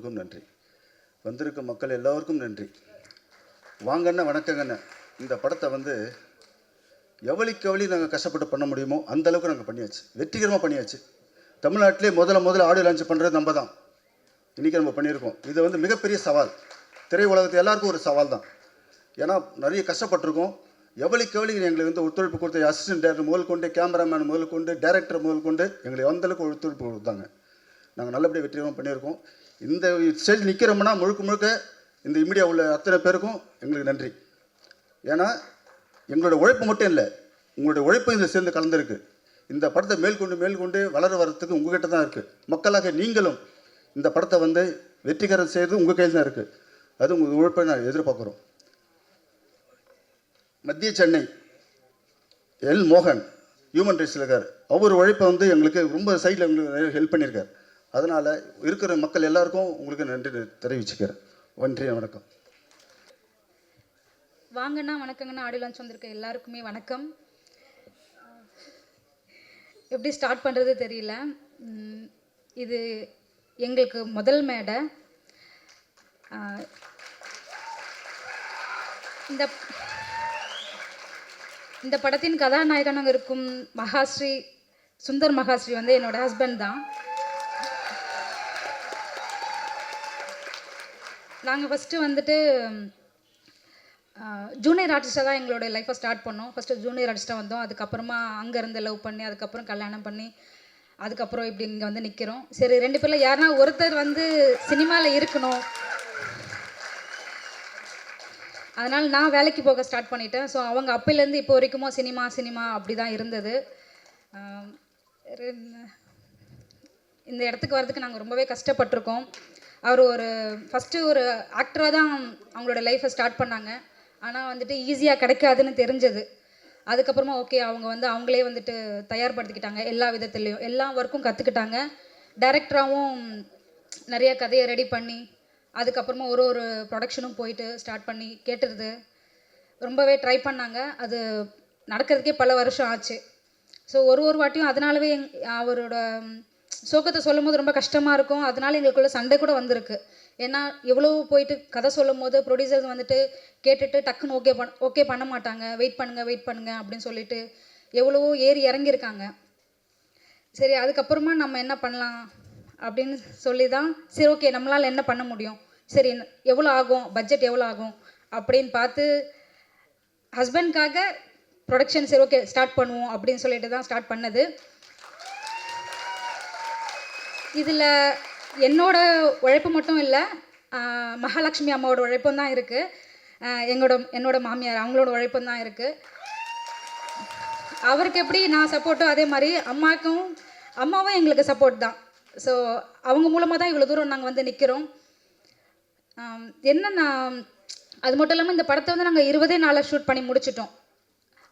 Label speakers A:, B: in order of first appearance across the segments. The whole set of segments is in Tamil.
A: எல்லோருக்கும் நன்றி. வந்திருக்கும் மக்கள் எல்லோருக்கும் நன்றி. வாங்கண்ணா வணக்கங்கண்ணா. இந்த படத்தை வந்து எவ்வளோக்கு நாங்கள் கஷ்டப்பட்டு பண்ண முடியுமோ அந்தளவுக்கு நாங்கள் பண்ணியாச்சு, வெற்றிகரமாக பண்ணியாச்சு. தமிழ்நாட்டிலே முதல்ல ஆடியோ லான்ச் பண்ணுறது நம்ம தான். இன்றைக்கி நம்ம பண்ணியிருக்கோம். இது வந்து மிகப்பெரிய சவால், திரை உலகத்து எல்லாருக்கும் ஒரு சவால் தான். ஏன்னா நிறைய கஷ்டப்பட்டிருக்கோம். எவ்வளோக்கு எங்களுக்கு வந்து ஒத்துழைப்பு கொடுத்த அசிஸ்டன்ட் டேரக்டர் முதல் கொண்டு, கேமராமேன் முதல் கொண்டு, டைரக்டர் முதல் கொண்டு எங்களை அந்தளவுக்கு ஒத்துழைப்பு கொடுத்தாங்க. நாங்கள் நல்லபடியாக வெற்றிகரமாக பண்ணியிருக்கோம். இந்த ஸ்டேஜ் நிற்கிறோம்னா முழுக்க இந்த மீடியா உள்ள அத்தனை பேருக்கும் எங்களுக்கு நன்றி. ஏன்னா எங்களோட உழைப்பு மட்டும் இல்லை, உங்களுடைய உழைப்பு இதில் சேர்ந்து கலந்துருக்கு. இந்த படத்தை மேற்கொண்டு வளர வரத்துக்கு உங்ககிட்ட தான் இருக்குது. மக்களாக நீங்களும் இந்த படத்தை வந்து வெற்றிகரம் செய்கிறது உங்கள் கையில் தான் இருக்குது. அது உங்கள் உழைப்பை நான் எதிர்பார்க்குறோம். மத்திய சென்னை எல் மோகன் ஹியூமன் ரைட்ஸில் இருக்கார். அவர் உழைப்பை வந்து எங்களுக்கு ரொம்ப சைடில் எங்களுக்கு ஹெல்ப் பண்ணியிருக்கார். அதனால் இருக்கிற மக்கள் எல்லாருக்கும் உங்களுக்கு நன்றி தெரிவிச்சுக்கிறேன். நன்றி, வணக்கம்.
B: வாங்கண்ணா வணக்கங்கண்ணா. ஆடியோ லான்ச் வந்திருக்க எல்லாருக்குமே வணக்கம். எப்படி ஸ்டார்ட் பண்ணுறது தெரியல. இது எங்களுக்கு முதல் மேடை. இந்த படத்தின் கதாநாயகனாக இருக்கும் சுந்தர் மகாஸ்ரீ வந்து என்னோட ஹஸ்பண்ட் தான். நாங்கள் ஃபஸ்ட்டு வந்துட்டு ஜூனியர் ஆர்டிஸ்ட்டாக தான் எங்களோட லைஃப்பை ஸ்டார்ட் பண்ணோம். ஃபஸ்ட்டு ஜூனியர் ஆர்டிஸ்ட்டாக வந்தோம். அதுக்கப்புறமா அங்கேருந்து லவ் பண்ணி, அதுக்கப்புறம் கல்யாணம் பண்ணி, அதுக்கப்புறம் இப்படி இங்கே வந்து நிற்கிறோம். சரி, 2 பேரில் யாருன்னா ஒருத்தர் வந்து சினிமாவில் இருக்கணும், அதனால் நான் வேலைக்கு போக ஸ்டார்ட் பண்ணிட்டேன். ஸோ அவங்க அப்போலேருந்து இப்போ வரைக்குமோ சினிமா அப்படி தான் இருந்தது. இந்த இடத்துக்கு வர்றதுக்கு நாங்கள் ரொம்பவே கஷ்டப்பட்டிருக்கோம். அவர் ஃபஸ்ட்டு ஒரு ஆக்டராக தான் அவங்களோட லைஃப்பை ஸ்டார்ட் பண்ணாங்க. ஆனால் வந்துட்டு ஈஸியாக கிடைக்காதுன்னு தெரிஞ்சது. அதுக்கப்புறமா ஓகே, அவங்க வந்து அவங்களே வந்துட்டு தயார்படுத்திக்கிட்டாங்க. எல்லா விதத்துலேயும் எல்லா ஒர்க்கும் கற்றுக்கிட்டாங்க. டைரக்டராகவும் நிறைய கதையை ரெடி பண்ணி, அதுக்கப்புறமா ஒரு ப்ரொடக்ஷனும் போயிட்டு ஸ்டார்ட் பண்ணி கேட்டுருது ரொம்பவே ட்ரை பண்ணாங்க. அது நடக்கிறதுக்கே பல வருஷம் ஆச்சு. ஸோ ஒரு வாட்டியும் அதனாலவே அவரோட சோகத்தை சொல்லும் போது ரொம்ப கஷ்டமாக இருக்கும். அதனால எங்களுக்குள்ள சண்டை கூட வந்திருக்கு. ஏன்னா எவ்வளோ போயிட்டு கதை சொல்லும் போது ப்ரொடியூசர்ஸ் வந்துட்டு கேட்டுட்டு டக்குன்னு ஓகே பண்ண மாட்டாங்க. வெயிட் பண்ணுங்க அப்படின்னு சொல்லிட்டு எவ்வளவோ ஏறி இறங்கியிருக்காங்க. சரி, அதுக்கப்புறமா நம்ம என்ன பண்ணலாம் அப்படின்னு சொல்லி தான், சரி ஓகே நம்மளால் என்ன பண்ண முடியும், சரி எவ்வளோ ஆகும், பட்ஜெட் எவ்வளோ ஆகும் அப்படின்னு பார்த்து ஹஸ்பண்ட்காக ப்ரொடக்ஷன் சரி ஓகே ஸ்டார்ட் பண்ணுவோம் அப்படின்னு சொல்லிட்டு தான் ஸ்டார்ட் பண்ணது. இதில் என்னோட உழைப்பு மட்டும் இல்லை, மகாலட்சுமி அம்மாவோட உழைப்பும் தான் இருக்குது. என்னோட மாமியார் அவங்களோட உழைப்பும் தான் இருக்குது. அவருக்கு எப்படி நான் சப்போர்ட்டோ அதே மாதிரி அம்மாவும் எங்களுக்கு சப்போர்ட் தான். ஸோ அவங்க மூலமாக தான் இவ்வளோ தூரம் நாங்கள் வந்து நிற்கிறோம். என்னன்னா, அது மட்டும் இல்லாமல் இந்த படத்தை வந்து நாங்கள் 20 நாளில் ஷூட் பண்ணி முடிச்சிட்டோம்.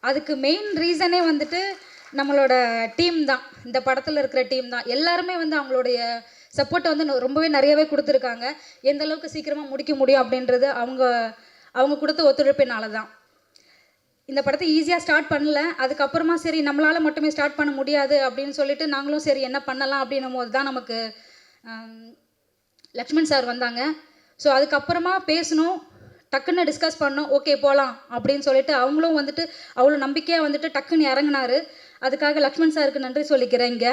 B: அதுக்கு மெயின் ரீசனே வந்துட்டு நம்மளோட டீம் தான். இந்த படத்தில் இருக்கிற டீம் தான். எல்லாருமே வந்து அவங்களுடைய சப்போர்ட்டை வந்து ரொம்பவே நிறையவே கொடுத்துருக்காங்க. எந்த அளவுக்கு சீக்கிரமாக முடிக்க முடியும் அப்படின்றது அவங்க கொடுத்த ஒத்துழைப்பினால தான். இந்த படத்தை ஈஸியாக ஸ்டார்ட் பண்ணல. அதுக்கப்புறமா சரி நம்மளால் மட்டுமே ஸ்டார்ட் பண்ண முடியாது அப்படின்னு சொல்லிட்டு நாங்களும் சரி என்ன பண்ணலாம் அப்படின்னும் போது தான் நமக்கு லக்ஷ்மண் சார் வந்தாங்க. ஸோ அதுக்கப்புறமா பேசணும், டக்குன்னு டிஸ்கஸ் பண்ணோம், ஓகே போகலாம் அப்படின்னு சொல்லிட்டு அவங்களும் வந்துட்டு அவ்வளோ நம்பிக்கையாக வந்துட்டு டக்குன்னு இறங்கினார். அதுக்காக லக்ஷ்மண் சாருக்கு நன்றி சொல்லிக்கிறேன். இங்கே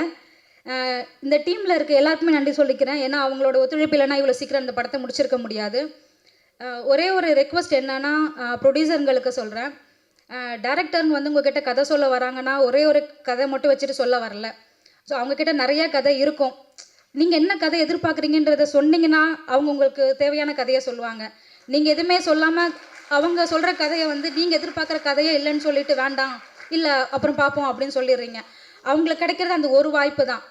B: இந்த டீமில் இருக்க எல்லாருக்குமே நன்றி சொல்லிக்கிறேன். ஏன்னா அவங்களோட ஒத்துழைப்பு இல்லைன்னா இவ்வளோ சீக்கிரம் இந்த படத்தை முடிச்சிருக்க முடியாது. ஒரே ஒரு ரெக்வஸ்ட் என்னன்னா, ப்ரொடியூசருங்களுக்கு சொல்கிறேன், டைரக்டருங்க வந்து உங்ககிட்ட கதை சொல்ல வராங்கன்னா ஒரே ஒரு கதை மட்டும் வச்சுட்டு சொல்ல வரல. ஸோ அவங்கக்கிட்ட நிறைய கதை இருக்கும். நீங்கள் என்ன கதை எதிர்பார்க்குறீங்கன்றதை சொன்னீங்கன்னா அவங்க உங்களுக்கு தேவையான கதையை சொல்லுவாங்க. நீங்கள் எதுவுமே சொல்லாமல் அவங்க சொல்கிற கதையை வந்து நீங்கள் எதிர்பார்க்குற கதையே இல்லைன்னு சொல்லிட்டு வேண்டாம், இல்லை அப்புறம் பார்ப்போம் அப்படின்னு சொல்லிடுறீங்க. அவங்களுக்கு கிடைக்கிறது அந்த ஒரு வாய்ப்பு தான்.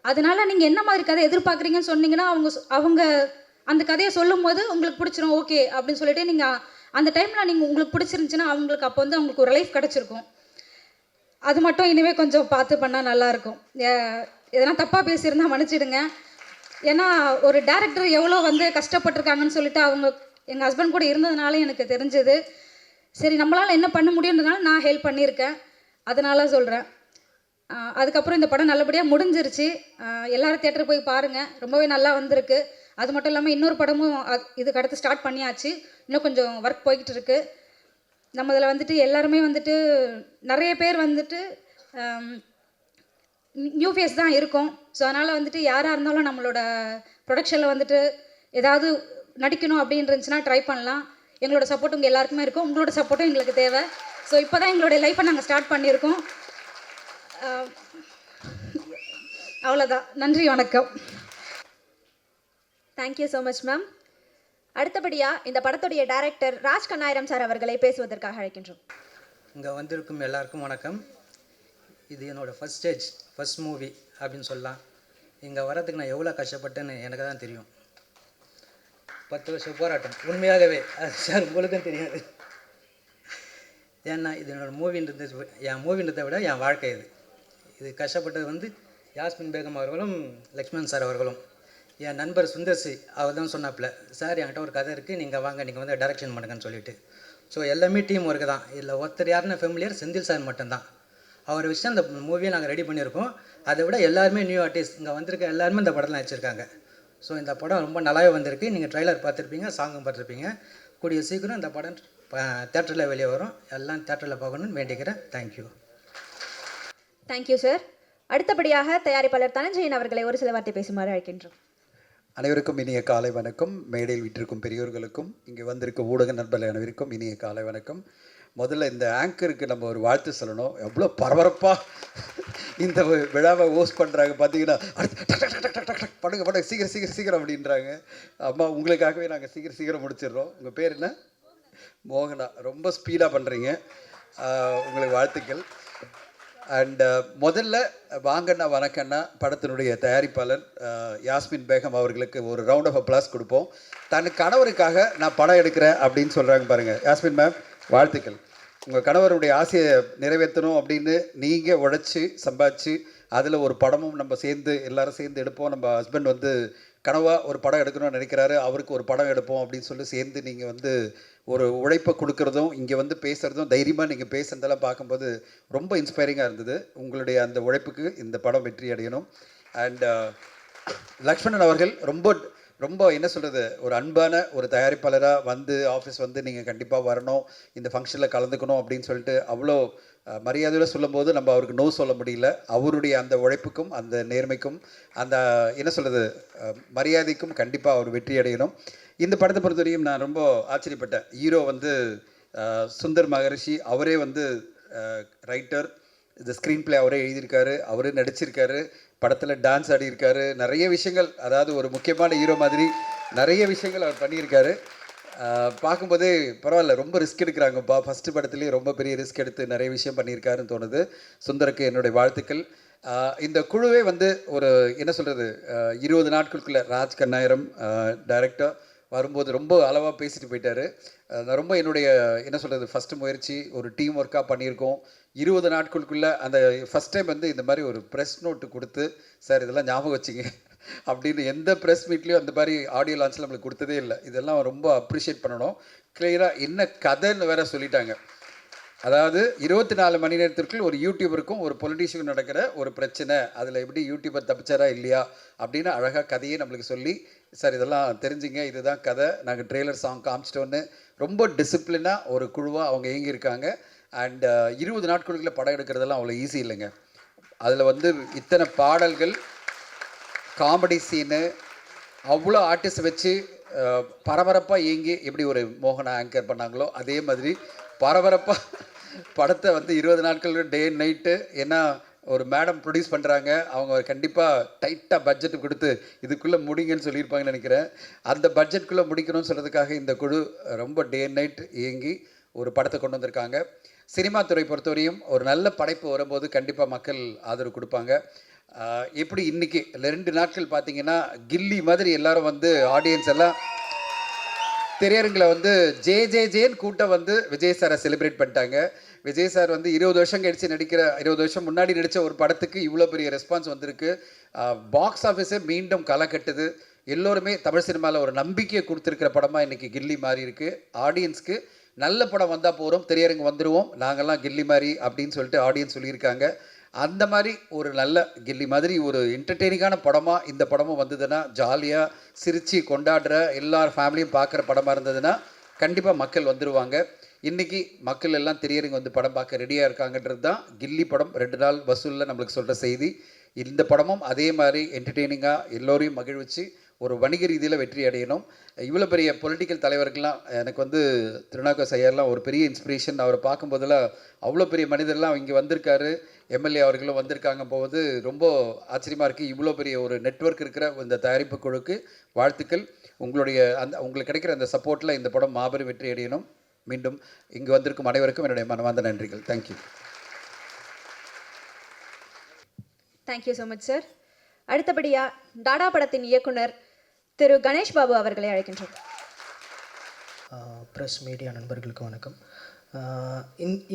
B: அதனால நீங்கள் என்ன மாதிரி கதை எதிர்பார்க்குறீங்கன்னு சொன்னீங்கன்னா அவங்க அந்த கதையை சொல்லும் போது உங்களுக்கு பிடிச்சிரும், ஓகே அப்படின்னு சொல்லிட்டு நீங்கள் அந்த டைமில் நீங்கள் உங்களுக்கு பிடிச்சிருந்துச்சின்னா அவங்களுக்கு அப்போ வந்து அவங்களுக்கு ஒரு லைஃப் கிடச்சிருக்கும். அது மட்டும் இனிமேல் கொஞ்சம் பார்த்து பண்ணால் நல்லாயிருக்கும். எதனா தப்பாக பேசியிருந்தா மன்னிச்சிடுங்க. ஏன்னா ஒரு டேரக்டர் எவ்வளோ வந்து கஷ்டப்பட்டிருக்காங்கன்னு சொல்லிட்டு எங்கள் ஹஸ்பண்ட் கூட இருந்ததுனால எனக்கு தெரிஞ்சது. சரி நம்மளால் என்ன பண்ண முடியுன்றதுனால நான் ஹெல்ப் பண்ணியிருக்கேன், அதனால சொல்கிறேன். அதுக்கப்புறம் இந்த படம் நல்லபடியாக முடிஞ்சிருச்சு. எல்லோரும் தியேட்டருக்கு போய் பாருங்கள், ரொம்பவே நல்லா வந்திருக்கு. அது மட்டும் இல்லாமல் இன்னொரு படமும் இதுக்கு அடுத்து ஸ்டார்ட் பண்ணியாச்சு. இன்னும் கொஞ்சம் ஒர்க் போய்கிட்டு இருக்கு. நம்ம இதில் வந்துட்டு எல்லாருமே வந்துட்டு நிறைய பேர் வந்துட்டு நியூ ஃபேஸ் தான் இருக்கும். ஸோ அதனால் வந்துட்டு யாராக இருந்தாலும் நம்மளோட ப்ரொடக்ஷனில் வந்துட்டு ஏதாவது நடிக்கணும் அப்படின்னு இருந்துச்சுன்னா ட்ரை பண்ணலாம். எங்களோட சப்போர்ட் உங்கள் எல்லாருக்குமே இருக்கும். உங்களோட சப்போர்ட்டும் எங்களுக்கு தேவை. ஸோ இப்போ தான் எங்களுடைய லைஃப்பை நாங்கள் ஸ்டார்ட் பண்ணியிருக்கோம். அவ்வளோதான். நன்றி, வணக்கம்.
C: Thank you so much ma'am. அடுத்தபடியாக இந்த படத்துடைய டைரக்டர் ராஜ் கண்ணாயிரம் சார் அவர்களை பேசுவதற்காக அழைக்கின்றோம்.
D: இங்கே வந்திருக்கும் எல்லாருக்கும் வணக்கம். இது என்னோடய ஃபஸ்ட் மூவி அப்படின்னு சொல்லலாம். இங்கே வரதுக்கு நான் எவ்வளோ கஷ்டப்பட்டேன்னு எனக்கு தான் தெரியும். 10 வருஷம் போராட்டம் உண்மையாகவே அது சார் உங்களுக்கும் தெரியாது. ஏன்னா இது என்னோடய மூவின்றதை விட என் வாழ்க்கை. இது கஷ்டப்பட்டது யாஸ்மின் பேகம் அவர்களும் லக்ஷ்மண் சார் அவர்களும். என் நண்பர் சுந்தர்சி அவர் தான் சொன்னாப்புல, சார் என்கிட்ட ஒரு கதை இருக்குது, நீங்கள் வாங்க, நீங்கள் டைரக்ஷன் பண்ணுங்கன்னு சொல்லிட்டு. ஸோ எல்லாமே டீம் ஒர்க்கு தான். இதில் ஒருத்தர் யாருன்னா ஃபெமிலியர் செந்தில் சார் மட்டும்தான். அவர் விஷயம் அந்த மூவியை நாங்கள் ரெடி பண்ணியிருக்கோம். அதை விட எல்லாருமே நியூ ஆர்டிஸ்ட் இங்கே வந்திருக்க எல்லாருமே இந்த படத்தில் நடிச்சிருக்காங்க. ஸோ இந்த படம் ரொம்ப நல்லாவே வந்திருக்கு. நீங்கள் ட்ரைலர் பார்த்துருப்பீங்க, சாங்கும் பார்த்துருப்பீங்க. கூடிய சீக்கிரம் இந்த படம் தேட்டரில் வெளியே வரும். எல்லாம் தேட்டரில் பார்க்கணுன்னு வேண்டிக்கிறேன். தேங்க்யூ.
C: Thank you sir. அடுத்தபடியாக தயாரிப்பாளர் தனஞ்சயன் அவர்களை ஒரு சில வார்த்தை பேசுமாறு அழைக்கின்றோம்.
E: அனைவருக்கும் இனிய காலை வணக்கம். மேடையில் வீட்டிற்கும் பெரியோர்களுக்கும் இங்கே வந்திருக்கும் ஊடக நண்பர்கள் அனைவருக்கும் இனிய காலை வணக்கம். முதல்ல இந்த ஆங்கருக்கு நம்ம ஒரு வாழ்த்து சொல்லணும். எவ்வளோ பரபரப்பாக இந்த விழாவை ஹோஸ்ட் பண்ணுறாங்க பார்த்தீங்கன்னா, படுங்க சீக்கிரம் அப்படின்றாங்க. அம்மா உங்களுக்காகவே நாங்கள் சீக்கிரம் முடிச்சிடுறோம். உங்கள் பேர் என்ன? மோகனா. ரொம்ப ஸ்பீடாக பண்ணுறீங்க. உங்களுக்கு வாழ்த்துக்கள். அண்ட் முதல்ல வாங்கண்ணா வணக்கண்ணா படத்தினுடைய தயாரிப்பாளர் யாஸ்மின் பேகம் அவர்களுக்கு ஒரு ரவுண்ட் ஆஃப் அப்ளாஸ் கொடுப்போம். தன் கணவருக்காக நான் படம் எடுக்கிறேன் அப்படின்னு சொல்கிறாங்க பாருங்கள். யாஸ்மின் மேம், வாழ்த்துக்கள். உங்கள் கணவருடைய ஆசையை நிறைவேற்றணும் அப்படின்னு நீங்கள் உழைச்சி சம்பாதிச்சு அதில் ஒரு படமும் நம்ம எல்லாரும் சேர்ந்து எடுப்போம். நம்ம ஹஸ்பண்ட் கனவாக ஒரு படம் எடுக்கணும்னு நினைக்கிறாரு, அவருக்கு ஒரு படம் எடுப்போம் அப்படின்னு சொல்லி சேர்ந்து நீங்கள் ஒரு உழைப்பை கொடுக்குறதும் இங்கே பேசுகிறதும் தைரியமாக நீங்கள் பேசுகிறதெல்லாம் பார்க்கும்போது ரொம்ப இன்ஸ்பைரிங்காக இருந்தது. உங்களுடைய அந்த உழைப்புக்கு இந்த படம் வெற்றி அடையணும். அண்ட் லக்ஷ்மணன் அவர்கள் ரொம்ப என்ன சொல்கிறது, ஒரு அன்பான ஒரு தயாரிப்பாளராக ஆஃபீஸ் நீங்கள் கண்டிப்பாக வரணும், இந்த ஃபங்க்ஷனில் கலந்துக்கணும் அப்படின்னு சொல்லிட்டு அவ்வளோ மரியாதையோடு சொல்லும்போது நம்ம அவருக்கு நோ சொல்ல முடியல. அவருடைய அந்த உழைப்புக்கும் அந்த நேர்மைக்கும் அந்த என்ன சொல்கிறது மரியாதைக்கும் கண்டிப்பாக அவர் வெற்றி அடையணும். இந்த படத்தை பொறுத்தவரையும் நான் ரொம்ப ஆச்சரியப்பட்டேன். ஹீரோ சுந்தர் மகரிஷி, அவரே ரைட்டர், இந்த ஸ்க்ரீன் பிளே அவரே எழுதியிருக்காரு, அவரே நடிச்சிருக்காரு, படத்தில் டான்ஸ் ஆடியிருக்காரு, நிறைய விஷயங்கள், அதாவது ஒரு முக்கியமான ஹீரோ மாதிரி நிறைய விஷயங்கள் அவர் பண்ணியிருக்காரு. பார்க்கும்போதே பரவாயில்ல, ரொம்ப ரிஸ்க் எடுக்கிறாங்கப்பா. ஃபஸ்ட்டு படத்துலேயே ரொம்ப பெரிய ரிஸ்க் எடுத்து நிறைய விஷயம் பண்ணியிருக்காருன்னு தோணுது. சுந்தருக்கு என்னுடைய வாழ்த்துக்கள். இந்த குழுவே ஒரு என்ன சொல்கிறது 20 நாட்களுக்குள்ளே ராஜ் கண்ணாயிரம் டைரக்டர் வரும்போது ரொம்ப அளவாக பேசிட்டு போயிட்டார். நான் ரொம்ப என்னுடைய என்ன சொல்கிறது ஃபஸ்ட்டு முயற்சி ஒரு டீம் ஒர்க்காக பண்ணியிருக்கோம். 20 நாட்களுக்குள்ளே அந்த ஃபஸ்ட் டைம் இந்த மாதிரி ஒரு ப்ரெஸ் நோட்டு கொடுத்து, சார் இதெல்லாம் ஞாபகம் வச்சுங்க அப்படின்னு எந்த ப்ரெஸ் மீட்லேயும் அந்த மாதிரி ஆடியோ லான்ச்சில் நம்மளுக்கு கொடுத்ததே இல்லை. இதெல்லாம் ரொம்ப அப்ரிஷியேட் பண்ணணும். கிளியராக என்ன கதைன்னு வேற சொல்லிட்டாங்க. அதாவது 24 மணி நேரத்திற்குள் ஒரு யூடியூபருக்கும் ஒரு பொலிட்டீஷியனுக்கும் நடக்கிற ஒரு பிரச்சனை, அதில் எப்படி யூடியூபர் தப்பிச்சாரா இல்லையா அப்படின்னு அழகாக கதையே நம்மளுக்கு சொல்லி, சார் இதெல்லாம் தெரிஞ்சுங்க, இதுதான் கதை, நாங்கள் ட்ரெய்லர் சாங் காமிச்சிட்டோன்னு ரொம்ப டிசிப்ளினாக ஒரு குழுவாக அவங்க இயங்கியிருக்காங்க. அண்ட் 20 நாட்களுக்குள்ள படம் எடுக்கிறதெல்லாம் அவ்வளோ ஈஸி இல்லைங்க. அதில் இத்தனை பாடல்கள், காமெடி சீனு, அவ்வளோ ஆர்டிஸ்ட் வச்சு பரபரப்பாக இயங்கி எப்படி ஒரு மோகனா ஆங்கர் பண்ணாங்களோ அதே மாதிரி பரபரப்பாக படத்தை 20 நாட்கள் டே நைட்டு. ஏன்னா ஒரு மேடம் ப்ரொடியூஸ் பண்ணுறாங்க, அவங்க கண்டிப்பாக டைட்டாக பட்ஜெட் கொடுத்து இதுக்குள்ளே முடிங்கன்னு சொல்லியிருப்பாங்கன்னு நினைக்கிறேன். அந்த பட்ஜெட்டுக்குள்ளே முடிக்கணும்னு சொல்கிறதுக்காக இந்த குழு ரொம்ப டே நைட் இயங்கி ஒரு படத்தை கொண்டு வந்திருக்காங்க. சினிமா துறை பொறுத்தவரையும் ஒரு நல்ல படைப்பு வரும்போது கண்டிப்பாக மக்கள் ஆதரவு கொடுப்பாங்க. எப்படி இன்றைக்கி 2 நாட்கள் பார்த்தீங்கன்னா கில்லி மாதிரி எல்லோரும் ஆடியன்ஸ் எல்லாம் திரையரங்கில் ஜேன்னு கூட்டம் விஜய் சாரை செலிப்ரேட் பண்ணிட்டாங்க. விஜய் சார் 20 வருஷம் கழிச்சு 20 வருஷம் முன்னாடி நடித்த ஒரு படத்துக்கு இவ்வளோ பெரிய ரெஸ்பான்ஸ் வந்திருக்கு. பாக்ஸ் ஆஃபீஸே மீண்டும் களை கட்டுது. எல்லோருமே தமிழ் சினிமாவில் ஒரு நம்பிக்கையை கொடுத்துருக்கிற படமாக இன்றைக்கி கில்லி மாறி இருக்குது. ஆடியன்ஸ்க்கு நல்ல படம் வந்தால் போகிறோம், திரையரங்கு வந்துடுவோம், நாங்கள்லாம் கில்லி மாதிரி அப்படின்னு சொல்லிட்டு ஆடியன்ஸ் சொல்லியிருக்காங்க. அந்த மாதிரி ஒரு நல்ல கில்லி மாதிரி ஒரு என்டர்டெய்னிங்கான படமாக இந்த படமும் வந்ததுன்னா, ஜாலியாக சிரித்து கொண்டாடுற எல்லார் ஃபேமிலியும் பார்க்குற படமாக இருந்ததுன்னா கண்டிப்பாக மக்கள் வந்துடுவாங்க. இன்றைக்கி மக்கள் எல்லாம் திரையரங்கு வந்து படம் பார்க்க ரெடியாக இருக்காங்கன்றது தான் கில்லி படம் 2 நாள் வசூலில் நம்மளுக்கு சொல்கிற செய்தி. இந்த படமும் அதே மாதிரி என்டர்டெய்னிங்காக எல்லோரையும் மகிழ்விச்சு ஒரு வணிக ரீதியில் வெற்றி அடையணும். இவ்வளோ பெரிய பொலிட்டிக்கல் தலைவர்கள்லாம் எனக்கு வந்து திருநாவுக்கரசு ஐயாலாம் ஒரு பெரிய இன்ஸ்பிரேஷன். அவரை பார்க்கும்போதெல்லாம் அவ்வளோ பெரிய மனிதர்லாம் இங்கே வந்திருக்காரு. எம்எல்ஏ அவர்களும் வந்திருக்காங்க போது ரொம்ப ஆச்சரியமாக இருக்குது. இவ்வளோ பெரிய ஒரு நெட்வொர்க் இருக்கிற இந்த தயாரிப்பு குழுக்கு வாழ்த்துக்கள். உங்களுடைய உங்களுக்கு கிடைக்கிற அந்த சப்போர்ட்டில் இந்த படம் மாபெரும் வெற்றி அடையணும். மீண்டும் இங்கு வந்திருக்கும் அனைவருக்கும் என்னுடைய மனமார்ந்த நன்றிகள். Thank you.
C: Thank you so much sir. அடுத்தபடியா டாடா படத்தின் இயக்குனர் திரு கணேஷ் பாபு அவர்களை அழைக்கின்றோம்.
F: ப்ரெஸ் மீடியா நண்பர்களுக்கு வணக்கம்.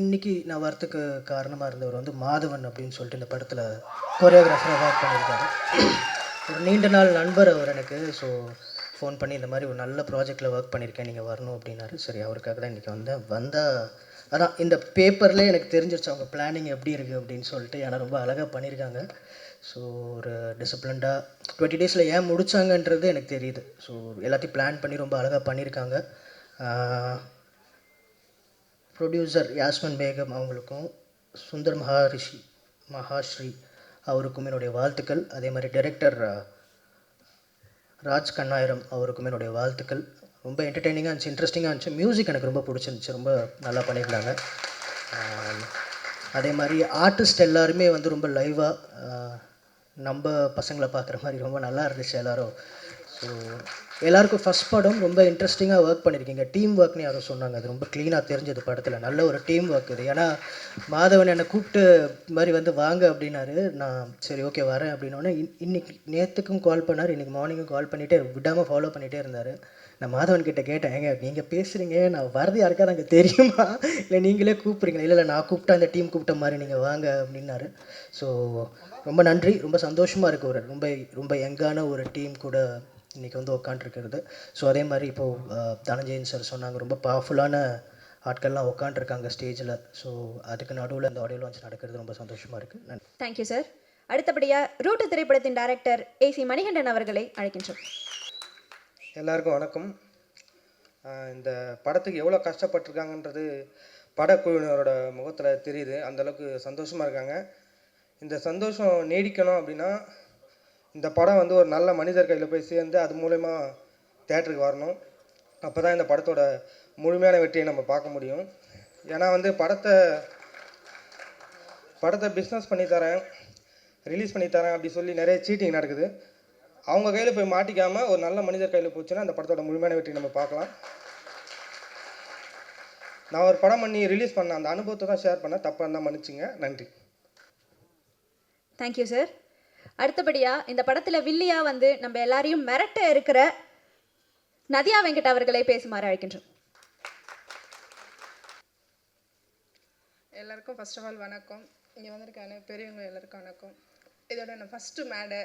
F: இன்னைக்கு நான் வரத்துக்கு காரணமாக இருந்தவர் வந்து மாதவன் அப்படின்னு சொல்லிட்டு இந்த படத்தில் கோரியோகிராஃபராக ஒர்க் பண்ணியிருக்காரு. ஒரு நீண்ட நாள் நண்பர் அவர் எனக்கு. ஸோ ஃபோன் பண்ணி இந்த மாதிரி ஒரு நல்ல ப்ராஜெக்டில் ஒர்க் பண்ணியிருக்கேன், நீங்கள் வரணும் அப்படின்னாரு. சரி, அவருக்காக தான் இன்றைக்கி வந்தால் அதான் இந்த பேப்பர்லேயே எனக்கு தெரிஞ்சிருச்சு அவங்க பிளானிங் எப்படி இருக்குது அப்படின்னு சொல்லிட்டு. ஏன்னா ரொம்ப அழகாக பண்ணியிருக்காங்க. ஸோ ஒரு டிசிப்ளின்டாக 20 டேஸில் ஏன் முடித்தாங்கன்றது எனக்கு தெரியுது. ஸோ எல்லாத்தையும் பிளான் பண்ணி ரொம்ப அழகாக பண்ணியிருக்காங்க. ப்ரொடியூசர் யாஸ்மின் பேகம் அவங்களுக்கும் சுந்தர் மகாஸ்ரீ அவருக்கும் என்னுடைய வாழ்த்துக்கள். அதே மாதிரி டைரக்டர் ராஜ் கண்ணாயிரம் அவருக்கும் என்னுடைய வாழ்த்துக்கள். ரொம்ப என்டர்டெய்னிங்காக இருந்துச்சு, இன்ட்ரெஸ்டிங்காக இருந்துச்சு. மியூசிக் எனக்கு ரொம்ப பிடிச்சிருந்துச்சு, ரொம்ப நல்லா பண்ணியிருந்தாங்க. அதே மாதிரி ஆர்டிஸ்ட் எல்லாருமே வந்து ரொம்ப லைவாக நம்ம பசங்களை பார்க்குற மாதிரி ரொம்ப நல்லா இருந்துச்சு எல்லோரும். ஸோ எல்லாருக்கும் ஃபஸ்ட் படம் ரொம்ப இன்ட்ரெஸ்டிங்காக ஒர்க் பண்ணியிருக்கீங்க. டீம் ஒர்க்னு யாரும் சொன்னாங்க, அது ரொம்ப க்ளீனாக தெரிஞ்சது படத்தில். நல்ல ஒரு டீம் ஒர்க் இது. ஏன்னா மாதவன் என்னை கூப்பிட்டு இது மாதிரி வந்து வாங்க அப்படின்னாரு. நான் சரி ஓகே வரேன் அப்படின்னோடனே இன்னைக்கு நேற்றுக்கும் கால் பண்ணார், இன்றைக்கி மார்னிங்கும் கால் பண்ணிகிட்டே விடாமல் ஃபாலோ பண்ணிகிட்டே இருந்தார். நான் மாதவன் கிட்டே கேட்டேன், ஏங்க நீங்கள் பேசுகிறீங்க, நான் வரது யாருக்காவது அங்கே தெரியுமா, இல்லை நீங்களே கூப்பிட்றீங்களா? இல்லை நான் கூப்பிட்டா அந்த டீம் கூப்பிட்ட மாதிரி நீங்கள் வாங்க அப்படின்னாரு. ஸோ ரொம்ப நன்றி, ரொம்ப சந்தோஷமாக இருக்குது. ஒரு ரொம்ப ரொம்ப யங்கான ஒரு டீம் கூட இன்றைக்கி வந்து உட்காண்ட்ருக்கிறது. ஸோ அதே மாதிரி இப்போது தனஞ்சயன் சார் சொன்னாங்க, ரொம்ப பவர்ஃபுல்லான ஆட்கள்லாம் உட்காண்ட்ருக்காங்க ஸ்டேஜில். ஸோ அதுக்கு நடுவில் இந்த ஆடியோ லான்ச் நடக்கிறது ரொம்ப சந்தோஷமாக இருக்குது. நன்றி.
C: Thank you sir. அடுத்தபடியாக ரூட்டு திரைப்படத்தின் டைரக்டர் ஏசி மணிகண்டன் அவர்களை அழைக்கின்றோம்.
G: எல்லாருக்கும் வணக்கம். இந்த படத்துக்கு எவ்வளோ கஷ்டப்பட்டிருக்காங்கன்றது படக்குழுவினரோட முகத்தில் தெரியுது. அந்தளவுக்கு சந்தோஷமாக இருக்காங்க. இந்த சந்தோஷம் நீடிக்கணும் அப்படின்னா இந்த படம் வந்து ஒரு நல்ல மனிதர் கையில் போய் சேர்ந்து அது மூலமா தேட்டருக்கு வரணும். அப்போ தான் இந்த படத்தோட முழுமையான வெற்றியை நம்ம பார்க்க முடியும். ஏன்னா வந்து படத்தை பிஸ்னஸ் பண்ணித்தரேன், ரிலீஸ் பண்ணித்தரேன் அப்படி சொல்லி நிறைய சீட்டிங் நடக்குது. அவங்க கையில் போய் மாட்டிக்காமல் ஒரு நல்ல மனிதர் கையில் போச்சுன்னா அந்த படத்தோட முழுமையான வெற்றி நம்ம பார்க்கலாம். நான் ஒரு படம் பண்ணி ரிலீஸ் பண்ண அந்த அனுபவத்தை தான் ஷேர் பண்ண, தப்பாக இருந்தால் மன்னிச்சுங்க. நன்றி.
C: Thank you sir. அடுத்தபடியாக இந்த படத்தில் வில்லியா வந்து நம்ம எல்லாரையும் மிரட்ட இருக்கிற நதியா வெங்கட் அவர்களை பேசுமாறு அழைக்கின்றோம்.
H: எல்லாருக்கும் ஃபர்ஸ்ட் ஆஃப் ஆல் வணக்கம். இங்கே வந்திருக்கான பெரியவங்க எல்லாருக்கும் வணக்கம். இதோட நான் ஃபஸ்ட்டு மேடை.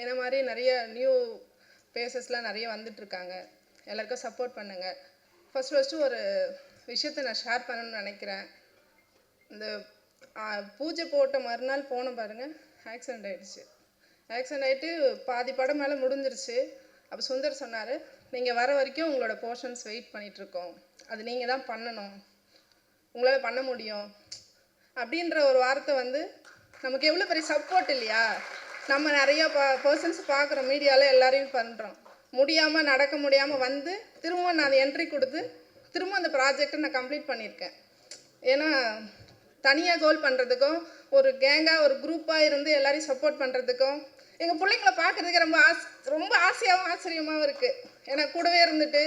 H: என்ன மாதிரி நிறைய நியூ பேசஸ்லாம் நிறைய வந்துட்டுருக்காங்க. எல்லாருக்கும் சப்போர்ட் பண்ணுங்கள். ஃபஸ்ட்டு ஒரு விஷயத்தை நான் ஷேர் பண்ணணும்னு நினைக்கிறேன். இந்த பூஜை போட்ட மறுநாள் போன பாருங்கள், ஆக்சிடெண்ட் ஆகிடுச்சு. ஆக்சிடெண்ட் ஆகிட்டு பாதி படம் மேலே முடிஞ்சிருச்சு. அப்போ சுந்தர் சொன்னார், நீங்கள் வர வரைக்கும் உங்களோட போர்ஷன்ஸ் வெயிட் பண்ணிகிட்ருக்கோம், அது நீங்கள் தான் பண்ணணும், உங்களால் பண்ண முடியும் அப்படின்ற ஒரு வார்த்தை வந்து நமக்கு எவ்வளோ பெரிய சப்போர்ட் இல்லையா? நம்ம நிறையா பர்சன்ஸ் பார்க்குறோம், மீடியாவில் எல்லாரையும் பண்ணுறோம். முடியாமல் நடக்க முடியாமல் வந்து திரும்ப நான் அதை என்ட்ரி கொடுத்து திரும்ப அந்த ப்ராஜெக்டை நான் கம்ப்ளீட் பண்ணியிருக்கேன். ஏன்னா தனியாக கோல் பண்ணுறதுக்கும் ஒரு கேங்காக ஒரு குரூப்பாக இருந்து எல்லாரையும் சப்போர்ட் பண்ணுறதுக்கும் எங்கள் பிள்ளைங்களை பார்க்குறதுக்கு ரொம்ப ஆசையாகவும் ஆச்சரியமாகவும் இருக்குது. ஏன்னா கூடவே இருந்துட்டு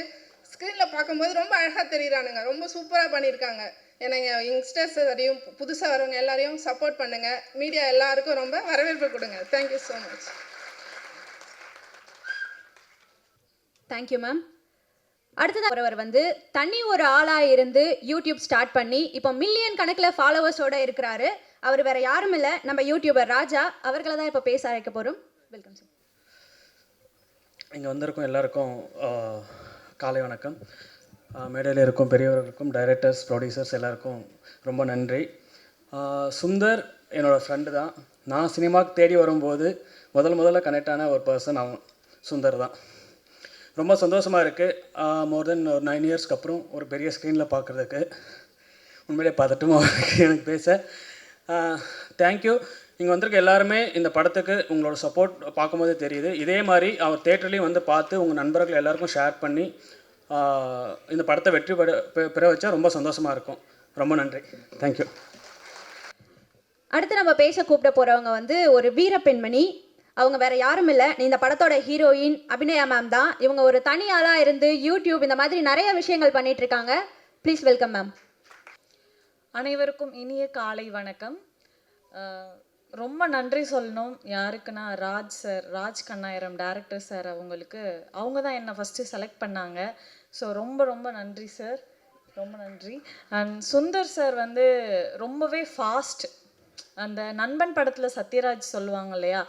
H: ஸ்க்ரீனில் பார்க்கும்போது ரொம்ப அழகாக தெரியுறானுங்க, ரொம்ப சூப்பராக பண்ணியிருக்காங்க. ஏன்னா யங்ஸ்டர்ஸ் எல்லாரையும் புதுசாக வரவங்க எல்லாரையும் சப்போர்ட் பண்ணுங்கள். மீடியா எல்லாருக்கும் ரொம்ப வரவேற்பு கொடுங்க. Thank you so much.
C: Thank you ma'am. அடுத்ததாக ஒருவர் வந்து தனி ஒரு ஆளாக இருந்து யூடியூப் ஸ்டார்ட் பண்ணி இப்போ மில்லியன் கணக்கில் ஃபாலோவர்ஸோடு இருக்கிறாரு. அவர் வேறு யாரும் இல்லை, நம்ம யூடியூபர் ராஜா அவர்களை தான் இப்போ பேச அழைக்க போகிறோம். Welcome sir.
I: இங்கே வந்திருக்கும் எல்லாருக்கும் காலை வணக்கம். மேடையில் இருக்கும் பெரியவர்களுக்கும் டைரக்டர்ஸ் ப்ரொடியூசர்ஸ் எல்லாருக்கும் ரொம்ப நன்றி. சுந்தர் என்னோடய ஃப்ரெண்டு தான். நான் சினிமாவுக்கு தேடி வரும்போது முதல்ல கனெக்ட் ஆன ஒரு பர்சன் அவன் சுந்தர் தான். ரொம்ப சந்தோஷமாக இருக்குது. மோர் தென் ஒரு 9 இயர்ஸ்க்கு அப்புறம் ஒரு பெரிய ஸ்க்ரீனில் பார்க்குறதுக்கு. உண்மையிலே பார்த்துட்டுமா எனக்கு பேச தேங்க்யூ. இங்கே வந்திருக்க எல்லாருமே இந்த படத்துக்கு உங்களோட சப்போர்ட் பார்க்கும்போதே தெரியுது. இதே மாதிரி அவர் தேட்டர்லேயும் வந்து பார்த்து உங்கள் நண்பர்கள் எல்லாருக்கும் ஷேர் பண்ணி இந்த படத்தை வெற்றி பெற வச்சா ரொம்ப சந்தோஷமாக இருக்கும். ரொம்ப நன்றி. தேங்க்யூ.
C: அடுத்து நம்ம பேச கூப்பிட போகிறவங்க வந்து ஒரு வீர பெண்மணி. அவங்க வேற யாரும் இல்லை, இந்த படத்தோட ஹீரோயின் அபிநயா மேம் தான். இவங்க ஒரு தனி ஆளாக இருந்து யூடியூப் இந்த மாதிரி நிறைய விஷயங்கள் பண்ணிட்டு இருக்காங்க. Please welcome ma'am.
J: அனைவருக்கும் இனிய காலை வணக்கம். ரொம்ப நன்றி சொல்லணும். யாருக்குன்னா ராஜ் கண்ணாயிரம் டைரக்டர் சார். அவங்க தான் என்னை ஃபஸ்ட்டு செலக்ட் பண்ணாங்க. ஸோ ரொம்ப நன்றி சார், ரொம்ப நன்றி. அண்ட் சுந்தர் சார் வந்து ரொம்பவே ஃபாஸ்ட். அந்த நண்பன் படத்தில் சத்யராஜ் சொல்லுவாங்க இல்லையா,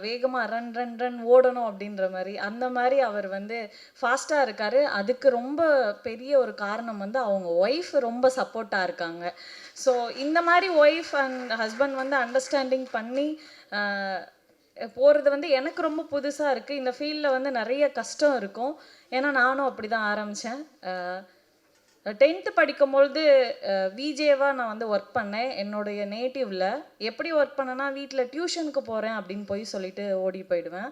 J: வேகமாக ரன் ஓடணும் அப்படின்ற மாதிரி, அந்த மாதிரி அவர் வந்து ஃபாஸ்ட்டாக இருக்கார். அதுக்கு ரொம்ப பெரிய ஒரு காரணம் வந்து அவங்க ஒய்ஃப் ரொம்ப சப்போர்ட்டாக இருக்காங்க. ஸோ இந்த மாதிரி ஒய்ஃப் அண்ட் ஹஸ்பண்ட் வந்து அண்டர்ஸ்டாண்டிங் பண்ணி போகிறது வந்து எனக்கு ரொம்ப புதுசாக இருக்குது. இந்த ஃபீல்டில் வந்து நிறைய கஷ்டம் இருக்கும். ஏன்னா நானும் அப்படி தான் ஆரம்பித்தேன். 10th படிக்கும்பொழுது விஜேவாக நான் வந்து ஒர்க் பண்ணேன் என்னுடைய நேட்டிவில். எப்படி ஒர்க் பண்ணேன்னா, வீட்டில் டியூஷனுக்கு போகிறேன் அப்படின்னு போய் சொல்லிட்டு ஓடி போயிடுவேன்.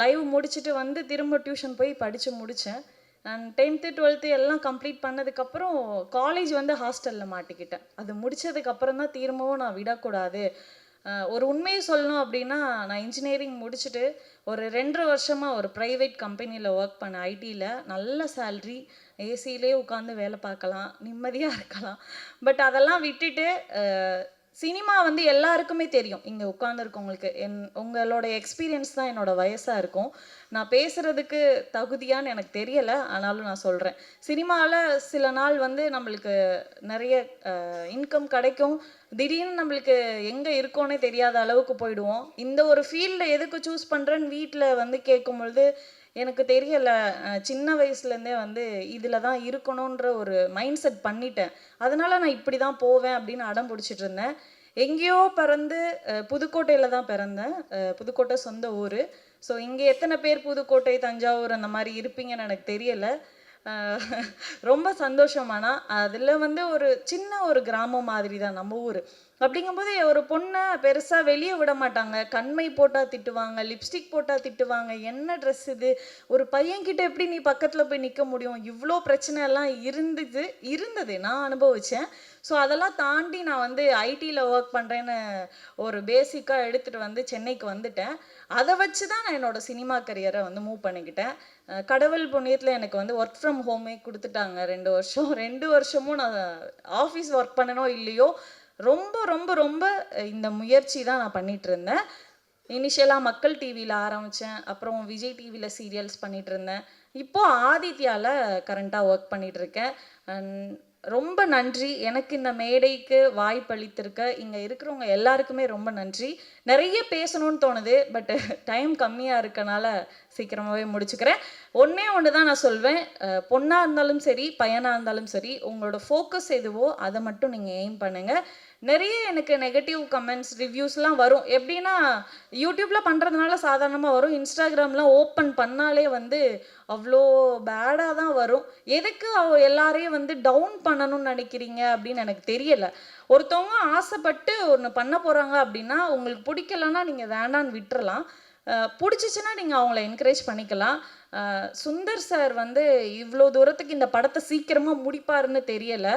J: லைவ் முடிச்சுட்டு வந்து திரும்ப டியூஷன் போய் படித்து முடித்தேன். அண்ட் 10th 12th எல்லாம் கம்ப்ளீட் பண்ணதுக்கப்புறம் காலேஜ் வந்து ஹாஸ்டலில் மாட்டிக்கிட்டேன். அது முடித்ததுக்கப்புறம் தான் திரும்பவும் நான் விடக்கூடாது. ஒரு உண்மையை சொல்லணும் அப்படின்னா, நான் இன்ஜினியரிங் முடிச்சுட்டு ஒரு 2.5 வருஷமாக ஒரு ப்ரைவேட் கம்பெனியில் ஒர்க் பண்ணேன். ஐடியில் நல்ல சேல்ரி, ஏசியிலே உட்காந்து வேலை பார்க்கலாம், நிம்மதியாக இருக்கலாம். பட் அதெல்லாம் விட்டுட்டு சினிமா வந்து எல்லாருக்குமே தெரியும். இங்கே உட்காந்துருக்கவங்களுக்கு உங்களோட எக்ஸ்பீரியன்ஸ் தான் என்னோடய வயசாக இருக்கும். நான் பேசுகிறதுக்கு தகுதியான்னு எனக்கு தெரியலை, ஆனாலும் நான் சொல்கிறேன். சினிமாவில் சில நாள் வந்து நம்மளுக்கு நிறைய இன்கம் கிடைக்கும், திடீர்னு நம்மளுக்கு எங்கே இருக்கோன்னே தெரியாத அளவுக்கு போயிடுவோம். இந்த ஒரு ஃபீல்டில் எதுக்கு சூஸ் பண்ணுறேன்னு வீட்டில் வந்து கேட்கும் பொழுது எனக்கு தெரியலை. சின்ன வயசுலேருந்தே வந்து இதில் தான் இருக்கணுன்ற ஒரு மைண்ட் செட் பண்ணிட்டேன். அதனால் நான் இப்படி தான் போவேன் அப்படின்னு அடம் பிடிச்சிட்டு இருந்தேன். எங்கேயோ பிறந்து புதுக்கோட்டையில் தான் பிறந்தேன். புதுக்கோட்டை சொந்த ஊர். ஸோ இங்கே எத்தனை பேர் புதுக்கோட்டை, தஞ்சாவூர் அந்த மாதிரி இருப்பீங்கன்னு எனக்கு தெரியலை. ரொம்ப சந்தோஷமானா அதில் வந்து ஒரு சின்ன ஒரு கிராமம் மாதிரி தான் நம்ம ஊர். அப்படிங்கும்போது ஒரு பொண்ணை பெருசாக வெளியே விட மாட்டாங்க. கண்மை போட்டால் திட்டுவாங்க, லிப்ஸ்டிக் போட்டால் திட்டுவாங்க, என்ன ட்ரெஸ் இது, ஒரு பையன்கிட்ட எப்படி நீ பக்கத்தில் போய் நிற்க முடியும், இவ்வளோ பிரச்சனை எல்லாம் இருந்தது நான் அனுபவித்தேன். ஸோ அதெல்லாம் தாண்டி நான் வந்து ஐடியில் ஒர்க் பண்ணுறேன்னு ஒரு பேசிக்காக எடுத்துகிட்டு வந்து சென்னைக்கு வந்துட்டேன். அதை வச்சு தான் நான் என்னோடய சினிமா கரியரை வந்து மூவ் பண்ணிக்கிட்டேன். கடவுள் புண்ணியத்தில் எனக்கு வந்து ஒர்க் ஃப்ரம் ஹோமே கொடுத்துட்டாங்க 2 வருஷம். 2 வருஷமும் நான் ஆஃபீஸ் ஒர்க் பண்ணனோ இல்லையோ ரொம்ப இந்த முயற்சி தான் நான் பண்ணிகிட்டு இருந்தேன். இனிஷியலாக மக்கள் டிவியில் ஆரம்பித்தேன், அப்புறம் விஜய் டிவியில் சீரியல்ஸ் பண்ணிகிட்டு இருந்தேன். இப்போது ஆதித்யாவில் கரண்ட்டாக ஒர்க் பண்ணிகிட்ருக்கேன். ரொம்ப நன்றி. எனக்கு இந்த மேடைக்கு வாய்ப்பளித்திருக்க இங்கே இருக்கிறவங்க எல்லாருக்குமே ரொம்ப நன்றி. நிறைய பேசணும்னு தோணுது, பட் டைம் கம்மியாக இருக்கனால சீக்கிரமாகவே முடிச்சுக்கிறேன். ஒன்று தான் நான் சொல்வேன், பொண்ணாக இருந்தாலும் சரி, பையனாக இருந்தாலும் சரி, உங்களோட ஃபோக்கஸ் எதுவோ அதை மட்டும் நீங்கள் எய்ம் பண்ணுங்கள். நிறைய எனக்கு நெகட்டிவ் கமெண்ட்ஸ், ரிவ்யூஸ்லாம் வரும். எப்படின்னா, யூடியூப்பில் பண்ணுறதுனால சாதாரணமாக வரும், இன்ஸ்டாகிராம்லாம் ஓப்பன் பண்ணாலே வந்து அவ்வளோ பேடாக தான் வரும். எதுக்கு எல்லாரையும் வந்து டவுன் பண்ணணும்னு நினைக்கிறீங்க அப்படின்னு எனக்கு தெரியலை. ஒருத்தவங்க ஆசைப்பட்டு ஒன்று பண்ண போகிறாங்க அப்படின்னா, உங்களுக்கு பிடிக்கலன்னா நீங்கள் வேண்டான்னு விட்டுறலாம். பிடிச்சிச்சின்னா நீங்கள் அவங்கள என்கரேஜ் பண்ணிக்கலாம். சுந்தர் சார் வந்து இவ்வளோ தூரத்துக்கு இந்த படத்தை சீக்கிரமாக முடிப்பாருன்னு தெரியலை.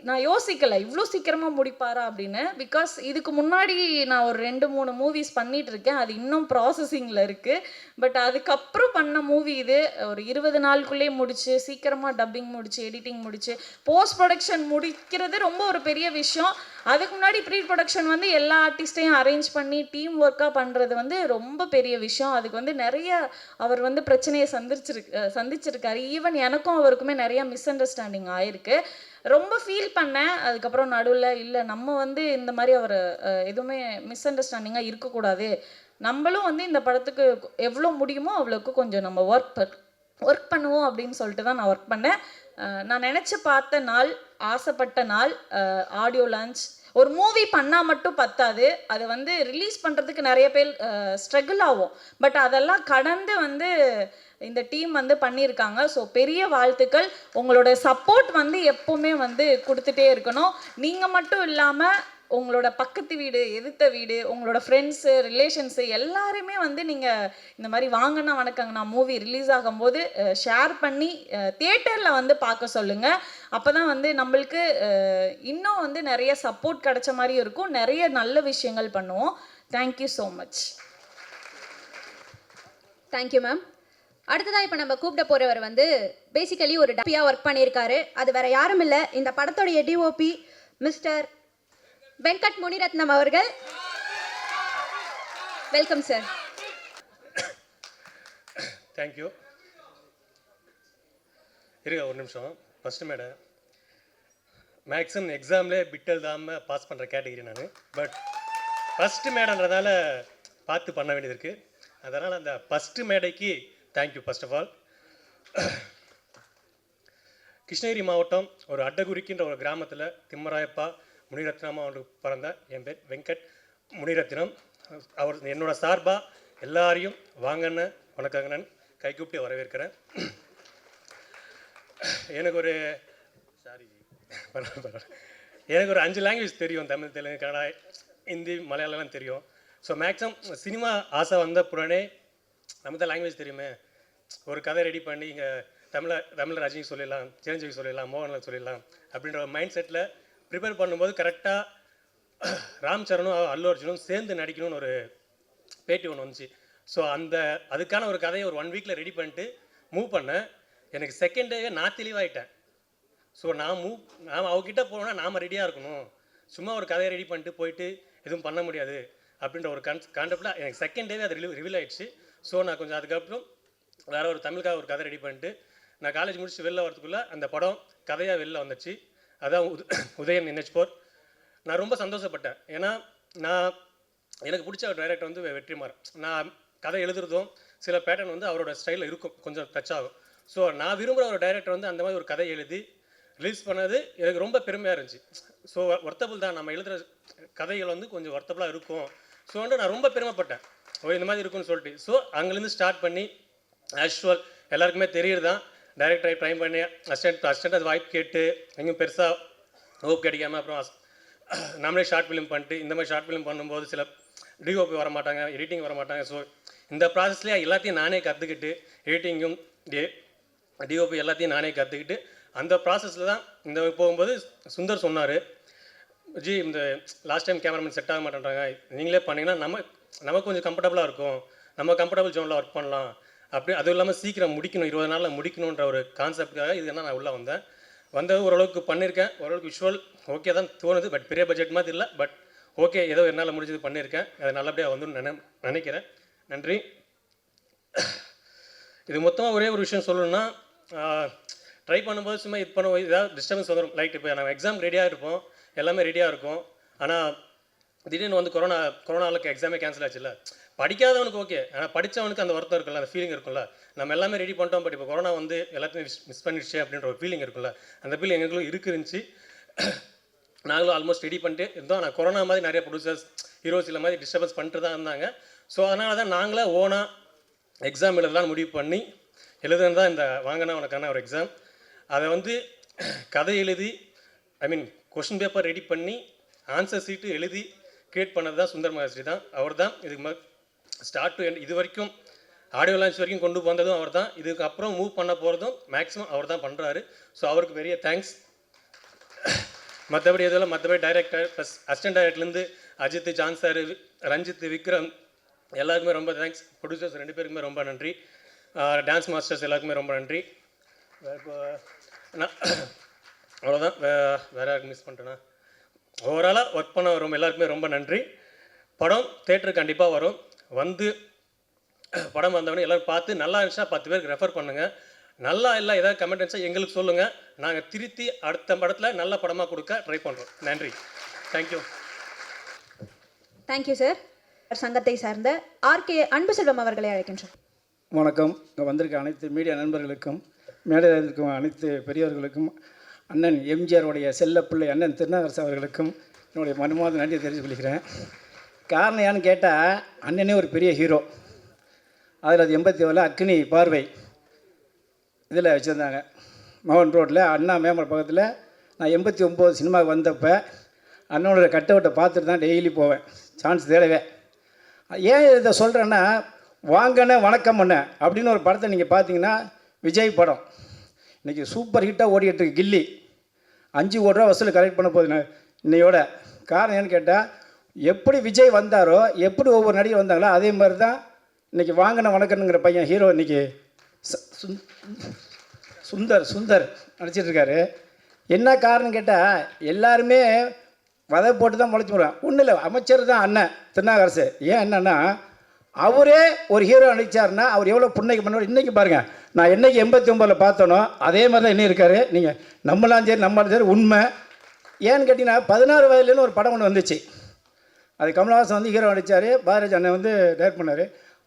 J: நான் யோசிக்கலை இவ்வளோ சீக்கிரமாக முடிப்பாரா அப்படின்னு. பிகாஸ் இதுக்கு முன்னாடி நான் ஒரு 2-3 மூவிஸ் பண்ணிகிட்டு இருக்கேன், அது இன்னும் ப்ராசஸிங்கில் இருக்குது. பட் அதுக்கப்புறம் பண்ண மூவி இது ஒரு 20 நாளுக்குள்ளேயே முடிச்சு, சீக்கிரமாக டப்பிங் முடிச்சு, எடிட்டிங் முடிச்சு, போஸ்ட் ப்ரொடக்ஷன் முடிக்கிறது ரொம்ப ஒரு பெரிய விஷயம். அதுக்கு முன்னாடி ப்ரீ ப்ரொடக்ஷன் வந்து எல்லா ஆர்டிஸ்ட்டையும் அரேஞ்ச் பண்ணி டீம் ஒர்க்காக பண்ணுறது வந்து ரொம்ப பெரிய விஷயம். அதுக்கு வந்து நிறைய அவர் வந்து பிரச்சனையை சந்திச்சிருக்காரு. ஈவன் எனக்கும் அவருக்குமே நிறைய மிஸ் அண்டர்ஸ்டாண்டிங் ஆயிருக்கு. ரொம்ப ஃபீல் பண்ணேன். அதுக்கப்புறம் நடுவில் இல்லை, நம்ம வந்து இந்த மாதிரி அவர் எதுவுமே மிஸ் அண்டர்ஸ்டாண்டிங்காக இருக்கக்கூடாது, நம்மளும் வந்து இந்த படத்துக்கு எவ்வளோ முடியுமோ அவ்வளோக்கு கொஞ்சம் நம்ம ஒர்க் பண்ணுவோம் அப்படின்னு சொல்லிட்டு தான் நான் ஒர்க் பண்ணேன். நான் நினச்சி பார்த்த நாள், ஆசைப்பட்ட நாள், ஆடியோ லான்ச், ஒரு மூவி பண்ணால் மட்டும் பத்தாது, அது வந்து ரிலீஸ் பண்ணுறதுக்கு நிறைய பேர் ஸ்ட்ரகிள் ஆகும். பட் அதெல்லாம் கடந்து வந்து இந்த டீம் வந்து பண்ணியிருக்காங்க. ஸோ பெரிய வாழ்த்துக்கள். உங்களோட சப்போர்ட் வந்து எப்போவுமே வந்து கொடுத்துட்டே இருக்கணும். நீங்கள் மட்டும் இல்லாமல் உங்களோட பக்கத்து வீடு, எதிர்த்த வீடு, உங்களோட ஃப்ரெண்ட்ஸு, ரிலேஷன்ஸு எல்லாருமே வந்து நீங்கள் இந்த மாதிரி வாங்கண்ணா வணக்கங்கண்ணா மூவி ரிலீஸ் ஆகும்போது ஷேர் பண்ணி தியேட்டரில் வந்து பார்க்க சொல்லுங்கள். அப்போ தான் வந்து நம்மளுக்கு இன்னும் வந்து நிறைய சப்போர்ட் கிடைச்ச மாதிரி இருக்கும், நிறைய நல்ல விஷயங்கள் பண்ணுவோம். Thank you so much.
C: Thank you ma'am. அடுத்ததாக இப்போ நம்ம கூப்பிட போகிறவர் வந்து பேசிக்கலி ஒரு டப்பியாக ஒர்க் பண்ணியிருக்காரு. அது வேற யாரும் இல்லை, இந்த படத்தோடைய டிஓபி மிஸ்டர் வெங்கட் முனிரத்னம் அவர்கள். Welcome sir.
K: தேங்க்யூ. இருங்க ஒரு நிமிஷம். ஃபஸ்ட்டு மேடம், மேக்ஸிமம் எக்ஸாம்லேயே பிட் எழுதாமல் பாஸ் பண்ணுற கேட்டகிரி நான். பட் ஃபஸ்ட்டு மேடன்றதால பார்த்து பண்ண வேண்டியது இருக்குது. அதனால் அந்த ஃபஸ்ட்டு மேடைக்கு thank you first of all. Krishnagiri மாவட்டம் ஒரு அட்டகுறிக்கின்ற ஒரு கிராமத்தில் திம்மராயப்பா முனிரத்னமா அவருக்கு பிறந்த என் பேர் வெங்கட் முனிரத்னம். அவர் என்னோட சார்பாக எல்லாரையும் வாங்கன்னு வணக்கங்கன்னு கை கூப்பிட்டு வரவேற்கிறேன். எனக்கு ஒரு எனக்கு ஒரு 5 லாங்குவேஜ் தெரியும். தமிழ், தெலுங்கு, கன்னடா, ஹிந்தி, மலையாளம்லாம் தெரியும். ஸோ மேக்ஸிமம் சினிமா ஆசை வந்த புறனே நம்ம தான் லாங்குவேஜ் தெரியுமே, ஒரு கதை ரெடி பண்ணி இங்கே தமிழ் ரஜினி சொல்லிடலாம், சிரஞ்சீவி சொல்லிடலாம், மோகன்லால் சொல்லிடலாம் அப்படின்ற ஒரு மைண்ட் செட்டில் ப்ரிப்பேர் பண்ணும்போது கரெக்டாக ராம் சரணும் அல்லு அர்ஜுனும் சேர்ந்து நடிக்கணும்னு ஒரு பேட்டி ஒன்று வந்துச்சு. ஸோ அதுக்கான ஒரு கதையை ஒரு 1 வீக்கில் ரெடி பண்ணிட்டு மூவ் பண்ணேன். எனக்கு செகண்ட் டேவே நான் தெளிவாயிட்டேன். ஸோ நாம் அவகிட்ட போனோன்னா நாம் ரெடியாக இருக்கணும், சும்மா ஒரு கதையை ரெடி பண்ணிட்டு போயிட்டு எதுவும் பண்ண முடியாது அப்படின்ற ஒரு கான்செப்டில் எனக்கு செகண்ட் டேவே அது ரிவீல் ஆகிடுச்சு. ஸோ நான் கொஞ்சம் அதுக்கப்புறம் வேறு ஒரு தமிழுக்காக ஒரு கதை ரெடி பண்ணிட்டு நான் காலேஜ் முடிச்சு வெளில வரதுக்குள்ளே அந்த படம் கதையாக வெளில வந்துச்சு. அதான் உதயன் NH4. நான் ரொம்ப சந்தோஷப்பட்டேன். ஏன்னா எனக்கு பிடிச்ச ஒரு டைரக்டர் வந்து வெற்றிமாறன். நான் கதை எழுதுறதும் சில பேட்டர்ன் வந்து அவரோட ஸ்டைலில் இருக்கும், கொஞ்சம் டச் ஆகும். ஸோ நான் விரும்புகிற ஒரு டைரக்டர் வந்து அந்த மாதிரி ஒரு கதை எழுதி ரிலீஸ் பண்ணது எனக்கு ரொம்ப பெருமையாக இருந்துச்சு. ஸோ ஒர்த்தபுள் தான், நம்ம எழுதுகிற கதைகள் வந்து கொஞ்சம் ஒர்த்தபுளாக இருக்கும். ஸோ வந்து நான் ரொம்ப பெருமைப்பட்டேன், இந்த மாதிரி இருக்குன்னு சொல்லிட்டு. ஸோ அங்கேருந்து ஸ்டார்ட் பண்ணி ஆக்சுவல் எல்லாருக்குமே தெரியுது தான், டைரக்டரை ட்ரை பண்ணி அசிஸ்டண்ட் அது வாய்ப்பு கேட்டு எங்கேயும் பெருசாக ஹோப் கிடைக்காம அப்புறம் நம்மளே ஷார்ட் ஃபிலிம் பண்ணிட்டு இந்த மாதிரி ஷார்ட் ஃபிலிம் பண்ணும்போது சில டிஓபி வர மாட்டாங்க, எடிட்டிங் வர மாட்டாங்க. ஸோ இந்த ப்ராசஸ்லேயே எல்லாத்தையும் நானே கற்றுக்கிட்டு எடிட்டிங்கும் டிஓபி எல்லாத்தையும் நானே கற்றுக்கிட்டு அந்த ப்ராசஸில் தான் இந்த போகும்போது சுந்தர் சொன்னார், ஜி இந்த லாஸ்ட் டைம் கேமராமேன் செட் ஆக மாட்டேன்றாங்க, நீங்களே பண்ணிங்கன்னா நமக்கு கொஞ்சம் கம்ஃபர்டபுளாக இருக்கும், நம்ம கம்ஃபர்டபுள் ஜோனில் ஒர்க் பண்ணலாம் அப்படி. அதுவும் இல்லாமல் சீக்கிரம் முடிக்கணும், 20 நாளில் முடிக்கணுன்ற ஒரு கான்செப்டுக்காக இது என்ன நான் உள்ளே வந்தது ஓரளவுக்கு பண்ணியிருக்கேன். ஓரளவுக்கு விஷுவல் ஓகே தான் தோணுது, பட் பெரிய பட்ஜெட் மாதிரி இல்லை. பட் ஓகே, ஏதோ என்னால் முடிஞ்சது பண்ணியிருக்கேன், அது நல்லபடியாக வந்து நினைக்கிறேன். நன்றி. இது மொத்தமாக ஒரே ஒரு விஷயம் சொல்லணும்னா, ட்ரை பண்ணும்போது சும்மா இது பண்ண ஏதாவது டிஸ்டர்பன்ஸ் வந்துடும். லைக் இப்போ நம்ம எக்ஸாம் ரெடியாக இருப்போம், எல்லாமே ரெடியாக இருக்கும். ஆனால் திடீர்னு வந்து கொரோனாவுக்கு எக்ஸாமே கேன்சல் ஆச்சுல்ல. படிக்காதவனுக்கு ஓகே, ஆனால் படித்தவனுக்கு அந்த வருத்தம் இருக்குல்ல, அந்த ஃபீலிங் இருக்குல்ல. நம்ம எல்லாமே ரெடி பண்ணிட்டோம், பட் இப்போ கொரோனா வந்து எல்லாத்தையும் மிஸ் பண்ணிடுச்சு அப்படின்ற ஒரு ஃபீலிங் இருக்குல்ல. அந்த ஃபீலிங் எங்களுக்கும் இருந்துச்சு. நாங்களும் ஆல்மோஸ்ட் ரெடி பண்ணிட்டு இருந்தோம். ஆனால் கொரோனா மாதிரி நிறைய ப்ரொடியூசர்ஸ் ஹீரோஸ் இல்லை மாதிரி டிஸ்டர்பன்ஸ் பண்ணிட்டு தான் இருந்தாங்க. ஸோ அதனால தான் நாங்களே ஓனாக எக்ஸாம் எழுதலாம்னு முடிவு பண்ணி எழுதுனது தான் இந்த வாங்கினா உனக்கான ஒரு எக்ஸாம். அதை வந்து கதை எழுதி கொஷின் பேப்பர் ரெடி பண்ணி ஆன்சர் சீட்டு எழுதி க்ரியேட் பண்ணது தான் சுந்தர் மகாஸ்ரீ தான். அவர் தான் இதுக்கு ஸ்டார்ட் டு எண்ட் இது வரைக்கும் ஆடியோ லான்ச் வரைக்கும் கொண்டு வந்ததும் அவர் தான். இதுக்கப்புறம் மூவ் பண்ண போகிறதும் மேக்ஸிமம் அவர் தான் பண்ணுறாரு. ஸோ அவருக்கு பெரிய தேங்க்ஸ். மற்றபடி எதுவும் மற்றபடி டைரக்டர் ப்ளஸ் அசிஸ்டன்ட் டைரக்டர்லேருந்து அஜித், ஜான் சார், ரஞ்சித், விக்ரம் எல்லாருக்குமே ரொம்ப தேங்க்ஸ். ப்ரொடியூசர்ஸ் 2 பேருக்குமே ரொம்ப நன்றி. டான்ஸ் மாஸ்டர்ஸ் எல்லாருக்குமே ரொம்ப நன்றி. இப்போ நான் அவ்வளோதான், வேறு யாருக்கு மிஸ் பண்ணிட்டேன்னா. ஓவராலாக ஒர்க் பண்ண வரும் எல்லாருக்குமே ரொம்ப நன்றி. படம் தேட்டருக்கு கண்டிப்பாக வரும். வந்து படம் வந்தவொடனே எல்லோரும் பார்த்து நல்லா இருந்துச்சுன்னா 10 பேருக்கு ரெஃபர் பண்ணுங்கள். நல்லா இல்லை ஏதாவது கமெண்ட் இருந்துச்சா எங்களுக்கு சொல்லுங்கள், நாங்கள் திருத்தி அடுத்த படத்தில் நல்ல படமாக கொடுக்க ட்ரை பண்ணுறோம். நன்றி. தேங்க்யூ.
C: Thank you sir. சங்கத்தை சார்ந்த RK அன்பு செல்வம் அவர்களை அழைக்கின்றோம்.
L: வணக்கம். இங்கே வந்திருக்க அனைத்து மீடியா நண்பர்களுக்கும், மேடையில் இருக்கும் அனைத்து பெரியவர்களுக்கும், அண்ணன் எம்ஜிஆருடைய செல்ல பிள்ளை அண்ணன் திருநாகரசு அவர்களுக்கும் என்னுடைய மனமார்ந்த நன்றியை தெரிஞ்சு கொள்கிறேன். காரணம் ஏன்னு கேட்டால், அண்ணனே ஒரு பெரிய ஹீரோ. அதில் அது 87 அக்னி பார்வை இதில் வச்சுருந்தாங்க மோகன் ரோட்டில் அண்ணா மேம்பர் பக்கத்தில். நான் 89 சினிமாவுக்கு வந்தப்போ அண்ணனோட கட்டவுட்டை பார்த்துட்டு தான் டெய்லி போவேன், சான்ஸ் தேடவே. ஏன் இதை சொல்கிறேன்னா, வாங்கண்ணே வணக்கம் அண்ணே அப்படின்னு ஒரு படத்தை நீங்கள் பார்த்தீங்கன்னா, விஜய் படம் இன்றைக்கி சூப்பர் ஹிட்டாக ஓடிக்கிட்டு இருக்கு. கில்லி 5 கோடி ரூபா வசூல் கலெக்ட் பண்ண போகுது இன்னையோட. காரணம் ஏன்னு கேட்டால், எப்படி விஜய் வந்தாரோ, எப்படி ஒவ்வொரு நடிகர் வந்தாங்களோ, அதே மாதிரி தான் இன்றைக்கி வாங்கின வணக்கம்ங்கிற பையன் ஹீரோ இன்றைக்கி சுந்தர் நடிச்சிட்ருக்காரு. என்ன காரணம் கேட்டால், எல்லாருமே வதை போட்டு தான் முளைச்சி போடுறான். ஒன்றும் இல்லை, அமைச்சர் தான் அண்ணன் திருநாகரசு. ஏன் என்னன்னா, அவரே ஒரு ஹீரோ நடித்தார்னா அவர் எவ்வளோ புண்ணைக்கு பண்ணுவார். இன்றைக்கி பாருங்கள், நான் என்றைக்கு 89 பார்த்தோனோ அதே மாதிரி தான் இன்னும் இருக்கார். நீங்கள் நம்மளாம் சரி உண்மை. ஏன்னு கேட்டிங்கன்னா, 16 வயதுலேன்னு ஒரு படம் ஒன்று வந்துச்சு. அது கமலஹாசன் வந்து ஹீரோ நடித்தார், பாரதி அண்ணன் வந்து டைரக்ட் பண்ணார்.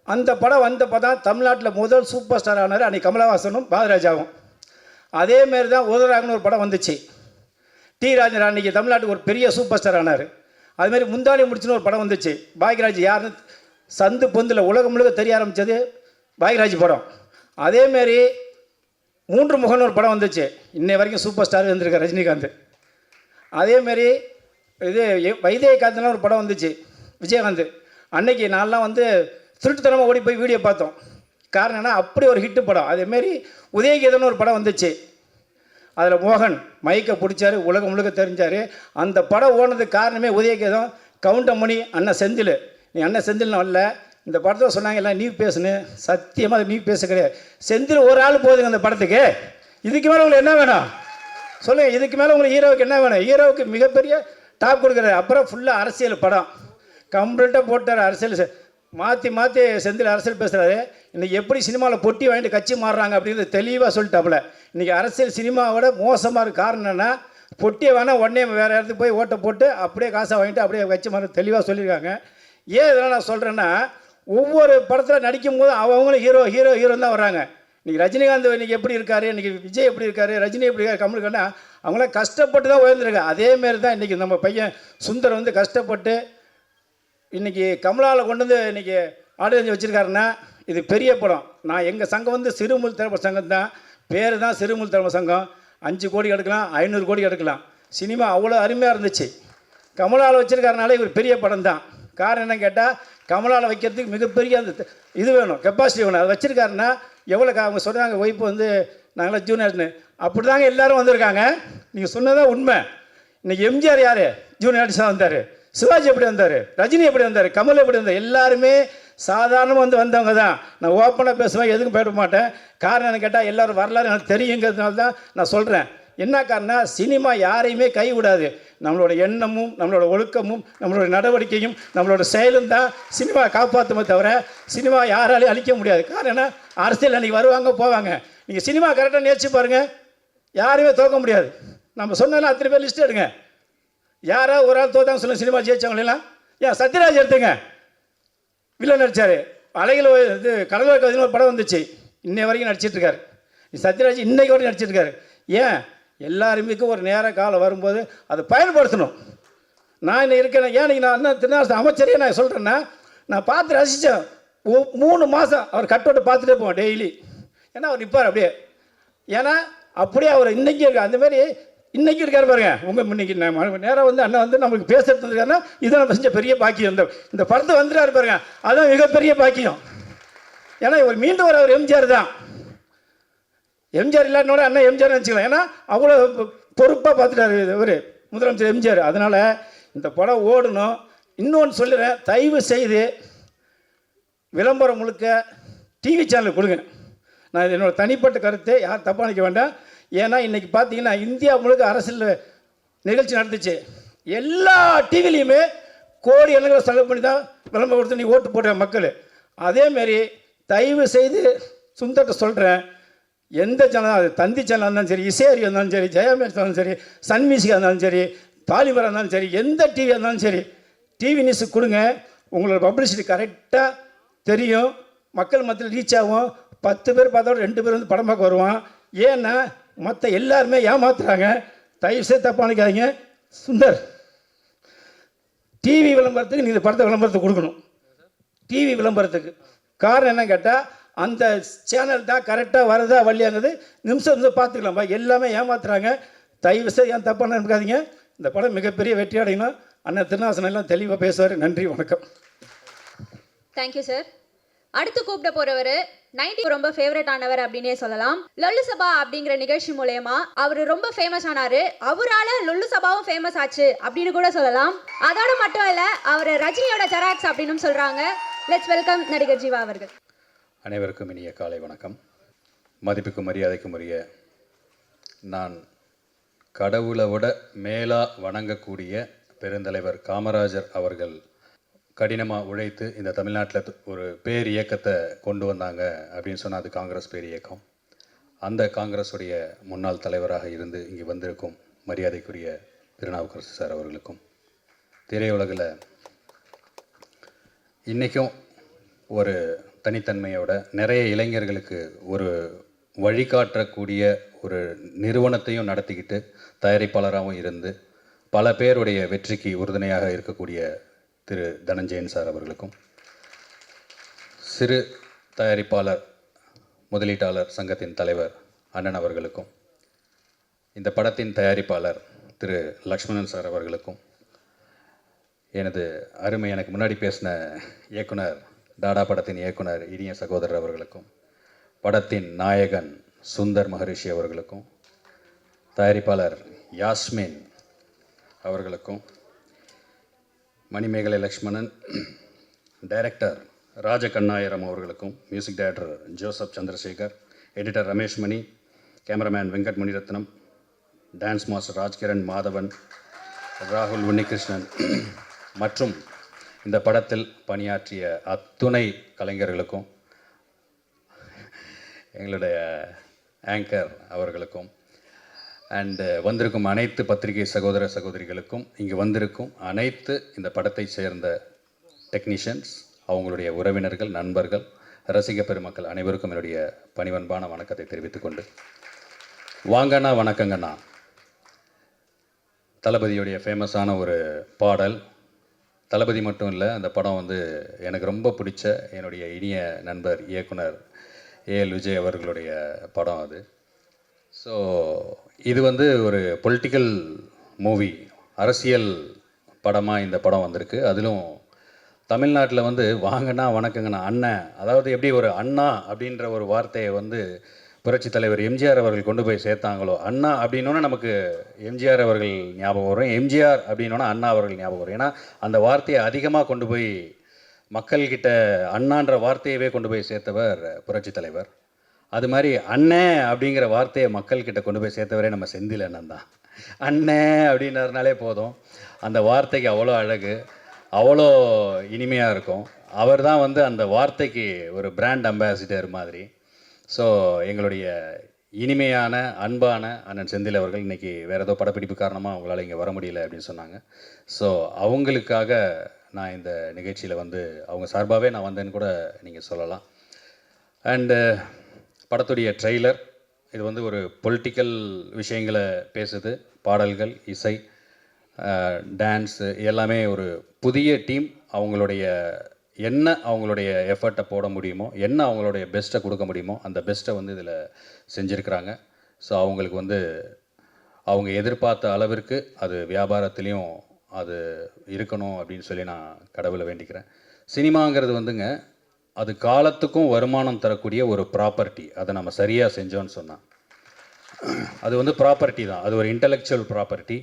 L: அந்த படம் வந்தப்போ தான் தமிழ்நாட்டில் முதல் சூப்பர் ஸ்டார் ஆனார் அன்றைக்கி கமலஹாசனும் பாரதிராஜாவும். அதேமாரி தான் உதராகனு ஒரு படம் வந்துச்சு. டி ராஜன் அன்றைக்கி தமிழ்நாட்டுக்கு ஒரு பெரிய சூப்பர் ஸ்டார் ஆனார். அதுமாரி முந்தானி முடிச்சுன்னு ஒரு படம் வந்துச்சு. பாக்யராஜ் யாருன்னு சந்து பொந்தில் உலகம் முழுக்க தெரிய ஆரம்பித்தது பாக்யராஜ் படம். அதேமாரி 3 முகன்னு ஒரு படம் வந்துச்சு. இன்னை வரைக்கும் சூப்பர் ஸ்டார் இருந்திருக்கார் ரஜினிகாந்த். அதேமாரி இது வைத்தியகாந்தெலாம் ஒரு படம் வந்துச்சு விஜயகாந்த். அன்னைக்கு நான்லாம் வந்து திருட்டுத்தனமாக ஓடி போய் வீடியோ பார்த்தோம். காரணம் என்ன, அப்படி ஒரு ஹிட்டு படம். அதேமாரி உதயகீதம்னு ஒரு படம் வந்துச்சு. அதில் மோகன் மைக்கை பிடிச்சாரு, உலகம் முழுக்க தெரிஞ்சார். அந்த படம் ஓனதுக்கு காரணமே உதயகீதம். கவுண்டமணி அண்ணன் செந்தில். நீ அண்ணன் செந்தில்னு வரல, இந்த படத்தில் சொன்னாங்க எல்லாம் நீ பேசுன்னு. சத்தியமாக நீ பேச கிடையாது. செந்தில் ஒரு ஆள் போகுதுங்க அந்த படத்துக்கு. இதுக்கு மேலே உங்களுக்கு என்ன வேணும் சொல்லுங்கள்? இதுக்கு மேலே உங்களுக்கு ஹீரோவுக்கு என்ன வேணும்? ஹீரோவுக்கு மிகப்பெரிய டாப் கொடுக்குறாரு. அப்புறம் ஃபுல்லாக அரசியல் படம் கம்ப்ளீட்டாக போட்டார். அரசியல் மாற்றி செந்தில் அரசியல் பேசுகிறாரு. இன்றைக்கி எப்படி சினிமாவில் பொட்டி வாங்கிட்டு கட்சி மாறுறாங்க அப்படிங்கிறது தெளிவாக சொல்லிட்டாப்புல. இன்றைக்கி அரசியல் சினிமாவோட மோசமாக இருக்க காரணம் என்னென்னா, பொட்டியை வேணால் உடனே வேறு இடத்துக்கு போய் ஓட்டை போட்டு அப்படியே காசை வாங்கிட்டு அப்படியே கட்சி மாற தெளிவாக சொல்லியிருக்காங்க. ஏன் இதெல்லாம் நான் சொல்கிறேன்னா, ஒவ்வொரு படத்தில் நடிக்கும் போது அவங்களும் ஹீரோ தான் வர்றாங்க. இன்றைக்கி ரஜினிகாந்த் இன்றைக்கி எப்படி இருக்கார், இன்றைக்கி விஜய் எப்படி இருக்கார், ரஜினி எப்படி இருக்கார், கமலுக்குன்னா அவங்களாம் கஷ்டப்பட்டு தான் உயர்ந்துருக்காங்க. அதேமாரி தான் இன்றைக்கி நம்ம பையன் சுந்தர் வந்து கஷ்டப்பட்டு இன்றைக்கி கமலாவில் கொண்டு வந்து இன்றைக்கி ஆடியன்ஸ் வச்சுருக்காருன்னா, இது பெரிய படம். நான் எங்கள் சங்கம் வந்து சிறுமுல் திரைப்பட சங்கம் தான். பேர் தான் சிறுமுல் திரைப்பட சங்கம். 5 கோடி எடுக்கலாம், 500 கோடி எடுக்கலாம். சினிமா அவ்வளோ அருமையாக இருந்துச்சு. கமலாவில் வச்சுருக்காருனாலே இவர் பெரிய படம் தான். காரணம் என்னன்னு கேட்டால், கமலாவில் வைக்கிறதுக்கு மிகப்பெரிய அந்த இது வேணும், கெப்பாசிட்டி வேணும். அதை வச்சுருக்காருன்னா எவ்வளோ அவங்க சொல்கிறாங்க, ஒய்ஃபு வந்து நாங்களாம் ஜூனியர்னு. அப்படி தாங்க எல்லோரும் வந்திருக்காங்க. நீங்கள் சொன்னதான் உண்மை. இன்றைக்கி எம்ஜிஆர் யார் ஜூனியர் ஆர்டிஸ்டாக வந்தார், சிவாஜி எப்படி வந்தார், ரஜினி எப்படி வந்தார், கமல் எப்படி வந்தார், எல்லாருமே சாதாரணமாக வந்தவங்க தான். நான் ஓப்பனாக பேசுவேன், எதுக்கும் போயிட மாட்டேன். காரணம் என்ன கேட்டால், எல்லோரும் வரலாறு எனக்கு தெரியுங்கிறதுனால தான் நான் சொல்கிறேன். என்ன காரணம், சினிமா யாரையுமே கைவிடாது. நம்மளோட எண்ணமும் நம்மளோட ஒழுக்கமும் நம்மளோட நடவடிக்கையும் நம்மளோட செயலும் தான் சினிமா காப்பாற்றுமே தவிர சினிமா யாராலையும் அழிக்க முடியாது. காரணம் என்ன, அரசியல் அன்றைக்கி வருவாங்க போவாங்க. நீங்கள் சினிமா கரெக்டாக நேர்ச்சி பாருங்கள், யாரையுமே தோக்க முடியாது. நம்ம சொன்னாலும் அத்தனை பேர் லிஸ்ட் எடுங்க. யாராவது ஒரு ஆள் தோத்தாங்க சொல்லுங்கள், சினிமா ஜெயிச்சவங்களெல்லாம். ஏன் சத்யராஜ் எடுத்துங்க, வில்லன் நடித்தார். அலைகள் இது கடலோர கவிதைன்னு ஒரு படம் வந்துச்சு, இன்னை வரைக்கும் நடிச்சிட்ருக்காரு. சத்யராஜ் இன்னைக்கு வரைக்கும் நடிச்சிட்ருக்காரு. ஏன், எல்லாருமே ஒரு நேர காலம் வரும்போது அதை பயன்படுத்தணும். நான் இன்னும் இருக்கேன். ஏன் நான் அண்ணன் திருநாள் அமைச்சரே நான் சொல்கிறேன்னா, நான் பார்த்து ரசித்தேன். 3 மாதம் அவர் கட்டோட்டை பார்த்துட்டே போவேன் டெய்லி. ஏன்னா அவர் நிற்பார் அப்படியே. ஏன்னா அப்படியே அவர் இன்றைக்கி இருக்கார். அந்தமாரி இன்றைக்கி இருக்கார் பாருங்க. உங்கள் இன்னைக்கு நேராக வந்து அண்ணன் வந்து நம்மளுக்கு பேசுறது இருக்காருன்னா, இதை நம்ம செஞ்ச பெரிய பாக்கியம். இந்த படத்தை வந்துட்டாரு பாருங்க, அதுதான் மிகப்பெரிய பாக்கியம். ஏன்னா இவர் மீண்டும் அவர் எம்ஜிஆர் தான். எம்ஜிஆர் இல்லாட்டினோட அண்ணன் எம்ஜிஆர் நினச்சிக்கலாம். ஏன்னா அவ்வளோ பொறுப்பாக பார்த்துட்டாரு இவர் முதலமைச்சர் எம்ஜிஆர். அதனால் இந்த படம் ஓடணும். இன்னொன்று சொல்லுறேன், தயவு செய்து விளம்பரம் முழுக்க டிவி சேனலுக்கு கொடுங்க. நான் இது என்னோடய தனிப்பட்ட கருத்தை யார் தப்பாக நினைக்க வேண்டாம். ஏன்னா இன்றைக்கி பார்த்தீங்கன்னா இந்தியா முழுக்க அரசியல் நிகழ்ச்சி நடந்துச்சு. எல்லா டிவிலையுமே கோடி எண்ணங்களை செலவு பண்ணி தான் விளம்பரம் கொடுத்து நீ ஓட்டு போடுற மக்கள். அதேமாரி தயவு செய்து சுந்தர்கிட்ட சொல்கிறேன், எந்த சேனல், அது தந்தி சேனலாக இருந்தாலும் சரி, இசையறியாக இருந்தாலும் சரி, ஜெயமே இருந்தாலும் சரி, சன் மியூசிக்காக இருந்தாலும் சரி, தாலிபராக இருந்தாலும் சரி, எந்த டிவியாக இருந்தாலும் சரி, டிவி நியூஸுக்கு கொடுங்க. உங்களோட பப்ளிசிட்டி கரெக்டாக தெரியும், மக்கள் மத்தியில் ரீச் ஆகும். 10 பேர் பார்த்தோட 2 பேர் வந்து படம் பார்க்க வருவான். ஏன்னா மற்ற எல்லாருமே ஏமாத்துறாங்க. தயவு செய்து தப்பாக நினைக்காதீங்க. சுந்தர் டிவி விளம்பரத்துக்கு நீ இந்த படத்தை விளம்பரத்தை கொடுக்கணும். டிவி விளம்பரத்துக்கு காரணம் என்னன்னு கேட்டால் அந்த சேனல் தான் கரெக்டாக வருதா வரலையாங்கிறது நிமிஷம் பார்த்துக்கலாம்ப்பா. எல்லாமே ஏமாத்துறாங்க. தயவு செய்து ஏன் தப்பான இருக்காதீங்க. இந்த படம் மிகப்பெரிய வெற்றி அடையணும். அண்ணன் திருநாசனம் எல்லாம் தெளிவாக பேசுவார். நன்றி, வணக்கம்.
C: Thank you sir. அடுத்து கூப்பிட போறவர் 90 ரொம்ப ஃபேவரட் ஆனவர் அப்படின்னே சொல்லலாம். லொல்லு சபா அப்படிங்கிற நிகழ்ச்சி மூலயமா அவர் ரொம்ப ஃபேமஸ் ஆனாரு. அவரால லொல்லு சபாவும் ஃபேமஸ் ஆச்சு அப்படின்னு கூட சொல்லலாம். அதோட மட்டும் இல்ல, அவர் ரஜினியோட ஜெராக்ஸ் அப்படின்னு சொல்றாங்க. லெட்ஸ் வெல்கம் நடிகர் ஜீவா அவர்கள்.
M: அனைவருக்கும் இனிய காலை வணக்கம். மதிப்புக்கும் மரியாதைக்கும் உரிய, நான் கடவுளை விட மேலாக வணங்கக்கூடிய பெருந்தலைவர் காமராஜர் அவர்கள் கடினமாக உழைத்து இந்த தமிழ்நாட்டில் ஒரு பேர் இயக்கத்தை கொண்டு வந்தாங்க அப்படின்னு சொன்னால் அது காங்கிரஸ் பேர் இயக்கம். அந்த காங்கிரஸுடைய முன்னாள் தலைவராக இருந்து இங்கே வந்திருக்கும் மரியாதைக்குரிய திருநாவுக்கரசு சார் அவர்களுக்கும், திரையுலகில் இன்றைக்கும் ஒரு தனித்தன்மையோட நிறைய இளைஞர்களுக்கு ஒரு வழிகாட்டக்கூடிய ஒரு நிறுவனத்தையும் நடத்திக்கிட்டு தயாரிப்பாளராகவும் இருந்து பல பேருடைய வெற்றிக்கு உறுதுணையாக இருக்கக்கூடிய திரு தனஞ்சயன் சார் அவர்களுக்கும், சிறு தயாரிப்பாளர் முதலீட்டாளர் சங்கத்தின் தலைவர் அண்ணன் அவர்களுக்கும், இந்த படத்தின் தயாரிப்பாளர் திரு லக்ஷ்மணன் சார் அவர்களுக்கும், எனது அருமை எனக்கு முன்னாடி பேசின இயக்குனர் டாடா படத்தின் இயக்குனர் இனிய சகோதரர் அவர்களுக்கும், படத்தின் நாயகன் சுந்தர் மகரிஷி அவர்களுக்கும், தயாரிப்பாளர் யாஸ்மின் அவர்களுக்கும், மணிமேகலை லக்ஷ்மணன், டைரக்டர் ராஜகண்ணாயிரம் அவர்களுக்கும், music director Joseph Chandrasekar, editor Ramesh Mani, cameraman Venkat Munirathnam, dance master Rajkiran Madhavan, ராகுல் உன்னிகிருஷ்ணன் மற்றும் இந்த படத்தில் பணியாற்றிய அத்துணை கலைஞர்களுக்கும், எங்களுடைய ஆங்கர் அவர்களுக்கும், அண்டு வந்திருக்கும் அனைத்து பத்திரிகை சகோதர சகோதரிகளுக்கும், இங்கே வந்திருக்கும் அனைத்து இந்த படத்தை சேர்ந்த டெக்னீஷியன்ஸ், அவங்களுடைய உறவினர்கள், நண்பர்கள், ரசிக பெருமக்கள் அனைவருக்கும் என்னுடைய பணிவன்பான வணக்கத்தை தெரிவித்துக்கொண்டு, வாங்கண்ணா வணக்கங்கண்ணா தளபதியுடைய ஃபேமஸான ஒரு பாடல். தளபதி மட்டும் இல்லை, அந்த படம் வந்து எனக்கு ரொம்ப பிடிச்ச என்னுடைய இனிய நண்பர் இயக்குனர் ஏஎல் விஜய் அவர்களுடைய படம் அது. ஸோ இது வந்து ஒரு பொலிட்டிக்கல் மூவி, அரசியல் படமாக இந்த படம் வந்திருக்கு. அதிலும் தமிழ்நாட்டில் வந்து வாங்கண்ணா வணக்கங்கண்ணா அண்ணன், அதாவது எப்படி ஒரு அண்ணா அப்படின்ற ஒரு வார்த்தையை வந்து புரட்சி தலைவர் எம்ஜிஆர் அவர்கள் கொண்டு போய் சேர்த்தாங்களோ, அண்ணா அப்படின்னோன்னா நமக்கு எம்ஜிஆர் அவர்கள் ஞாபகம் வரும், எம்ஜிஆர் அப்படின்னோன்னா அண்ணா அவர்கள் ஞாபகம் வரும். ஏன்னா அந்த வார்த்தையை அதிகமாக கொண்டு போய் மக்கள்கிட்ட அண்ணான்ற வார்த்தையவே கொண்டு போய் சேர்த்தவர் புரட்சி தலைவர். அது மாதிரி அண்ணே அப்படிங்கிற வார்த்தையை மக்கள்கிட்ட கொண்டு போய் சேர்த்தவரே நம்ம செந்தில் அண்ணன் தான். அண்ணே அப்படின்னாருனாலே போதும், அந்த வார்த்தைக்கு அவ்வளோ அழகு, அவ்வளோ இனிமையாக இருக்கும். அவர் தான் வந்து அந்த வார்த்தைக்கு ஒரு பிராண்ட் அம்பாசிடர் மாதிரி. ஸோ எங்களுடைய இனிமையான அன்பான அண்ணன் செந்தில் அவர்கள் இன்றைக்கி வேறு ஏதோ படப்பிடிப்பு காரணமாக அவங்களால இங்கே வர முடியல அப்படின்னு சொன்னாங்க. ஸோ அவங்களுக்காக நான் இந்த நிகழ்ச்சியில் வந்து அவங்க சார்பாகவே நான் வந்தேன்னு கூட நீங்கள் சொல்லலாம். அண்டு படத்துடைய ட்ரெய்லர் இது வந்து ஒரு பொலிட்டிக்கல் விஷயங்களை பேசுது. பாடல்கள், இசை, டான்ஸு எல்லாமே ஒரு புதிய டீம் அவங்களுடைய என்ன அவங்களுடைய எஃபர்ட்டை போட முடியுமோ, என்ன அவங்களுடைய பெஸ்ட்டை கொடுக்க முடியுமோ அந்த பெஸ்ட்டை வந்து இதில் செஞ்சுருக்கிறாங்க. ஸோ அவங்களுக்கு வந்து அவங்க எதிர்பார்த்த அளவிற்கு அது வியாபாரத்துலேயும் அது இருக்கணும் அப்படின்னு சொல்லி நான் கடவுளை வேண்டிக்கிறேன். சினிமாங்கிறது வந்துங்க அது காலத்துக்கும் வருமானம் தரக்கூடிய ஒரு ப்ராப்பர்ட்டி. அதை நம்ம சரியாக செஞ்சோன்னு சொன்னால் அது வந்து ப்ராப்பர்ட்டி தான், அது ஒரு இன்டலெக்சுவல் ப்ராப்பர்ட்டி.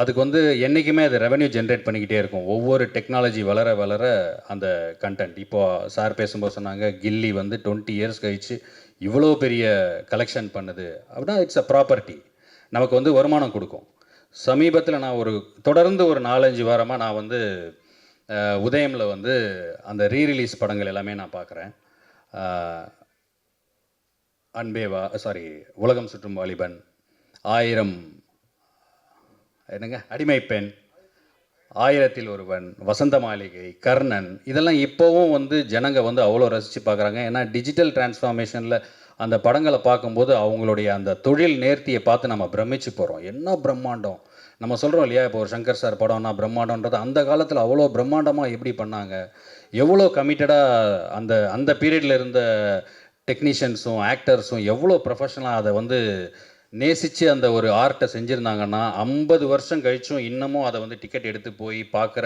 M: அதுக்கு வந்து என்றைக்குமே அது ரெவென்யூ ஜென்ரேட் பண்ணிக்கிட்டே இருக்கும். ஒவ்வொரு டெக்னாலஜி வளர வளர அந்த கண்டென்ட், இப்போது சார் பேசும்போது சொன்னாங்க கில்லி வந்து 20 இயர்ஸ் கழித்து இவ்வளோ பெரிய கலெக்ஷன் பண்ணுது அப்படின்னா இட்ஸ் அ ப்ராப்பர்ட்டி, நமக்கு வந்து வருமானம் கொடுக்கும். சமீபத்தில் நான் தொடர்ந்து ஒரு 4-5 வாரமாக நான் வந்து உதயமில் வந்து அந்த ரீரிலீஸ் படங்கள் எல்லாமே நான் பார்க்குறேன். அன்பேவா, உலகம் சுற்றும் வாலிபன், 1000 அடிமை பெண், 1000ல் ஒருவன், வசந்த மாளிகை, கர்ணன், இதெல்லாம் இப்போவும் வந்து ஜனங்க வந்து அவ்வளோ ரசித்து பார்க்குறாங்க. ஏன்னா டிஜிட்டல் டிரான்ஸ்ஃபார்மேஷனில் அந்த படங்களை பார்க்கும்போது அவங்களுடைய அந்த தொழில் நேர்த்தியை பார்த்து நம்ம பிரமிச்சு போகிறோம். என்ன பிரம்மாண்டம், நம்ம சொல்கிறோம் இல்லையா, இப்போ ஒரு சங்கர் சார் படம்னா பிரம்மாண்டன்றது அந்த காலத்தில் அவ்வளோ பிரம்மாண்டமாக எப்படி பண்ணாங்க, எவ்வளோ கமிட்டடாக அந்த அந்த பீரியடில் இருந்த டெக்னீஷியன்ஸும் ஆக்டர்ஸும் எவ்வளோ ப்ரொஃபஷனலாக அதை வந்து நேசித்து அந்த ஒரு ஆர்ட்டை செஞ்சுருந்தாங்கன்னா 50 வருஷம் கழிச்சும் இன்னமும் அதை வந்து டிக்கெட் எடுத்து போய் பார்க்குற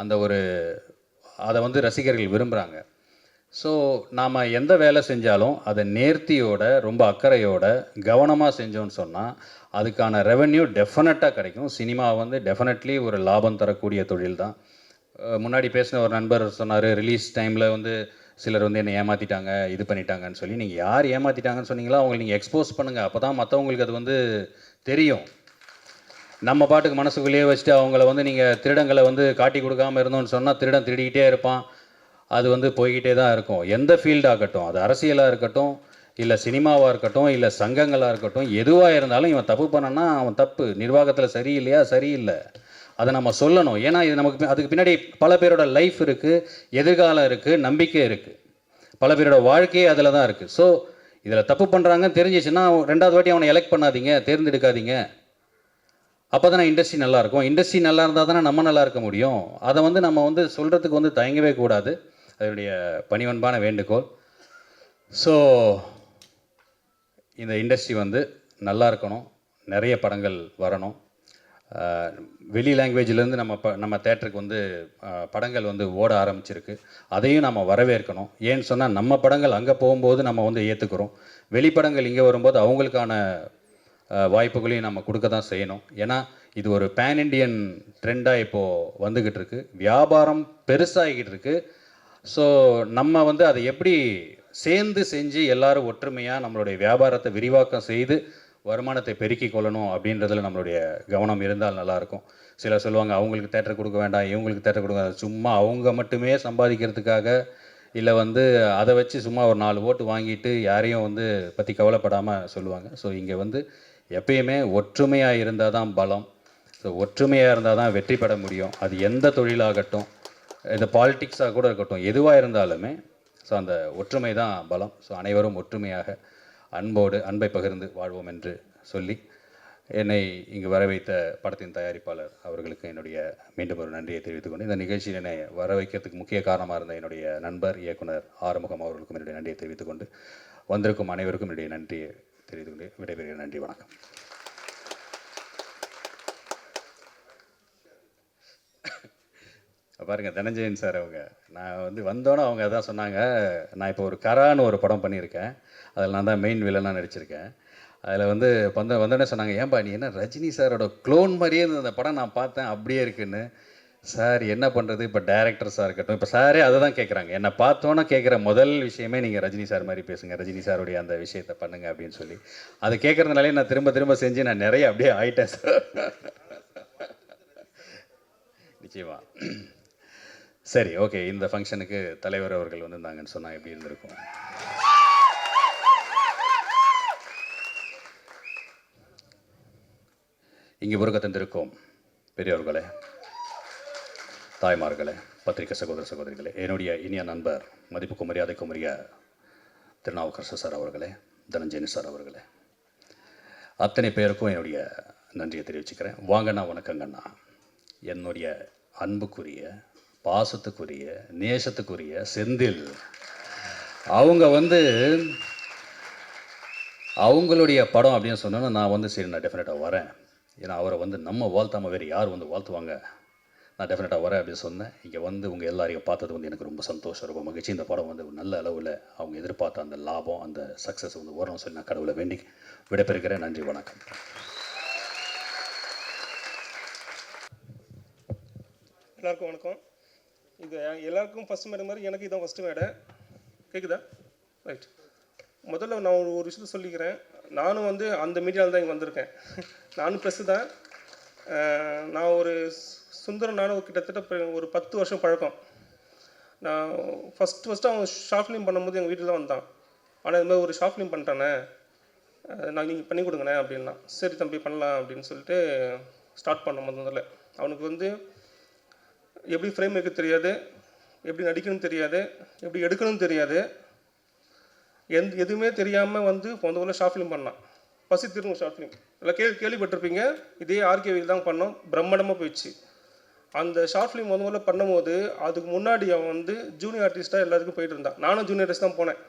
M: அந்த ஒரு அதை வந்து ரசிகர்கள் விரும்புகிறாங்க. ஸோ நாம் எந்த வேலை செஞ்சாலும் அதை நேர்த்தியோட ரொம்ப அக்கறையோட கவனமாக செஞ்சோன்னு சொன்னால் அதுக்கான ரெவென்யூ டெஃபினட்டாக கிடைக்கும். சினிமா வந்து டெஃபினெட்லி ஒரு லாபம் தரக்கூடிய தொழில் தான். முன்னாடி பேசின ஒரு நண்பர் சொன்னார், ரிலீஸ் டைமில் வந்து சிலர் வந்து என்னை ஏமாற்றிட்டாங்க, இது பண்ணிட்டாங்கன்னு சொல்லி. நீங்கள் யார் ஏமாற்றிட்டாங்கன்னு சொன்னீங்களோ அவங்களை நீங்கள் எக்ஸ்போஸ் பண்ணுங்கள், அப்போ தான் மற்றவங்களுக்கு அது வந்து தெரியும். நம்ம பாட்டுக்கு மனசுக்குள்ளேயே வச்சுட்டு அவங்கள வந்து நீங்கள் திருடங்களை வந்து காட்டி கொடுக்காமல் இருந்தோன்னு சொன்னால் திருடன் திருடிக்கிட்டே இருப்பான். அது வந்து போய்கிட்டே தான் இருக்கும். எந்த ஃபீல்டாகட்டும், அது அரசியலாக இருக்கட்டும், இல்லை சினிமாவாக இருக்கட்டும், இல்லை சங்கங்களாக இருக்கட்டும், எதுவாக இருந்தாலும் இவன் தப்பு பண்ணனா அவன் தப்பு, நிர்வாகத்தில் சரியில்லையா சரியில்லை, அதை நம்ம சொல்லணும். ஏன்னா இது நமக்கு அதுக்கு பின்னாடி பல பேரோட லைஃப் இருக்குது, எதிர்காலம் இருக்குது, நம்பிக்கை இருக்குது, பல பேரோட வாழ்க்கையே அதில் தான் இருக்குது. ஸோ இதில் தப்பு பண்ணுறாங்கன்னு தெரிஞ்சிச்சுன்னா 2வது வாட்டி அவனை எலெக்ட் பண்ணாதீங்க, தேர்ந்தெடுக்காதீங்க. அப்போ தானே இண்டஸ்ட்ரி நல்லாயிருக்கும். இண்டஸ்ட்ரி நல்லா இருந்தால் தானே நம்ம நல்லா இருக்க முடியும். அதை வந்து நம்ம வந்து சொல்கிறதுக்கு வந்து தயங்கவே கூடாது. அதனுடைய பணிவன்பான வேண்டுகோள். ஸோ இந்த இண்டஸ்ட்ரி வந்து நல்லா இருக்கணும், நிறைய படங்கள் வரணும். வெளி லாங்குவேஜிலேருந்து நம்ம தேட்டருக்கு வந்து படங்கள் வந்து ஓட ஆரம்பிச்சிருக்கு. அதையும் நம்ம வரவேற்கணும். ஏன்னு சொன்னால் நம்ம படங்கள் அங்கே போகும்போது நம்ம வந்து ஏற்றுக்கிறோம், வெளிப்படங்கள் இங்கே வரும்போது அவங்களுக்கான வாய்ப்புகளையும் நம்ம கொடுக்க தான் செய்யணும். ஏன்னா இது ஒரு பேன் இண்டியன் ட்ரெண்டாக இப்போது வந்துக்கிட்டு இருக்கு, வியாபாரம் பெருசாகிக்கிட்டு இருக்கு. ஸோ நம்ம வந்து அதை எப்படி சேர்ந்து செஞ்சு எல்லாரும் ஒற்றுமையாக நம்மளுடைய வியாபாரத்தை விரிவாக்கம் செய்து வருமானத்தை பெருக்கிக் கொள்ளணும் அப்படின்றதுல நம்மளுடைய கவனம் இருந்தால் நல்லாயிருக்கும். சிலர் சொல்லுவாங்க அவங்களுக்கு தேட்டர் கொடுக்க வேண்டாம், இவங்களுக்கு தேட்டர் கொடுக்க வேண்டாம், சும்மா அவங்க மட்டுமே சம்பாதிக்கிறதுக்காக, இல்லை வந்து அதை வச்சு சும்மா ஒரு 4 ஓட்டு வாங்கிட்டு யாரையும் வந்து பற்றி கவலைப்படாமல் சொல்லுவாங்க. ஸோ இங்கே வந்து எப்பயுமே ஒற்றுமையாக இருந்தால் தான் பலம். ஸோ ஒற்றுமையாக இருந்தால் தான் வெற்றி பெற முடியும். அது எந்த தொழிலாகட்டும், இந்த பாலிட்டிக்ஸாக கூட இருக்கட்டும், எதுவாக இருந்தாலுமே ஸோ அந்த ஒற்றுமை தான் பலம். ஸோ அனைவரும் ஒற்றுமையாக அன்பை பகிர்ந்து வாழ்வோம் என்று சொல்லி என்னை இங்கு வர வைத்த படத்தின் தயாரிப்பாளர் அவர்களுக்கு என்னுடைய மீண்டும் ஒரு நன்றியை தெரிவித்துக்கொண்டு, இந்த நிகழ்ச்சியில் என்னை வர வைக்கிறதுக்கு முக்கிய காரணமாக இருந்த என்னுடைய நண்பர் இயக்குனர் ஆறுமுகம் அவர்களுக்கும் என்னுடைய நன்றியை தெரிவித்துக்கொண்டு, வந்திருக்கும் அனைவருக்கும் என்னுடைய நன்றியை தெரிவித்துக்கொண்டு விடைபெறுகிறேன். நன்றி, வணக்கம். பாருங்கள், தனஞ்சயன் சார் அவங்க, நான் வந்து வந்தோன்னே அவங்க அதான் சொன்னாங்க, நான் இப்போ ஒரு கரான்னு ஒரு படம் பண்ணியிருக்கேன், அதில் நான் தான் மெயின் வில்லனாக நடிச்சிருக்கேன். அதில் வந்து வந்தோடனே சொன்னாங்க, ஏன்பா நீ என்ன ரஜினி சாரோட க்ளோன் மாதிரியே இருந்த அந்த படம் நான் பார்த்தேன் அப்படியே இருக்குன்னு. சார் என்ன பண்ணுறது, இப்போ டேரக்டர்ஸாக இருக்கட்டும், இப்போ சாரே அதை தான் கேட்குறாங்க. என்னை பார்த்தோன்னே கேட்குற முதல் விஷயமே நீங்கள் ரஜினி சார் மாதிரி பேசுங்க, ரஜினி சாருடைய அந்த விஷயத்தை பண்ணுங்க அப்படின்னு சொல்லி, அதை கேட்குறதுனாலே நான் திரும்ப செஞ்சு நான் நிறைய அப்படியே ஆயிட்டேன் சார். நிச்சயமா. சரி, ஓகே. இந்த ஃபங்க்ஷனுக்கு தலைவர் அவர்கள் வந்திருந்தாங்கன்னு சொன்னால் எப்படி இருந்திருக்கும்? இங்கே வருகை தந்திருக்கும் பெரியவர்களே, தாய்மார்களே, பத்திரிகை சகோதர சகோதரிகளே, என்னுடைய இனிய நண்பர், மதிப்புக்கும் மரியாதைக்கும் உரிய திருநாவுக்கரசு சார் அவர்களே, தனஞ்சயன் சார் அவர்களே, அத்தனை பேருக்கும் என்னுடைய நன்றியை தெரிவிச்சுக்கிறேன். வாங்கண்ணா, வணக்கங்கண்ணா. என்னுடைய அன்புக்குரிய, பாசத்துக்குரிய, நேசத்துக்குரிய செந்தில் அவங்க வந்து அவங்களுடைய படம் அப்படின்னு சொன்னோன்னா நான் வந்து சரி நான் டெஃபினட்டாக வரேன். ஏன்னா அவரை வந்து நம்ம வாழ்த்தாமல் வேறு யார் வந்து வாழ்த்துவாங்க, நான் டெஃபினட்டாக வரேன் அப்படின்னு சொன்னேன். இங்கே வந்து உங்கள் எல்லாரையும் பார்த்தது வந்து எனக்கு ரொம்ப சந்தோஷம், ரொம்ப மகிழ்ச்சி. இந்த படம் வந்து நல்ல அளவில் அவங்க எதிர்பார்த்த அந்த லாபம், அந்த சக்ஸஸ் வந்து வரணும்னு சொல்லி நான் கடவுளை வேண்டி விடைபெறுகிறேன். நன்றி, வணக்கம்.
N: எல்லாருக்கும் வணக்கம். இது எல்லாருக்கும் ஃபஸ்ட் மேடை மாதிரி எனக்கு இதான் ஃபஸ்ட்டு மேடை. கேட்குதா? ரைட். முதல்ல நான் ஒரு விஷயத்த சொல்லிக்கிறேன். நானும் வந்து அந்த மீடியாவில் தான் இங்கே வந்திருக்கேன். நானும் ப்ரெஸ்ஸு தான். நான் ஒரு சுந்தரம், நானும் கிட்டத்தட்ட ஒரு 10 வருஷம் பழக்கம். நான் ஃபஸ்ட்டு அவன் ஷார்ட் ஃபிலிம் பண்ணும்போது எங்கள் வீட்டில் தான் வந்தான். ஆனால் இது மாதிரி ஒரு ஷார்ட் ஃபிலிம் பண்ணிட்டானே, நான் நீங்கள் பண்ணி கொடுங்கண்ணே அப்படின்னா. சரி தம்பி பண்ணலாம் அப்படின்னு சொல்லிட்டு ஸ்டார்ட் பண்ண முதல்ல. அவனுக்கு வந்து எப்படி ஃப்ரேம் வைக்க தெரியாது, எப்படி நடிக்கணும்னு தெரியாது, எப்படி எடுக்கணும்னு தெரியாது, எதுவுமே தெரியாமல் வந்து முதல்ல ஷார்ட் ஃபிலிம் பண்ணான். பசி திரும்ப ஷார்ட் ஃபிலிம் எல்லாம் கேள்விப்பட்டிருப்பீங்க. இதே ஆர்கேவியில் தான் பண்ணோம், பிரம்மாண்டமாக போயிடுச்சு. அந்த ஷார்ட் ஃபிலிம் முதல்ல பண்ணும்போது அதுக்கு முன்னாடி அவன் வந்து ஜூனியர் ஆர்டிஸ்ட்டாக எல்லாத்துக்கும் போயிட்டு இருந்தான். நானும் ஜூனியர் ஆர்டிஸ்ட் தான் போனேன்,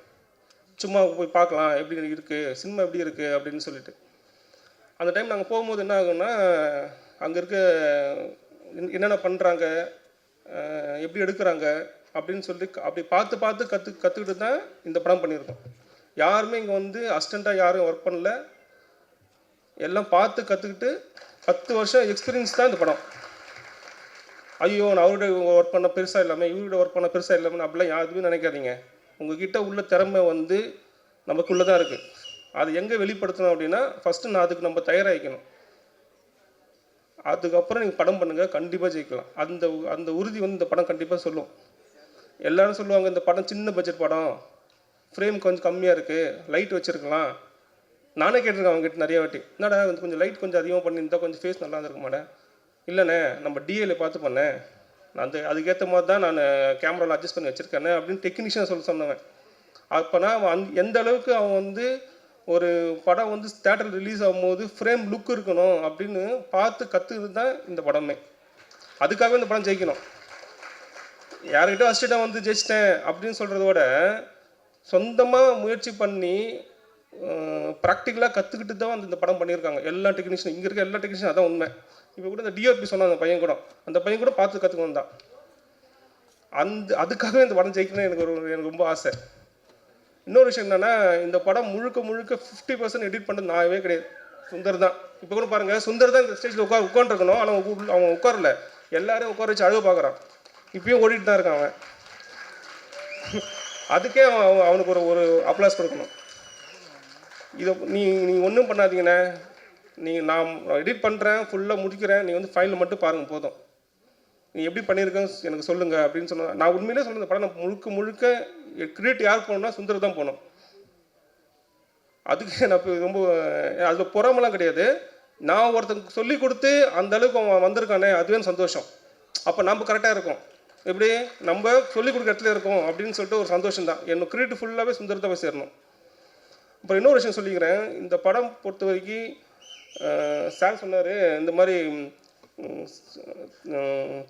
N: சும்மா போய் பார்க்கலாம் எப்படி இருக்குது சினிமா எப்படி இருக்குது அப்படின்னு சொல்லிட்டு. அந்த டைம் நாங்கள் போகும்போது என்ன ஆகும்னா, அங்கே இருக்க என்னென்ன பண்ணுறாங்க, எப்படி எடுக்கிறாங்க அப்படின்னு சொல்லி அப்படி பார்த்து கற்றுக்கிட்டு தான் இந்த படம் பண்ணியிருக்கோம். யாருமே இங்கே வந்து அசிஸ்டண்ட்டாக யாரும் ஒர்க் பண்ணல, எல்லாம் பார்த்து கற்றுக்கிட்டு 10 வருஷம் எக்ஸ்பீரியன்ஸ் தான் இந்த படம். ஐயோ நான் அவரோட ஒர்க் பண்ண பெருசாக இல்லாமல் இவரோட ஒர்க் பண்ண பெருசாக இல்லாமல் அப்படிலாம் யாருமே நினைக்காதீங்க. உங்ககிட்ட உள்ள திறமை வந்து நமக்குள்ளே தான் இருக்குது. அது எங்கே வெளிப்படுத்தணும் அப்படின்னா ஃபஸ்ட்டு அதுக்கு நம்ம தயாராகிக்கணும். அதுக்கப்புறம் நீங்கள் படம் பண்ணுங்கள், கண்டிப்பாக ஜெயிக்கலாம். அந்த உறுதி வந்து இந்த படம் கண்டிப்பாக சொல்லும். எல்லோரும் சொல்லுவாங்க இந்த படம் சின்ன பட்ஜெட் படம், ஃப்ரேம் கொஞ்சம் கம்மியாக இருக்குது, லைட் வச்சுருக்கலாம். நானே கேட்டிருக்கேன் அவங்ககிட்ட நிறைய வாட்டி, என்னடா கொஞ்சம் லைட் கொஞ்சம் அதிகமாக பண்ணியிருந்தால் கொஞ்சம் ஃபேஸ் நல்லா இருந்திருக்க மாட்டேன். இல்லைண்ணே நம்ம டிஏல பார்த்து பண்ணேன், அதுக்கேற்ற மாதிரி தான் நான் கேமராவில் அட்ஜஸ்ட் பண்ணி வச்சுருக்கேன் அப்படின்னு டெக்னீஷியன் சொன்னவன். அப்போனா எந்த அளவுக்கு அவன் வந்து ஒரு படம் வந்து தேட்டரில் ரிலீஸ் ஆகும்போது ஃப்ரேம் லுக் இருக்கணும் அப்படின்னு பார்த்து கற்றுக்கிட்டு தான் இந்த படமே. அதுக்காகவே இந்த படம் ஜெயிக்கணும். யார்கிட்ட அசிஸ்டண்ட்டாக வந்து ஜெயிச்சிட்டேன் அப்படின்னு சொல்கிறத விட சொந்தமாக முயற்சி பண்ணி ப்ராக்டிக்கலாக கற்றுக்கிட்டு தான் இந்த படம் பண்ணியிருக்காங்க எல்லா டெக்னீஷியன். இங்கே இருக்க எல்லா டெக்னீஷியன் அதான் உண்மை. இப்போ கூட இந்த டிஓபி சொன்ன அந்த பையன் கூட பார்த்து கற்றுக்கணும் தான். அதுக்காகவே இந்த படம் ஜெயிக்கணும்னு எனக்கு ரொம்ப ஆசை. இன்னொரு விஷயம் என்னென்னா, இந்த படம் முழுக்க 50% எடிட் பண்ணுறது நானே கிடையாது, சுந்தர் தான். இப்போ கூட பாருங்கள், சுந்தர் தான் இந்த ஸ்டேஜில் உட்காந்துருக்கணும், ஆனால் அவன் உட்காரல, எல்லாரையும் உட்கார வச்சு அழுக பார்க்குறான். இப்பயும் ஓடிட்டு தான் இருக்கான் அவன். அதுக்கே அவனுக்கு ஒரு அப்ளாஸ் கொடுக்கணும். இதை நீங்கள் ஒன்றும் பண்ணாதீங்கண்ணே, நான் எடிட் பண்ணுறேன், ஃபுல்லாக முடிக்கிறேன், நீங்கள் வந்து ஃபைனல் மட்டும் பாருங்கள் போதும், நீ எப்படி பண்ணியிருக்கேன்னு எனக்கு சொல்லுங்கள் அப்படின்னு சொன்னேன். நான் உண்மையிலே சொல்லுங்கள், இந்த படம் நான் முழுக்க கிரியேட் யார் போகணும்னா சுந்தர் தான் போகணும். அதுக்கு நான் இப்போ ரொம்ப அதில் பொறாமலாம் கிடையாது. நான் ஒருத்தங்க சொல்லி கொடுத்து அந்த அளவுக்கு அவன் வந்திருக்கானே, அதுவே சந்தோஷம். அப்போ நம்ம கரெக்டாக இருக்கும், எப்படி நம்ம சொல்லிக் கொடுக்குற இடத்துல இருக்கோம் அப்படின்னு சொல்லிட்டு ஒரு சந்தோஷம் தான். என்னோட கிரியேட் ஃபுல்லாகவே சுந்தர் தான் போய் சேரணும். அப்புறம் இன்னொரு விஷயம் சொல்லிக்கிறேன், இந்த படம் பொறுத்த வரைக்கும் சார் சொன்னார், இந்த மாதிரி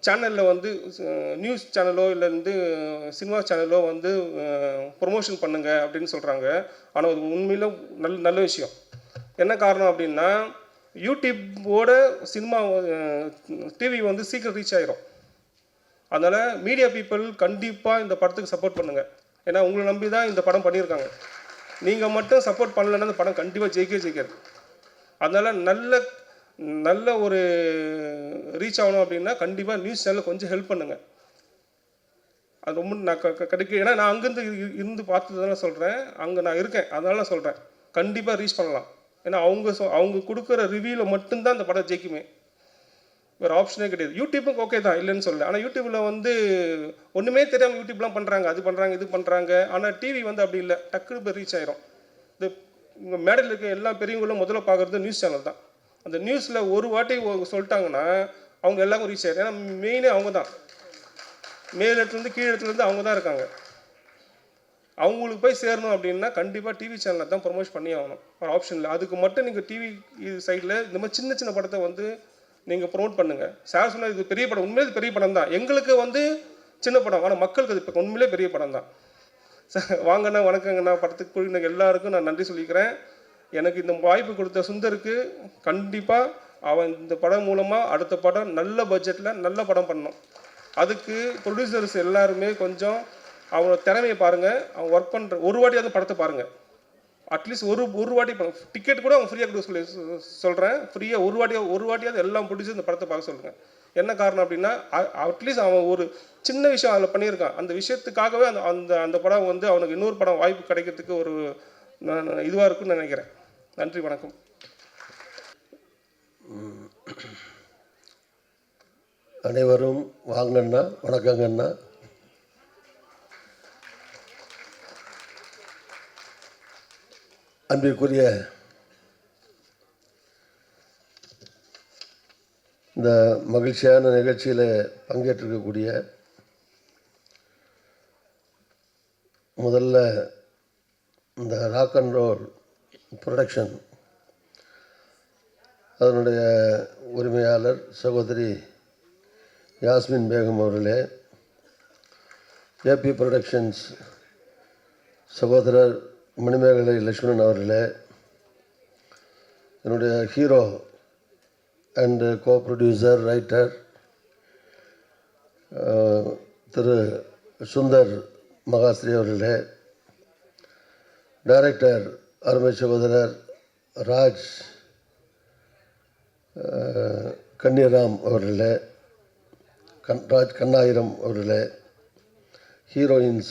N: சேனலில் வந்து நியூஸ் சேனலோ இல்லை வந்து சினிமா சேனலோ வந்து ப்ரொமோஷன் பண்ணுங்க அப்படின்னு சொல்கிறாங்க. ஆனால் அது உண்மையில் நல்ல விஷயம். என்ன காரணம் அப்படின்னா, யூடியூப்போட சினிமா டிவி வந்து சீக்கிரம் ரீச் ஆகிரும். அதனால் மீடியா பீப்புள் கண்டிப்பாக இந்த படத்துக்கு சப்போர்ட் பண்ணுங்கள். ஏன்னா உங்களை நம்பி தான் இந்த படம் பண்ணியிருக்காங்க. நீங்கள் மட்டும் சப்போர்ட் பண்ணலைன்னா இந்த படம் கண்டிப்பாக ஜெயிக்காது. அதனால் நல்ல ஒரு ரீச் ஆகணும் அப்படின்னா கண்டிப்பாக நியூஸ் சேனலில் கொஞ்சம் ஹெல்ப் பண்ணுங்கள். அது ரொம்ப நான் கிடைக்கும். ஏன்னா நான் அங்கேருந்து இருந்து பார்த்ததுனால சொல்கிறேன், அங்கே நான் இருக்கேன் அதனால நான் சொல்கிறேன், கண்டிப்பாக ரீச் பண்ணலாம். ஏன்னா அவங்க கொடுக்குற ரிவ்யூவில் மட்டும்தான் அந்த படம் ஜெயிக்குமே, வேறு ஆப்ஷனே கிடையாது. யூடியூப்பும் ஓகே தான், இல்லைன்னு சொல்லலை. ஆனால் யூடியூப்பில் வந்து ஒன்றுமே தெரியாமல் யூடியூப்லாம் பண்ணுறாங்க, அது பண்ணுறாங்க இது பண்ணுறாங்க. ஆனால் டிவி வந்து அப்படி இல்லை, டக்குனு போய் ரீச் ஆயிரும். இங்கே மேடையில் இருக்க எல்லா பெரியவங்களும் முதல்ல பார்க்குறது நியூஸ் சேனல் தான். அந்த நியூஸில் ஒரு வாட்டி சொல்லிட்டாங்கன்னா அவங்க எல்லாருக்கும் ரீச் ஆயிடும். ஏன்னா மெயினே அவங்க தான், மேல் இடத்துலேருந்து கீழ் இடத்துலேருந்து அவங்க தான் இருக்காங்க. அவங்களுக்கு போய் சேரணும் அப்படின்னா கண்டிப்பாக டிவி சேனலில் தான் ப்ரொமோட் பண்ணி ஆகணும், ஒரு ஆப்ஷன் இல்லை. அதுக்கு மட்டும் நீங்கள் டிவி சைடில் இந்த மாதிரி சின்ன படத்தை வந்து நீங்கள் ப்ரொமோட் பண்ணுங்கள். சார் சொன்னால் இது பெரிய படம், உண்மையிலே பெரிய படம் தான். எங்களுக்கு வந்து சின்ன படம், ஆனால் மக்களுக்கு அது இப்போ உண்மையிலே பெரிய படம் தான். சார் வாங்கண்ணா, வணக்கங்கண்ணா, படத்துக்கு கூடிய எல்லாருக்கும் நான் நன்றி சொல்லிக்கிறேன். எனக்கு இந்த வாய்ப்பு கொடுத்த சுந்தருக்கு கண்டிப்பாக அவன் இந்த படம் மூலமாக அடுத்த படம் நல்ல பட்ஜெட்டில் நல்ல படம் பண்ணணும். அதுக்கு ப்ரொடியூசர்ஸ் எல்லாருமே கொஞ்சம் அவனோட திறமையை பாருங்கள். அவன் ஒர்க் பண்ணுற ஒரு வாட்டியாவது படத்தை பாருங்கள். அட்லீஸ்ட் ஒரு வாட்டி டிக்கெட் கூட அவன் ஃப்ரீயாக கொடுக்க சொல்கிறேன். ஃப்ரீயாக ஒரு வாட்டியாவது எல்லாம் ப்ரொடியூசர் இந்த படத்தை பார்க்க சொல்லுங்கள். என்ன காரணம் அப்படின்னா, அட்லீஸ்ட் அவன் ஒரு சின்ன விஷயம் அதில் பண்ணியிருக்கான். அந்த விஷயத்துக்காகவே அந்த படம் வந்து அவனுக்கு இன்னொரு படம் வாய்ப்பு கிடைக்கிறதுக்கு ஒரு இதுவாக இருக்குன்னு நினைக்கிறேன். நன்றி, வணக்கம்.
O: அனைவரும் வாங்கண்ணா, வணக்கங்கண்ணா. அன்பிற்குரிய இந்த மகிழ்ச்சியான நிகழ்ச்சியில் பங்கேற்றிருக்கக்கூடிய முதல்ல இந்த ராக் அண்ட் ரோல் ப்ரொடக்ஷன் அதனுடைய உரிமையாளர் சகோதரி யாஸ்மின் பேகம் அவர்களே, ஏபி ப்ரொடக்ஷன்ஸ் சகோதரர் மணிமேகலை லட்சுமணன் அவர்களே, என்னுடைய hero and co producer writer Thiru Sundar Mahasri அவர்களே, டைரக்டர் அருமை சகோதரர் ராஜ் கன்னிராம் அவர்களே, ராஜ் கண்ணாயிரம் அவர்களே, heroines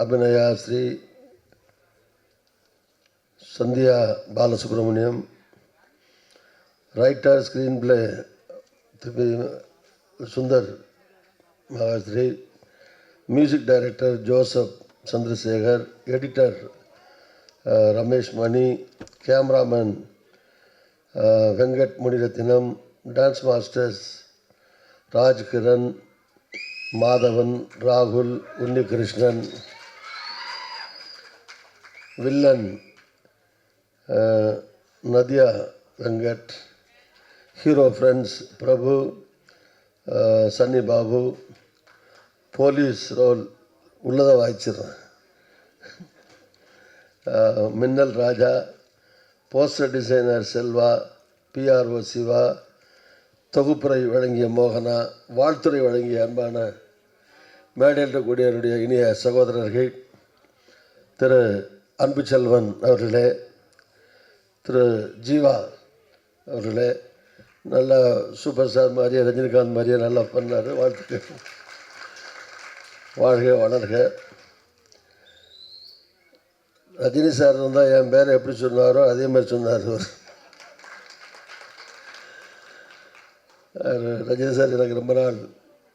O: Abhinaya Sri, Sandhya Balasubramaniam, writer screenplay Thiru Sundar Mahasri, music director Joseph Chandrasekar, editor Ramesh Mani, cameraman Venkat Munirathinam, dance masters Raj Kiran, Madhavan, ராகுல், Unnikrishnan, villain Nadhiya Venkat, hero friends Prabhu, Sunny Babu, police role உள்ளதை வாய்ச்சிடுறேன், Minnal Raja, poster designer Selva, PRO Siva, தொகுப்புரை வழங்கிய மோகனா, வாழ்த்துறை வழங்கிய அன்பான மேடையில் இருக்கக்கூடிய என்னுடைய இனிய சகோதரர்கள், திரு அன்புச்செல்வன் அவர்களே, திரு ஜீவா அவர்களே, நல்லா சூப்பர் ஸ்டார் மாதிரியே ரஜினிகாந்த் மாதிரியே நல்லா பண்ணார், வாழ்த்துக்கள், வாழ்க வளர்க. ரஜினி சார் இருந்தால் என் பேரை எப்படி சொன்னாரோ அதே மாதிரி சொன்னார் அவர். ரஜினி சார் எனக்கு ரொம்ப நாள்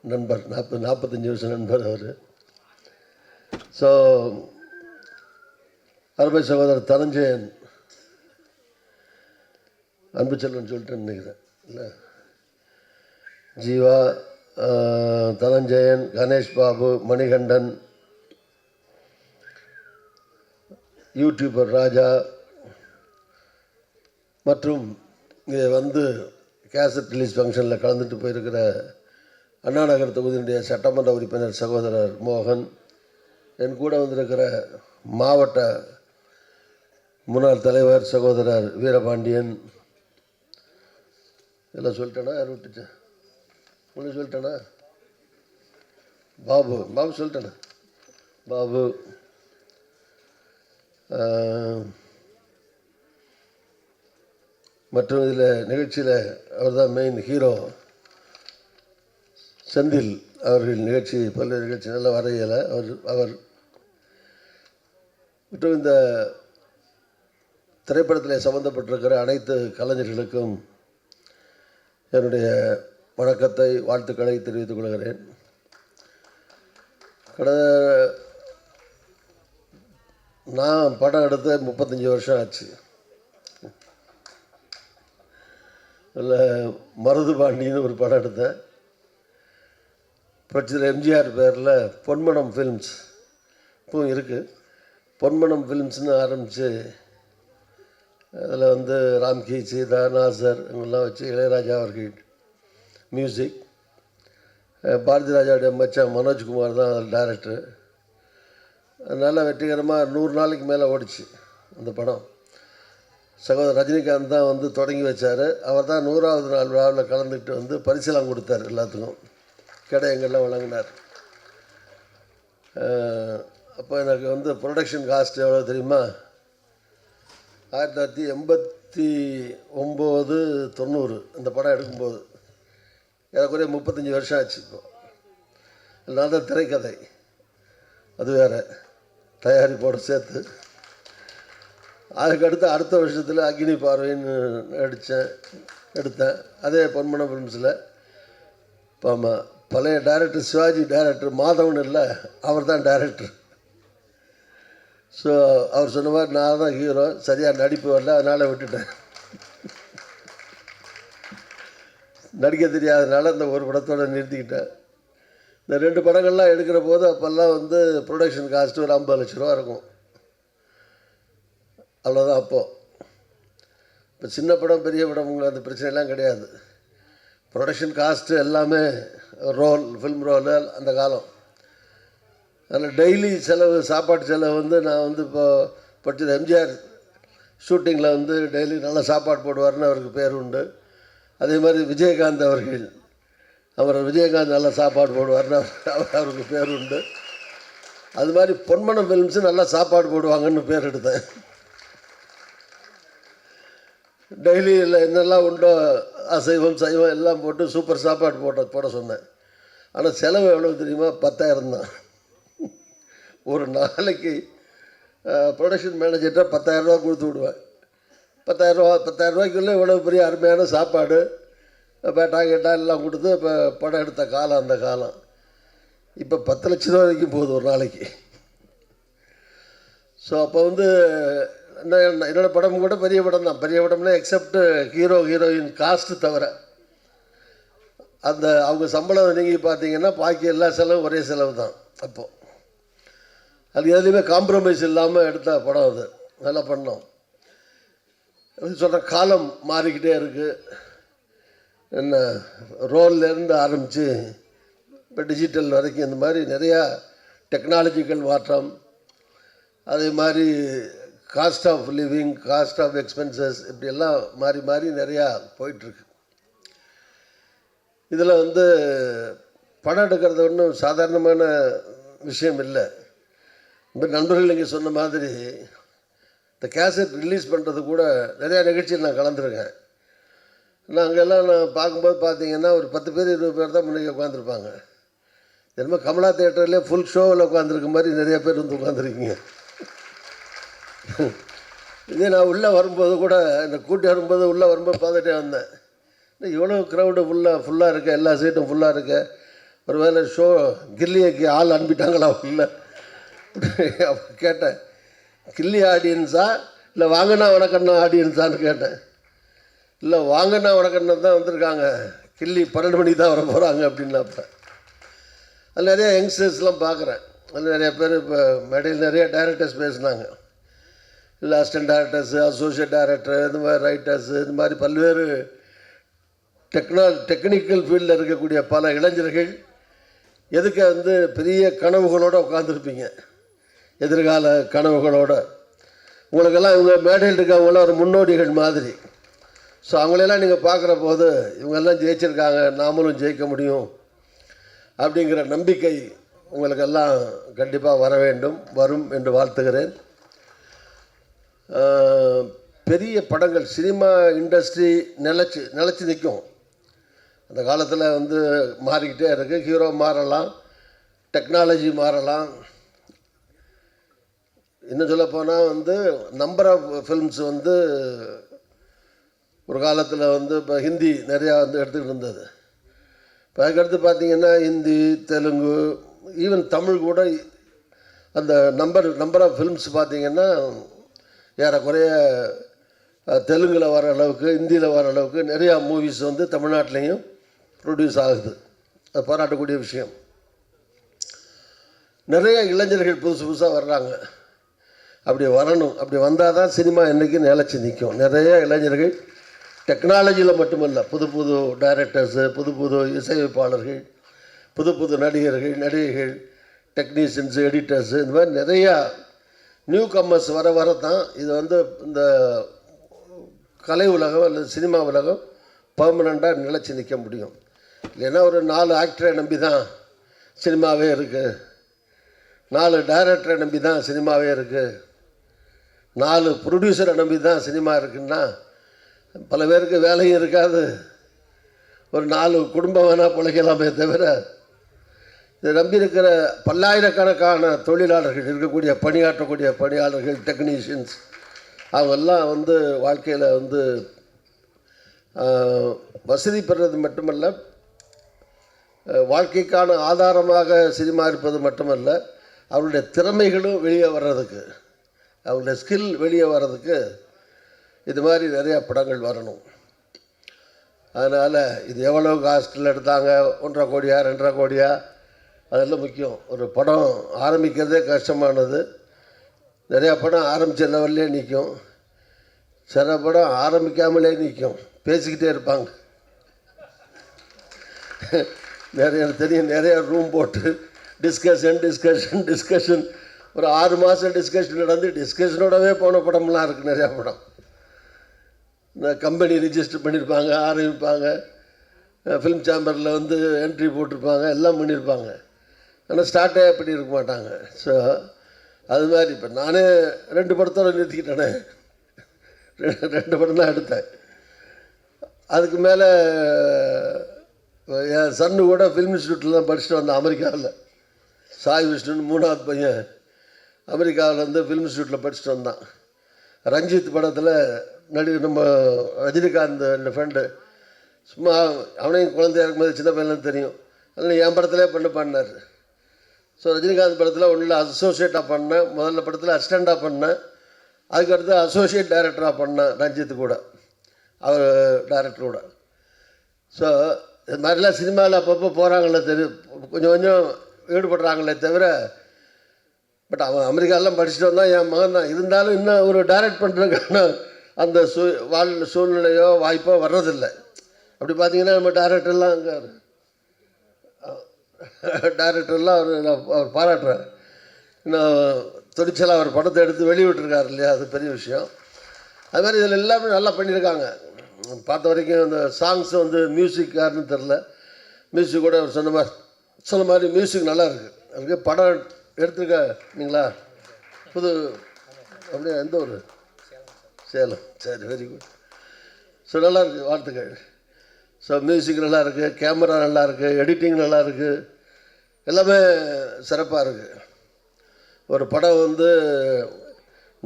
O: நண்பர், 45 வருஷம் நண்பர் அவர். ஸோ அருமை சகோதரர் தனஞ்சயன், அன்புச்செல்வன் சொல்லிட்டேன்னு நினைக்கிறேன் இல்லை, ஜீவா, தனஞ்சயன், கணேஷ் பாபு, மணிகண்டன், யூடியூபர் ராஜா மற்றும் இங்கே வந்து கேசட் ரிலீஸ் ஃபங்க்ஷனில் கலந்துட்டு போயிருக்கிற அண்ணா நகர் தொகுதியினுடைய சட்டமன்ற உறுப்பினர் சகோதரர் மோகன், என் கூட வந்திருக்கிற மாவட்ட முன்னாள் தலைவர் சகோதரர் வீரபாண்டியன், எல்லாம் சொல்லிட்டேனா, யார் விட்டுச்சேன், உங்களுக்கு சொல்லிட்டேனா, பாபு சொல்லிட்டேனா, பாபு, மற்றும் இதில் நிகழ்ச்சியில் அவர் தான் மெயின் ஹீரோ செந்தில் அவர்கள் நிகழ்ச்சி, பல்வேறு நிகழ்ச்சி நல்ல வரையலை அவர் மற்றும் இந்த திரைப்படத்தில் சம்மந்தப்பட்டிருக்கிற அனைத்து கலைஞர்களுக்கும் என்னுடைய வணக்கத்தை, வாழ்த்துக்களை தெரிவித்துக் கொள்கிறேன். நான் படம் எடுத்து 35 வருஷம் ஆச்சு. அதில் மருதுபாண்டின்னு ஒரு படம் எடுத்தேன். புரட்சியில் எம்ஜிஆர் பேரில் பொன்மனம் ஃபிலிம்ஸ் இப்போவும் இருக்குது. பொன்மனம் ஃபிலிம்ஸ்னு ஆரம்பித்து அதில் வந்து ராம்கி, சீதா, நாசர் இவங்கெல்லாம் வச்சு இளையராஜா அவர்கள் மியூசிக், பாரதி ராஜாவுடைய மச்சான் மனோஜ்குமார் தான் அதில் டைரக்டர். அதனால் வெற்றிகரமாக 100 நாளைக்கு மேலே ஓடிச்சு அந்த படம். சகோதரர் ரஜினிகாந்த் தான் வந்து தொடங்கி வச்சார். அவர் தான் 100வது நாள் விழாவில் கலந்துக்கிட்டு வந்து பரிசெல்லாம் கொடுத்தார், எல்லாத்துக்கும் கேடயங்கள்லாம் வழங்கினார். அப்போ எனக்கு வந்து ப்ரொடக்ஷன் காஸ்ட் எவ்வளோ தெரியுமா? 1989, 90 இந்த படம் எடுக்கும்போது ஏறக்குறைய 35 வருஷம் ஆச்சு. இப்போது நான் தான் திரைக்கதை, அது வேறு தயாரிப்போடு சேர்த்து. அதுக்கடுத்து அடுத்த வருஷத்தில் அக்னி பார்வைன்னு எடுத்தேன். அதே பொன்மனம் ஃபிலிம்ஸில். ஆமாம், பழைய டைரக்டர் சிவாஜி டைரக்டர் மாதவன் இல்லை, அவர் தான் டைரக்டர். ஸோ அவர் சொன்ன மாதிரி நான் தான் ஹீரோ, சரியாக நடிப்பு வரல, அதனால் விட்டுட்டேன். நடிக்க தெரியாதனால இந்த ஒரு படத்தோடு நிறுத்திக்கிட்டேன். இந்த 2 படங்கள்லாம் எடுக்கிற போது அப்போல்லாம் வந்து ப்ரொடக்ஷன் காஸ்ட்டு ஒரு 50 லட்ச ரூபா இருக்கும், அவ்வளோதான். அப்போது இப்போ சின்ன படம் பெரிய படம் அந்த பிரச்சனைலாம் கிடையாது. ப்ரொடக்ஷன் காஸ்ட்டு எல்லாமே ஃபில்ம் ரோலு அந்த காலம். அதில் டெய்லி செலவு, சாப்பாட்டு செலவு வந்து நான் வந்து இப்போ படித்தது எம்ஜிஆர் ஷூட்டிங்கில் வந்து டெய்லி நல்லா சாப்பாடு போடுவார்னு அவருக்கு பேர் உண்டு. அதே மாதிரி விஜயகாந்த் அவர்கள், விஜயகாந்த் நல்லா சாப்பாடு போடுவார்னு அவருக்கு பேர் உண்டு. அது மாதிரி பொன்மனம் ஃபிலிம்ஸு நல்லா சாப்பாடு போடுவாங்கன்னு பேர் எடுத்தேன். டெய்லியில் என்னெல்லாம் உண்டோ அசைவம் சைவம் எல்லாம் போட்டு சூப்பர் சாப்பாடு போட சொன்னேன். ஆனால் செலவு எவ்வளோ தெரியுமா? 10,000 தான். ஒரு நாளைக்கு ப்ரொடக்ஷன் மேனேஜர்கிட்ட 10,000 ரூபா கொடுத்து விடுவேன். 10,000 ரூபாய்க்குள்ளே இவ்வளோ பெரிய அருமையான சாப்பாடு பேட்டா கேட்டா எல்லாம் கொடுத்து இப்போ படம் எடுத்த காலம் அந்த காலம். இப்போ 10 லட்ச ரூபா வரைக்கும் போகுது ஒரு நாளைக்கு. ஸோ அப்போ வந்து என்னோடய படம் கூட பெரிய படம் தான். பெரிய படம்னா எக்ஸப்ட் ஹீரோயின் காஸ்ட்டு தவிர அந்த அவங்க சம்பளம் நீங்கள் பார்த்தீங்கன்னா பாக்கி எல்லா செலவும் ஒரே செலவு தான். அப்போது அது எதுலேயுமே காம்ப்ரமைஸ் இல்லாமல் எடுத்த படம் அது. நல்லா பண்ணோம். சொல்கிற காலம் மாறிக்கிட்டே இருக்குது. என்ன ரோல்லேருந்து ஆரம்பித்து இப்போ டிஜிட்டல் வரைக்கும் இந்த மாதிரி நிறையா டெக்னாலஜிக்கல் மாற்றம், அதே மாதிரி cost of living, cost of expenses இப்படியெல்லாம் மாறி மாறி நிறையா போயிட்டுருக்கு. இதில் வந்து படம் எடுக்கிறது ஒன்றும் சாதாரணமான விஷயம் இல்லை. இந்த நண்பர்கள் இங்கே சொன்ன மாதிரி இந்த கேசட் ரிலீஸ் பண்ணுறது கூட நிறையா நிகழ்ச்சியில் நான் கலந்துருக்கேன். நான் அங்கெல்லாம் நான் பார்க்கும்போது பார்த்தீங்கன்னா ஒரு 10 பேர் 20 பேர் தான் முன்னாடி உட்காந்துருப்பாங்க. என்னமோ கமலா தியேட்டர்லேயே ஃபுல் ஷோவில் உட்காந்துருக்க மாதிரி நிறைய பேர் வந்து உட்காந்துருக்கீங்க. இதே நான் உள்ளே வரும்போது கூட என்னை கூட்டி வரும்போது உள்ளே வரும்போது பார்த்துட்டே வந்தேன். இவ்வளோ க்ரௌடு ஃபுல்லாக இருக்க, எல்லா சீட்டும் ஃபுல்லாக இருக்க, ஒரு வேளை ஷோ கில்லிக்கு ஆள் அனுப்பிட்டாங்களா உள்ள கேட்டேன். கில்லி ஆடியன்ஸா இல்லை வாங்கண்ணா வணக்கண்ணா ஆடியன்ஸான்னு கேட்டேன். இல்லை வாங்கண்ணா வணக்கண்ணா தான் வந்திருக்காங்க, கில்லி 12 மணிக்கு தான் வர போகிறாங்க அப்படின்னாப்ப. அதில் நிறைய யங்ஸ்டர்ஸ்லாம் பார்க்குறேன். அதில் நிறைய பேர் இப்போ மேடையில் நிறைய டைரக்டர்ஸ் பேசுனாங்க. இல்லை அசிஸ்டன்ட் டைரக்டர்ஸு, அசோசியேட் டைரக்டர், இந்த மாதிரி ரைட்டர்ஸு, இந்த மாதிரி பல்வேறு டெக்னிக்கல் ஃபீல்டில் இருக்கக்கூடிய பல இளைஞர்கள் எதுக்கு வந்து பெரிய கனவுகளோடு உட்காந்துருப்பீங்க, எதிர்கால கனவுகளோடு. உங்களுக்கெல்லாம் இவங்க மேடையில் இருக்கவங்களாம் ஒரு முன்னோடிகள் மாதிரி. ஸோ அவங்களெல்லாம் நீங்கள் பார்க்குற போது இவங்கெல்லாம் ஜெயிச்சிருக்காங்க, நாமளும் ஜெயிக்க முடியும் அப்படிங்கிற நம்பிக்கை உங்களுக்கெல்லாம் கண்டிப்பாக வர வேண்டும், வரும் என்று வாழ்த்துகிறேன். பெரிய படங்கள், சினிமா இண்டஸ்ட்ரி நிலச்சி நிற்கும். அந்த காலத்தில் வந்து மாறிக்கிட்டே இருக்குது. ஹீரோ மாறலாம், டெக்னாலஜி மாறலாம். இன்னும் சொல்லப்போனால் வந்து நம்பர் ஆஃப் ஃபில்ம்ஸ் வந்து ஒரு காலத்தில் வந்து இப்போ ஹிந்தி நிறையா வந்து எடுத்துக்கிட்டு இருந்தது. இப்போ அதுக்கடுத்து பார்த்திங்கன்னா ஹிந்தி, தெலுங்கு, ஈவன் தமிழ் கூட அந்த நம்பர் ஆஃப் ஃபில்ம்ஸ் பார்த்திங்கன்னா ஏறக்குறைய தெலுங்கில் வர அளவுக்கு, ஹிந்தியில் வர அளவுக்கு நிறையா மூவிஸ் வந்து தமிழ்நாட்டிலையும் ப்ரொடியூஸ் ஆகுது. அது பாராட்டக்கூடிய விஷயம். நிறைய இளைஞர்கள் புதுசாக வர்றாங்க. அப்படி வரணும். அப்படி வந்தால் தான் சினிமா என்றைக்கு நிலச்சி நிற்கும். நிறைய இளைஞர்கள் டெக்னாலஜியில் மட்டுமல்ல, புது டைரக்டர்ஸு, புது இசையமைப்பாளர்கள், புது நடிகைகள், டெக்னீஷியன்ஸு, எடிட்டர்ஸு, இந்த மாதிரி நிறையா நியூ கம்மர்ஸ் வர தான் இது வந்து இந்த கலை உலகம் அல்லது சினிமா உலகம் பர்மனெண்ட்டாக நிலச்சி நிற்க முடியும். இல்லைன்னா ஒரு 4 ஆக்டரை நம்பி தான் சினிமாவே இருக்குது, 4 டைரக்டரை நம்பி தான் சினிமாவே இருக்குது, 4 ப்ரொடியூசரை நம்பி தான் சினிமா இருக்குன்னா பல பேருக்கு வேலையும் இருக்காது. ஒரு 4 குடும்பம் வேணால் பிழைக்கலாமே தவிர இதை நம்பி இருக்கிற பல்லாயிரக்கணக்கான தொழிலாளர்கள் இருக்கக்கூடிய, பணியாற்றக்கூடிய பணியாளர்கள், டெக்னீஷியன்ஸ், அவங்கெல்லாம் வந்து வாழ்க்கையில் வந்து வசதி பெறுறது மட்டுமல்ல, வாழ்க்கைக்கான ஆதாரமாக சினிமா இருப்பது மட்டுமல்ல, அவருடைய திறமைகளும் வெளியே வர்றதுக்கு, அவருடைய ஸ்கில் வெளியே வர்றதுக்கு இது மாதிரி நிறையா படங்கள் வரணும். அதனால் இது எவ்வளோ காஸ்ட்டில் எடுத்தாங்க, 1.5 கோடியா 2.5 கோடியா அதெல்லாம் முக்கியம். ஒரு படம் ஆரம்பிக்கிறதே கஷ்டமானது. நிறையா படம் ஆரம்பித்த லெவல்லே நிற்கும். சில படம் ஆரம்பிக்காமலே நிற்கும், பேசிக்கிட்டே இருப்பாங்க. எனக்கு தெரியும், நிறைய ரூம் போட்டு டிஸ்கஷன் ஒரு 6 மாதம் டிஸ்கஷன் நடந்து டிஸ்கஷனோடவே போன படம்லாம் இருக்குது. நிறையா படம் இந்த கம்பெனி ரிஜிஸ்டர் பண்ணியிருப்பாங்க, ஆரம்பிப்பாங்க, ஃபிலிம் சேம்பரில் வந்து என்ட்ரி போட்டிருப்பாங்க, எல்லாம் பண்ணியிருப்பாங்க. ஆனால் ஸ்டார்ட்டே பண்ணியிருக்க மாட்டாங்க. ஸோ அது மாதிரி இப்போ நானே 2 படத்தோடு நிறுத்திக்கிட்டேனே, 2 படம் தான் எடுத்தேன். அதுக்கு மேலே என் சன்னு கூட ஃபிலிம் இன்ஸ்டியூட்டில் தான் படிச்சுட்டு வந்தேன் அமெரிக்காவில். சாய் விஷ்ணுன்னு 3ஆவது பையன் அமெரிக்காவில் வந்து ஃபிலிம் இன்ஸ்டியூட்டில் படிச்சுட்டு வந்தான். ரஞ்சித் படத்தில் நம்ம ரஜினிகாந்த் என் ஃப்ரெண்டு, சும்மா அவனையும் குழந்தையா இருக்கும்போது சின்ன பையன்லாம் தெரியும், அதில் என் படத்திலே பண்ணார். ஸோ ரஜினிகாந்த் படத்தில் ஒன்றில் அசோசியேட்டாக பண்ணேன், முதல்ல படத்தில் அசிஸ்டண்ட்டாக பண்ணேன், அதுக்கடுத்து அசோசியேட் டைரக்டராக பண்ணேன் ரஞ்சித்து கூட, அவர் டைரக்டரோட. ஸோ இது மாதிரிலாம் சினிமாவில் அப்பப்போ போகிறாங்களே தெரியும், கொஞ்சம் ஈடுபடுறாங்களே தவிர. பட் அவன் அமெரிக்காலாம் படிச்சுட்டு வந்தான், என் மகன் தான். இருந்தாலும் இன்னும் ஒரு டைரக்ட் பண்ணுறதுக்கான அந்த சூழ்நிலையோ வாய்ப்போ வர்றதில்லை. அப்படி பார்த்தீங்கன்னா நம்ம டைரக்டர்லாம் அங்கே அவர் பாராட்டுறார். இன்னும் துணிச்சலாக அவர் படத்தை எடுத்து வெளியிட்டிருக்காரு இல்லையா, அது பெரிய விஷயம். அது மாதிரி இதில் எல்லாமே நல்லா பண்ணியிருக்காங்க. பார்த்த வரைக்கும் இந்த சாங்ஸ் வந்து மியூசிக் யாருன்னு தெரில, மியூசிக் கூட அவர் சொன்ன மாதிரி மியூசிக் நல்லா இருக்குது. அதுக்கு படம் எடுத்துருக்கீங்களா புது அப்படியே எந்த ஒரு சேலம்? சரி, வெரி குட். ஸோ நல்லா இருக்குது, வாழ்த்துக்கள். ஸோ மியூசிக் நல்லா இருக்குது, கேமரா நல்லா இருக்குது, எடிட்டிங் நல்லா இருக்குது, எல்லாமே சிறப்பாக இருக்குது. ஒரு படம் வந்து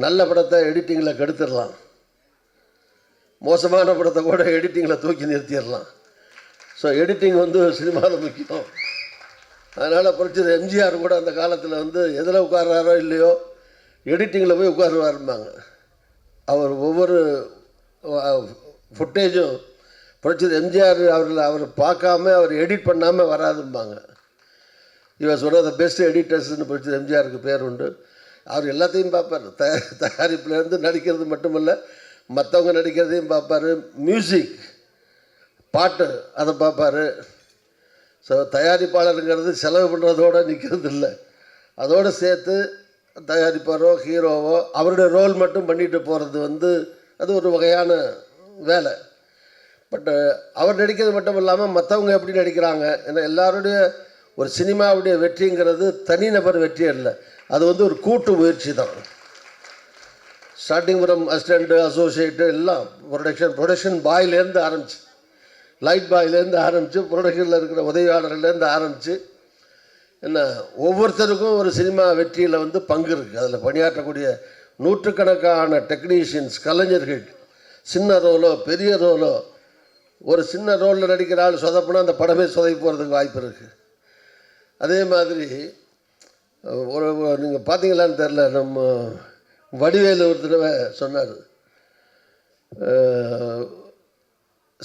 O: நல்ல படத்தை எடிட்டிங்கில் கெடுத்துடலாம், மோசமான படத்தை கூட எடிட்டிங்கில் தூக்கி நிறுத்திடலாம். ஸோ எடிட்டிங் வந்து சினிமாவில் முக்கியம். அதனால் புரட்சி எம்ஜிஆர் கூட அந்த காலத்தில் வந்து எதில் உட்கார்றாரோ இல்லையோ எடிட்டிங்கில் போய் உட்காருவாரும்பாங்க. அவர் ஒவ்வொரு ஃபுட்டேஜும் புரட்சி எம்ஜிஆர் அவர் பார்க்காம அவர் எடிட் பண்ணாமல் வராதும்பாங்க. இவர் சொல்கிற த பெஸ்ட் எடிட்டர்ஸ்னு புரட்சி எம்ஜிஆருக்கு பேர் உண்டு. அவர் எல்லாத்தையும் பார்ப்பார், தயாரிப்புலேருந்து நடிக்கிறது மட்டுமல்ல, மற்றவங்க நடிக்கிறதையும் பார்ப்பார், மியூசிக் பாட்டு அதை பார்ப்பார். ஸோ தயாரிப்பாளருங்கிறது செலவு பண்ணுறதோடு நிற்கிறது இல்லை, அதோடு சேர்த்து தயாரிப்பாரோ ஹீரோவோ அவருடைய ரோல் மட்டும் பண்ணிட்டு போகிறது வந்து அது ஒரு வகையான வேலை. பட் அவர் நடிக்கிறது மட்டும் இல்லாமல் மற்றவங்க எப்படி நடிக்கிறாங்க, ஏன்னா எல்லாருடைய ஒரு சினிமாவுடைய வெற்றிங்கிறது தனிநபர் வெற்றி இல்லை, அது வந்து ஒரு கூட்டு முயற்சி தான். ஸ்டார்டிங் ஃப்ரம் அசிஸ்டண்ட்டு, அசோசியேட்டு எல்லாம் ப்ரொடக்ஷன் பாயிலேருந்து ஆரம்பிச்சு, லைட் பாயிலேருந்து ஆரம்பித்து, ப்ரொடக்ஷனில் இருக்கிற உதவியாளர்லேருந்து ஆரம்பித்து, என்ன ஒவ்வொருத்தருக்கும் ஒரு சினிமா வெற்றியில் வந்து பங்கு இருக்குது. அதில் பணியாற்றக்கூடிய நூற்றுக்கணக்கான டெக்னீஷியன்ஸ், கலைஞர்கள், சின்ன ரோலோ பெரிய ரோலோ, ஒரு சின்ன ரோலில் நடிக்கிற ஆள் சொதப்புனா அந்த படமே சொதப்பி போகிறதுக்கு வாய்ப்பு இருக்குது. அதே மாதிரி நீங்கள் பார்த்தீங்களான்னு தெரில, நம்ம வடிவேலு ஒரு தடவை சொன்னார்,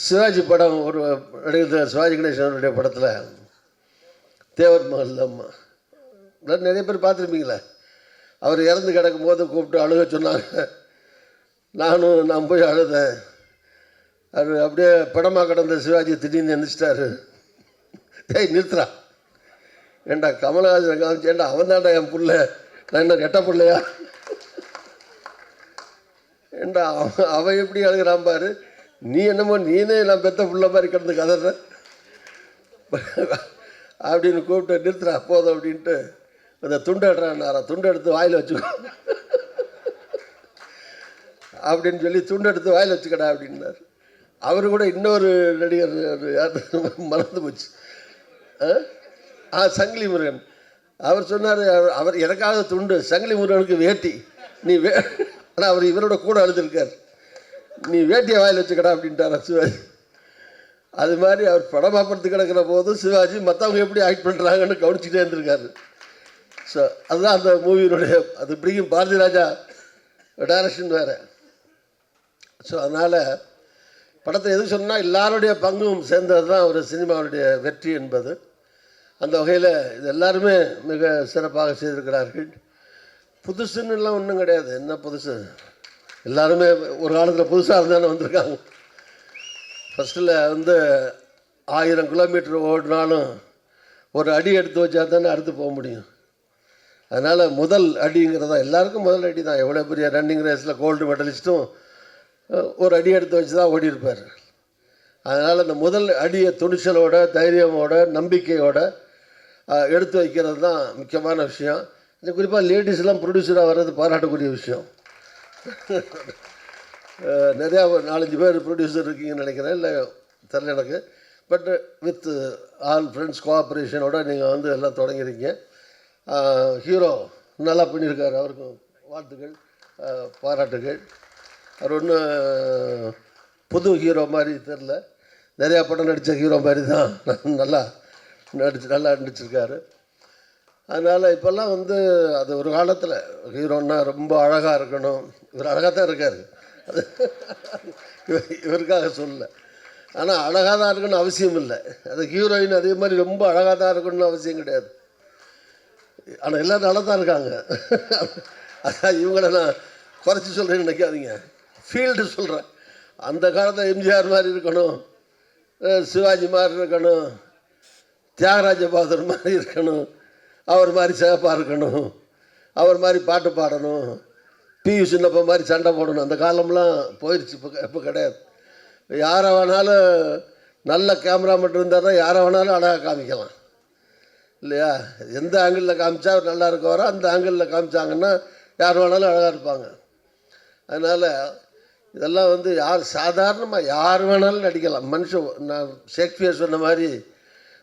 O: சிவாஜி படம் ஒரு நடிகர் சிவாஜி கணேசனுடைய படத்தில் தேவர் மகள் அம்மா நிறைய பேர் பார்த்துருப்பீங்களே, அவர் இறந்து கிடக்கும் போது கூப்பிட்டு அழுக சொன்னாங்க. நான் போய் அழுதேன். அது அப்படியே படமாக கிடந்த சிவாஜி திடீர்னு எந்திரிச்சிட்டாரு. நிறுத்துறா, ஏண்டா கமலஹாசன் காமிச்சு, ஏண்டா அவன் தாண்டா என் புள்ள, நான் என்ன கெட்ட பிள்ளையா, ஏண்டா அவன் எப்படி அழுகிறான் பாரு, நீ என்னமோ நீனே நான் பெத்த புள்ள மாதிரி கிடந்து கதற அப்படின்னு கூப்பிட்டு நிறுத்துறா போதும் அப்படின்ட்டு அந்த துண்டு எடுறான்னாரா, துண்டு எடுத்து வாயில் வச்சுக்கோ அப்படின்னு சொல்லி துண்டு எடுத்து வாயில் வச்சுக்கடா அப்படின்னார். அவர் கூட இன்னொரு நடிகர் மறந்து போச்சு, சங்கிலி முருகன், அவர் சொன்னார், அவர் எனக்காக துண்டு, சங்கிலி முருகனுக்கு வேட்டி, நீ ஆனால் அவர் இவரோட கூட அழுதுருக்கார், நீ வேட்டியை வாயில் வச்சுக்கடா அப்படின்ட்டாரா சிவாஜி. அது மாதிரி அவர் படமாக படுத்து கிடக்கிற போது சிவாஜி மற்றவங்க எப்படி ஆக்ட் பண்ணுறாங்கன்னு கவனிச்சுட்டே இருந்திருக்காரு. ஸோ அதுதான் அந்த மூவியினுடைய, அது பிடிக்கும். பாரதி ராஜா டைரக்ஷன் வேறு. ஸோ அதனால் படத்தை எது சொன்னால் எல்லாருடைய பங்கும் சேர்ந்தது தான் ஒரு சினிமாவுடைய வெற்றி என்பது. அந்த வகையில் இது எல்லாருமே மிக சிறப்பாக செய்திருக்கிறார்கள். புதுசுன்னுலாம் ஒன்றும் கிடையாது, என்ன புதுசு, எல்லாருமே ஒரு காலத்தில் புதுசாக இருந்தானே வந்திருக்காங்க. ஃபஸ்ட்டில் வந்து 1000 கிலோமீட்டர் ஓடினாலும் ஒரு அடி எடுத்து வச்சா தானே அடுத்து போக முடியும். அதனால் முதல் அடிங்கிறதா எல்லாருக்கும் முதல் அடி தான். எவ்வளோ பெரிய ரன்னிங் ரேஸில் கோல்டு மெடலிஸ்ட்டும் ஒரு அடி எடுத்து வச்சு தான் ஓடி இருப்பார். அதனால் அந்த முதல் அடியை துணிச்சலோட, தைரியமோட, நம்பிக்கையோட எடுத்து வைக்கிறது தான் முக்கியமான விஷயம். இந்த குறிப்பாக லேடிஸ்லாம் ப்ரொடியூசராக வர்றது பாராட்டக்கூடிய விஷயம். நிறையா ஒரு 4-5 பேர் ப்ரொடியூசர் இருக்கீங்கன்னு நினைக்கிறேன், இல்லை தெரில எனக்கு. பட் வித் ஆல் ஃப்ரெண்ட்ஸ் கோஆப்ரேஷனோட நீங்கள் வந்து எல்லாம் தொடங்கியிருக்கீங்க. ஹீரோ நல்லா பண்ணியிருக்காரு, அவருக்கும் வாழ்த்துக்கள், பாராட்டுகள். அவர் ஒன்றும் புது ஹீரோ மாதிரி தெரில, நிறையா படம் நடித்த ஹீரோ மாதிரி தான் நல்லா நடிச்சிருக்காரு. அதனால் இப்போல்லாம் வந்து அது ஒரு காலத்தில் ஹீரோன்னா ரொம்ப அழகாக இருக்கணும். இவர் அழகாக தான் இருக்கார், அது இவருக்காக சொல்லலை. ஆனால் அழகாக தான் இருக்கணும்னு அவசியம் இல்லை. அது ஹீரோயின் அதே மாதிரி ரொம்ப அழகாக தான் இருக்கணும்னு அவசியம் கிடையாது. ஆனால் எல்லோரும் நல்லா தான் இருக்காங்க. அதான் இவங்கள நான் குறைச்சி சொல்கிறேன்னு நினைக்காதீங்க, ஃபீல்டு சொல்கிறேன். அந்த காலத்தில் எம்ஜிஆர் மாதிரி இருக்கணும், சிவாஜி மாதிரி இருக்கணும், தியாகராஜ பகதூர் மாதிரி இருக்கணும், அவர் மாதிரி சிவப்பாக இருக்கணும், அவர் மாதிரி பாட்டு பாடணும், பியு சின்னப்பா மாதிரி சண்டை போடணும். அந்த காலம்லாம் போயிடுச்சு, இப்போ கிடையாது. யாரை வேணாலும் நல்ல கேமரா மட்டும் இருந்தால் தான் யாரை வேணாலும் அழகாக காமிக்கலாம் இல்லையா? எந்த ஆங்கிளில் காமிச்சா நல்லா இருக்க வர அந்த ஆங்கிளில் காமிச்சாங்கன்னா யார் வேணாலும் அழகாக இருப்பாங்க. அதனால் இதெல்லாம் வந்து சாதாரணமாக யார் வேணாலும் நடிக்கலாம். மனுஷன், நான் ஷேக்ஸ்பியர் சொன்ன மாதிரி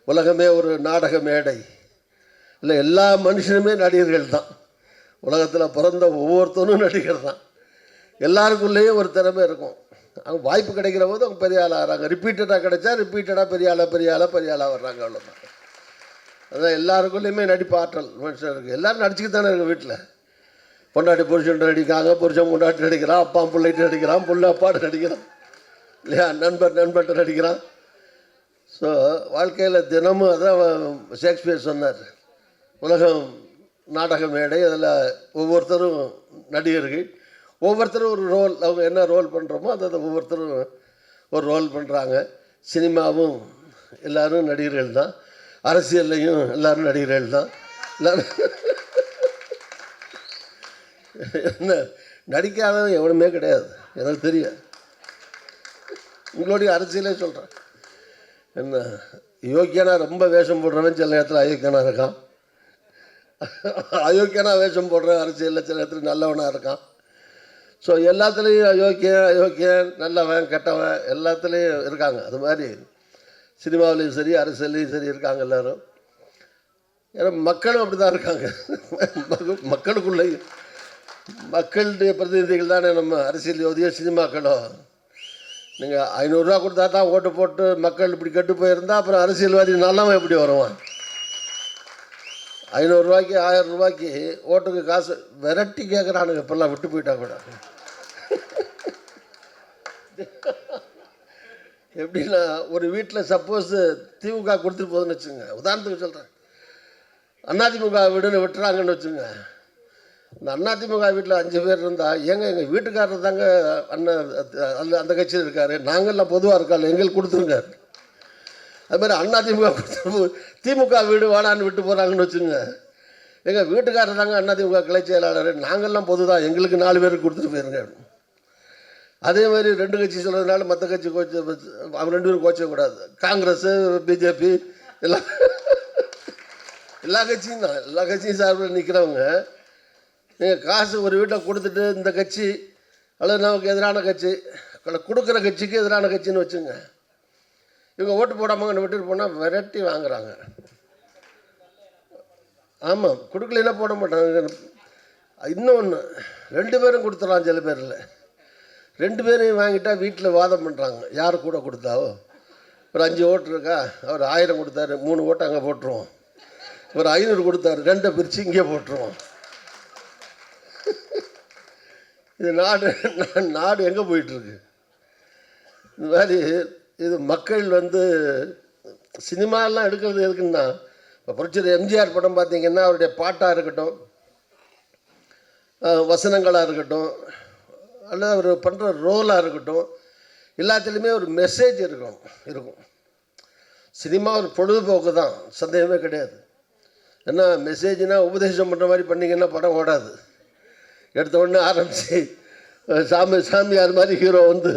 O: உலகமே ஒரு நாடக மேடை இல்லை, எல்லா மனுஷனுமே நடிகர்கள் தான். உலகத்தில் பிறந்த ஒவ்வொருத்தனும் நடிகர் தான். எல்லாருக்குள்ளேயும் ஒரு திறமை இருக்கும். அவங்க வாய்ப்பு கிடைக்கிற போது அவங்க பெரிய ஆளாக ஆகிறாங்க. ரிப்பீட்டடாக கிடைச்சா ரிப்பீட்டடாக பெரிய ஆளாக வர்றாங்க, அவ்வளோதான். அதான் எல்லாருக்குள்ளேயுமே நடிப்பு ஆற்றல் மனுஷன் இருக்குது. எல்லோரும் நடிச்சுக்கிட்டு தானே இருக்குது. வீட்டில் பொண்டாட்டி புருஷன் நடிக்கிறாங்க, புருஷன் பொண்டாட்டி நடிக்கிறான், அப்பா பிள்ளைட்டு நடிக்கிறான், புள்ள அப்பாட்டு நடிக்கிறான் இல்லையா, நண்பர்கிட்ட நடிக்கிறான். ஸோ வாழ்க்கையில் தினமும் அதான் ஷேக்ஸ்பியர் சொன்னார், உலகம் நாடக மேடை, அதில் ஒவ்வொருத்தரும் நடிகர்கள், ஒவ்வொருத்தரும் ஒரு ரோல், அவங்க என்ன ரோல் பண்ணுறோமோ அதை ஒவ்வொருத்தரும் ஒரு ரோல் பண்ணுறாங்க. சினிமாவும் எல்லோரும் நடிகர்கள் தான், அரசியல்லையும் எல்லோரும் நடிகர்கள் தான். எல்லோரும் என்ன நடிக்காதவன் எவனுமே கிடையாது, எனக்கு தெரியும். உங்களுடைய அரசியலே சொல்கிறேன். என்ன யோக்கியனா ரொம்ப வேஷம் போடுறவன் சில நேரத்தில் அயோக்கியனாக இருக்கான், அயோக்கியனா வேஷம் போடுற அரசியலில் சில நேரத்தில் நல்லவனாக இருக்கான். ஸோ எல்லாத்துலேயும் அயோக்கியன் நல்லவன் கெட்டவன் எல்லாத்துலேயும் இருக்காங்க. அது மாதிரி சினிமாவிலையும் சரி அரசியல்லையும் சரி இருக்காங்க எல்லோரும். ஏன்னா மக்களும் அப்படி தான் இருக்காங்க. மக்களுக்குள்ளேயும் மக்களுடைய பிரதிநிதிகள் தானே நம்ம அரசியல் யோதியோ சினிமாக்களோ. நீங்கள் 500 ரூபா கொடுத்தா தான் ஓட்டு போட்டு மக்கள் இப்படி கெட்டு போயிருந்தா அப்புறம் அரசியல்வாதி நல்லவன் எப்படி வருவான்? 500 ரூபாய்க்கு 1000 ரூபாய்க்கு ஓட்டுக்கு காசு விரட்டி கேட்குறானுங்க. இப்போல்லாம் விட்டு போயிட்டா கூட எப்படின்னா, ஒரு வீட்டில் சப்போஸ் திமுக கொடுத்துட்டு போகுதுன்னு வச்சுங்க, உதாரணத்துக்கு சொல்கிறேன், அதிமுக வீடுன்னு விட்டுறாங்கன்னு வச்சுங்க. இந்த அதிமுக வீட்டில் 5 பேர் இருந்தால், எங்கள் வீட்டுக்காரர் தாங்க அண்ணன் அந்த கட்சியில் இருக்கார், நாங்கள்லாம் பொதுவாக இருக்காள், எங்களுக்கு கொடுத்துருங்க. அது மாதிரி அதிமுக கொடுத்து திமுக வீடு வாடான்னு விட்டு போகிறாங்கன்னு வச்சுங்க. எங்கள் வீட்டுக்காரர் தாங்க அதிமுக கிளை செயலாளர், நாங்கள்லாம் பொது தான், எங்களுக்கு 4 பேருக்கு கொடுத்துட்டு போயிருங்க. அதே மாதிரி 2 கட்சி சொல்கிறதுனால மற்ற கட்சி கோச்ச அவங்க 2 பேரும் கோச்சக்கூடாது. காங்கிரஸ், பிஜேபி எல்லா கட்சியும் தான், எல்லா கட்சியும் சார்பில் நிற்கிறவங்க நீங்கள் காசு ஒரு வீட்டில் கொடுத்துட்டு இந்த கட்சி அல்லது நமக்கு எதிரான கட்சி கொடுக்குற கட்சிக்கு எதிரான கட்சின்னு வச்சுங்க, இவங்க ஓட்டு போடாமல் விட்டுட்டு போனால் விரட்டி வாங்குறாங்க. ஆமாம், கொடுக்கலைன்னா போட மாட்டாங்க. இன்னொன்று, 2 பேரும் கொடுத்துடலாம். சில பேரில் 2 பேரையும் வாங்கிட்டா வீட்டில் வாதம் பண்ணுறாங்க, யார் கூட கொடுத்தாவோ. ஒரு 5 ஓட்டு இருக்கா, அவர் 1000 கொடுத்தாரு, 3 ஓட்டு அங்கே போட்டுருவோம். ஒரு 500 கொடுத்தாரு, 2 பிரித்து இங்கே போட்டுருவோம். இது நாடு எங்கே போயிட்டுருக்கு? இந்த மாதிரி இது மக்கள் வந்து சினிமாலாம் எடுக்கிறது எதுக்குன்னா, இப்போ புரட்சியர் எம்ஜிஆர் படம் பார்த்திங்கன்னா அவருடைய பாட்டாக இருக்கட்டும், வசனங்களாக இருக்கட்டும், அல்லது அவர் பண்ணுற ரோலாக இருக்கட்டும், எல்லாத்துலேயுமே ஒரு மெசேஜ் இருக்கும். சினிமா ஒரு பொழுதுபோக்கு தான், சந்தேகமே கிடையாது. ஏன்னா மெசேஜ்னால் உபதேசம் பண்ணுற மாதிரி பண்ணிங்கன்னா படம் ஓடாது. எடுத்த உடனே ஆரம்பித்து சாமியார் மாதிரி ஹீரோ வந்து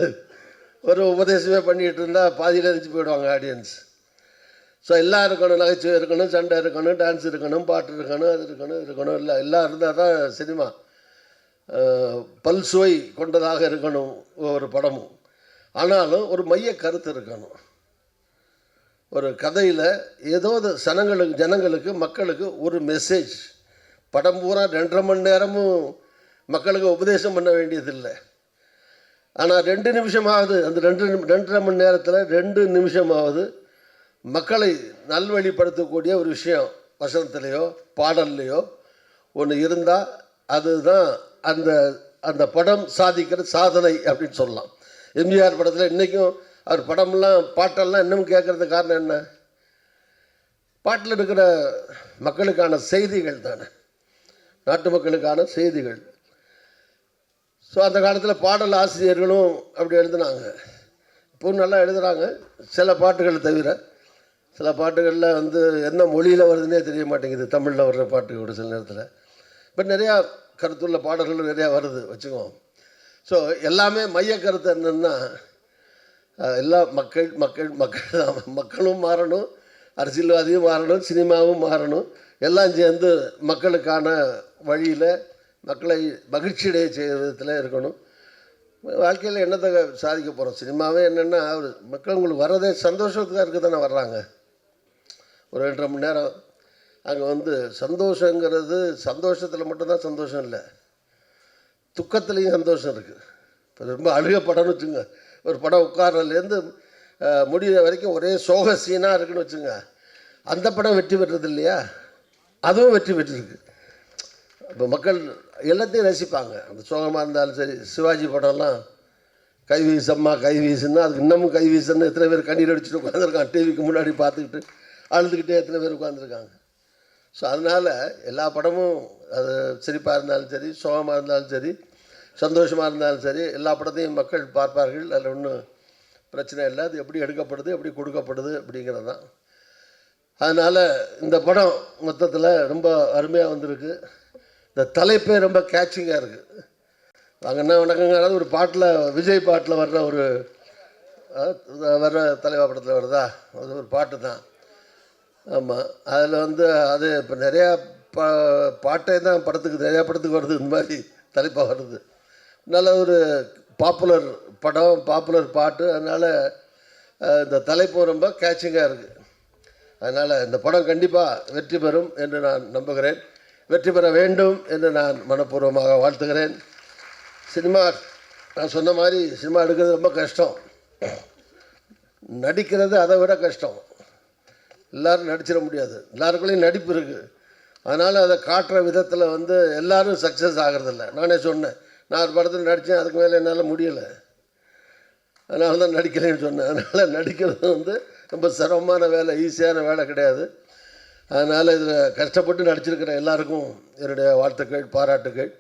O: ஒரு உபதேசமே பண்ணிகிட்டு இருந்தால் பாதியில் எரிஞ்சு போயிடுவாங்க ஆடியன்ஸ். ஸோ எல்லாம் இருக்கணும், நகைச்சுவை இருக்கணும், சண்டை இருக்கணும், டான்ஸ் இருக்கணும், பாட்டு இருக்கணும், அது இருக்கணும் எல்லாம் இருந்தால் தான் சினிமா பல்சுவை கொண்டதாக இருக்கணும் ஒரு படமும். ஆனாலும் ஒரு மைய கருத்து இருக்கணும். ஒரு கதையில் ஏதோ ஜனங்களுக்கு மக்களுக்கு ஒரு மெசேஜ். படம் பூரா 2.5 மணி நேரமும் மக்களுக்கு உபதேசம் பண்ண வேண்டியதில்லை. ஆனால் 2 நிமிஷமாவது, அந்த 2.5 மணி நேரத்தில் 2 நிமிஷமாவது மக்களை நல்வழிப்படுத்தக்கூடிய ஒரு விஷயம் வசனத்துலேயோ பாடல்லையோ ஒன்று இருந்தால் அதுதான் அந்த படம் சாதிக்கிற சாதனை அப்படின்னு சொல்லலாம். எம்ஜிஆர் படத்தில் இன்றைக்கும் அவர் படம்லாம் பாட்டெல்லாம் இன்னும் கேட்குறதுக்கு காரணம் என்ன? பாட்டில் இருக்கிற மக்களுக்கான செய்திகள் தானே, நாட்டு மக்களுக்கான செய்திகள். ஸோ அந்த காலத்தில் பாடல் ஆசிரியர்களும் அப்படி எழுதுனாங்க, இப்போவும் நல்லா எழுதுகிறாங்க. சில பாட்டுகள் தவிர சில பாட்டுகளில் வந்து என்ன மொழியில் வருதுன்னே தெரிய மாட்டேங்குது, தமிழில் வர்ற பாட்டு கூட சில நேரத்தில். பட் நிறையா கருத்துள்ள பாடல்கள் நிறையா வருது வச்சுக்கோம். ஸோ எல்லாமே மைய கருத்து என்னென்னா, எல்லா மக்களும் மாறணும், அரசியல்வாதியும் மாறணும், சினிமாவும் மாறணும், எல்லாம் சேர்ந்து மக்களுக்கான வழியில் மக்களை மகிழ்ச்சியடைய செய்கிற விதத்தில் இருக்கணும். வாழ்க்கையில் என்னத்தை சாதிக்க போகிறோம்? சினிமாவே என்னென்னா மக்கள் உங்களுக்கு வர்றதே சந்தோஷத்துக்காக இருக்க தானே வர்றாங்க. ஒரு 2.5 மணி நேரம் அங்கே வந்து சந்தோஷங்கிறது, சந்தோஷத்தில் மட்டும்தான் சந்தோஷம் இல்லை, துக்கத்துலேயும் சந்தோஷம் இருக்குது. இப்போ ரொம்ப அழுக படம்னு வச்சுங்க, ஒரு படம் உட்கார்றதுலேருந்து முடிகிற வரைக்கும் ஒரே சோக சீனாக இருக்குன்னு வச்சுங்க, அந்த படம் வெற்றி பெற்றது இல்லையா? அதுவும் வெற்றி பெற்றிருக்கு. இப்போ மக்கள் எல்லாத்தையும் ரசிப்பாங்க. அந்த சோகமாக இருந்தாலும் சரி, சிவாஜி படம்லாம் கை வீசம்மா கை வீசுன்னா அதுக்கு இன்னமும் கை வீசுன்னு எத்தனை பேர் கண்ணீர் அடிச்சுட்டு உட்காந்துருக்காங்க, டிவிக்கு முன்னாடி பார்த்துக்கிட்டு அழுதுகிட்டே எத்தனை பேர் உட்காந்துருக்காங்க. ஸோ அதனால் எல்லா படமும் அது சிரிப்பாக இருந்தாலும் சரி, சோகமாக இருந்தாலும் சரி, சந்தோஷமாக இருந்தாலும் சரி, எல்லா படத்தையும் மக்கள் பார்ப்பார்கள். அதில் ஒன்றும் பிரச்சனை இல்லை. அது எப்படி எடுக்கப்படுது, எப்படி கொடுக்கப்படுது அப்படிங்கிறது தான். அதனால் இந்த படம் மொத்தத்தில் ரொம்ப அருமையாக வந்திருக்கு. இந்த தலைப்பே ரொம்ப கேட்சிங்காக இருக்குது. வாங்கன்னா வணக்கங்கிறது ஒரு பாட்டில், விஜய் பாட்டில் வர்ற தலைவா படத்தில் வருதா, அது ஒரு பாட்டு தான். ஆமாம், அதில் வந்து அது இப்போ நிறையா பாட்டே தான் நிறையா படத்துக்கு வருது, இந்த மாதிரி தலைப்பாக வருது. நல்ல ஒரு பாப்புலர் படம், பாப்புலர் பாட்டு. அதனால் இந்த தலைப்பு ரொம்ப கேட்சிங்காக இருக்குது. அதனால் இந்த படம் கண்டிப்பாக வெற்றி பெறும் என்று நான் நம்புகிறேன். வெற்றி பெற வேண்டும் என்று நான் மனப்பூர்வமாக வாழ்த்துகிறேன். சினிமா, நான் சொன்ன மாதிரி சினிமா எடுக்கிறது ரொம்ப கஷ்டம், நடிக்கிறது அதை விட கஷ்டம். எல்லோரும் நடிச்சிட முடியாது, எல்லாருக்குள்ளேயும் நடிப்பு இருக்குது. அதனால் அதை காட்டுற விதத்தில் வந்து எல்லோரும் சக்ஸஸ் ஆகிறதில்ல. நானே சொன்னேன், நான் ஒரு படத்தில் நடித்தேன், அதுக்கு மேலே என்னால் முடியலை, அதனால தான் நடிக்கலைன்னு சொன்னேன். அதனால் நடிக்கிறது வந்து ரொம்ப சிரமமான வேலை, ஈஸியான வேலை கிடையாது. அதனால் இதில் கஷ்டப்பட்டு நடிச்சிருக்கிற எல்லாருக்கும் என்னுடைய வாழ்த்துக்கள், பாராட்டுகள்.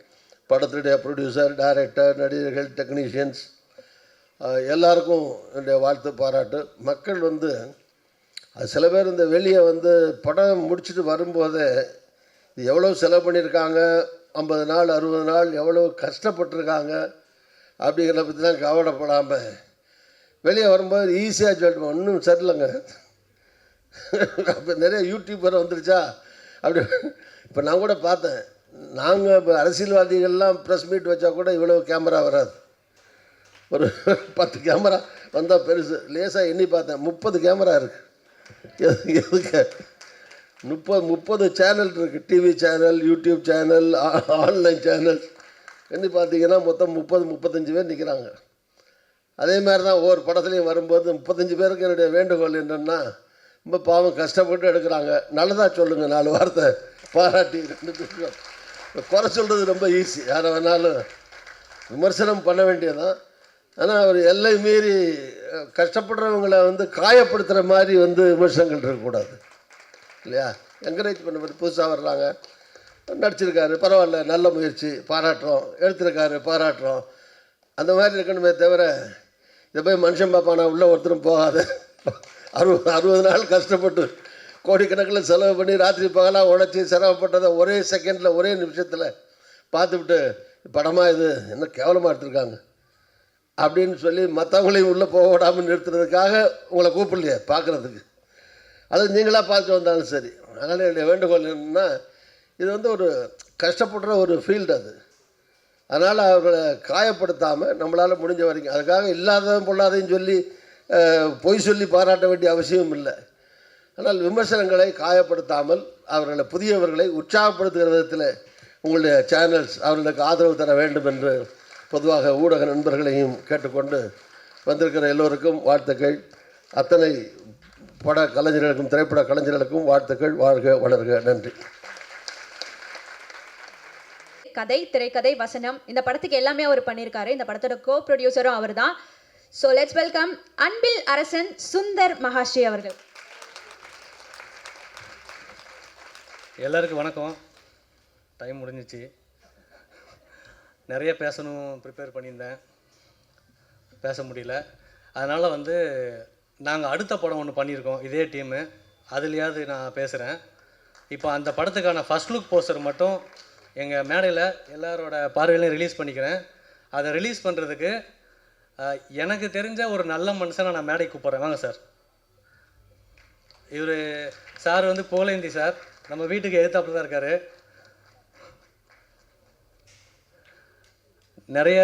O: படத்துடைய ப்ரொடியூசர், டைரக்டர், நடிகர்கள், டெக்னீஷியன்ஸ் எல்லாருக்கும் என்னுடைய வாழ்த்து, பாராட்டு. மக்கள் வந்து சில பேர் இந்த வெளியே வந்து படம் முடிச்சுட்டு வரும்போதே இது எவ்வளோ செலவு பண்ணியிருக்காங்க, 50 நாள் 60 நாள் எவ்வளோ கஷ்டப்பட்டுருக்காங்க அப்படிங்கிறத பற்றிலாம் கவலைப்படாமல் வெளியே வரும்போது ஈஸியாக சொல்லிட்டு ஒன்றும் சரியில்லைங்க. அப்போ நிறைய யூடியூபர் வந்துருச்சா அப்படி. இப்போ நான் கூட பார்த்தேன், நாங்கள் இப்போ அரசியல்வாதிகள்லாம் ப்ரெஸ் மீட் வச்சா கூட இவ்வளோ கேமரா வராது. ஒரு 10 கேமரா வந்தால் பெருசு. லேசாக எண்ணி பார்த்தேன், 30 கேமரா இருக்குது. எதுக்கு 30 சேனல் இருக்குது, TV channel, YouTube channel, online channel. எண்ணி பார்த்தீங்கன்னா மொத்தம் 30-35 பேர் நிற்கிறாங்க. அதே மாதிரி தான் ஒவ்வொரு படத்துலையும் வரும்போது 35 பேருக்கு என்னுடைய வேண்டுகோள் என்னென்னா, ரொம்ப பாவம் கஷ்டப்பட்டு எடுக்கிறாங்க, நல்லதாக சொல்லுங்கள், 4 வார்த்தை பாராட்டி. 2 பேரும் குறை சொல்கிறது ரொம்ப ஈஸி, யாரை வேணாலும் விமர்சனம் பண்ண வேண்டியதான். ஆனால் அவர் எல்லை மீறி கஷ்டப்படுறவங்களை வந்து காயப்படுத்துகிற மாதிரி வந்து விமர்சனங்கள் இருக்கக்கூடாது இல்லையா? என்கரேஜ் பண்ண மாதிரி புதுசாக வர்றாங்க, நடிச்சிருக்காரு, பரவாயில்ல, நல்ல முயற்சி, பாராட்டுறோம், எடுத்திருக்காரு, பாராட்டுறோம். அந்த மாதிரி இருக்கணுமே தவிர இதை போய் மனுஷன் பார்ப்பானா உள்ளே ஒருத்தரும் போகாத 60 நாள் கஷ்டப்பட்டு கோடிக்கணக்கில் செலவு பண்ணி ராத்திரி பகலாக உழைச்சி சிரமப்பட்டதை ஒரே செகண்டில் ஒரே நிமிஷத்தில் பார்த்துவிட்டு படமாக இது என்ன கேவலமாக எடுத்துருக்காங்க அப்படின்னு சொல்லி மற்றவங்களையும் உள்ளே போக விடாமல் நிறுத்துறதுக்காக உங்களை கூப்பிடலையே பார்க்குறதுக்கு. அது நீங்களாக பார்த்து வந்தாலும் சரி. அதனால் என்னுடைய வேண்டுகோள் என்னென்னா, இது வந்து ஒரு கஷ்டப்படுற ஒரு ஃபீல்டு அது. அதனால் அவர்களை காயப்படுத்தாமல் நம்மளால் முடிஞ்ச வரைக்கும், அதுக்காக இல்லாததும் பொல்லாதையும் சொல்லி பொய் சொல்லி பாராட்ட வேண்டிய அவசியம் இல்லை. ஆனால் விமர்சனங்களை காயப்படுத்தாமல் அவர்களை புதியவர்களை உற்சாகப்படுத்துகிற விதத்தில் உங்களுடைய சேனல்ஸ் அவர்களுக்கு ஆதரவு தர வேண்டும் என்று பொதுவாக ஊடக நண்பர்களையும் கேட்டுக்கொண்டு வந்திருக்கிற எல்லோருக்கும் வாழ்த்துக்கள். அத்தனை பட கலைஞர்களுக்கும் திரைப்பட கலைஞர்களுக்கும் வாழ்த்துக்கள். வாழ்க வளர்க. நன்றி.
C: கதை, திரைக்கதை, வசனம், இந்த படத்துக்கு எல்லாமே அவர் பண்ணியிருக்காரு. இந்த படத்தோட கோ ப்ரொடியூசரும் அவர் தான். ஸோ லெட்ஸ் வெல்கம் அன்பில் அரசன் சுந்தர் மகாஸ்ரீ அவர்கள்.
K: எல்லாருக்கும் வணக்கம். டைம் முடிஞ்சிச்சு. நிறைய பேசணும் ப்ரிப்பேர் பண்ணியிருந்தேன், பேச முடியல. அதனால் நாங்கள் அடுத்த படம் ஒன்று பண்ணியிருக்கோம் இதே டீமு, அதுலேயாவது நான் பேசுகிறேன். இப்போ அந்த படத்துக்கான ஃபஸ்ட் லுக் போஸ்டர் மட்டும் எங்கள் மேடையில் எல்லாரோட பார்வையிலையும் ரிலீஸ் பண்ணிக்கிறேன். அதை ரிலீஸ் பண்ணுறதுக்கு எனக்கு தெரிஞ்ச ஒரு நல்ல மனுஷனை நான் மேடைக்கு கூப்பிட்றேன். வாங்க சார். இவர் சார் புகழேந்தி சார், நம்ம வீட்டுக்கு எதிர்த்தாப்புல தான் இருக்கார். நிறைய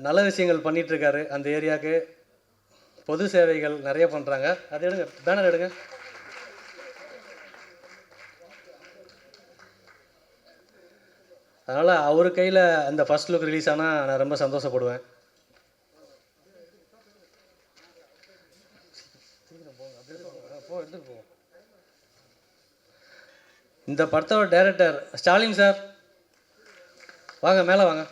K: நல்ல விஷயங்கள் பண்ணிகிட்ருக்காரு அந்த ஏரியாவுக்கு. பொது சேவைகள் நிறைய பண்ணுறாங்க. அது எடுங்க, பேனர் எடுங்க. அதனால் அவர் கையில் அந்த ஃபஸ்ட் லுக் ரிலீஸ் ஆனால் நான் ரொம்ப சந்தோஷப்படுவேன். இந்த படத்தோட டைரக்டர் ஸ்டாலின் சார், வாங்க மேலே வாங்க.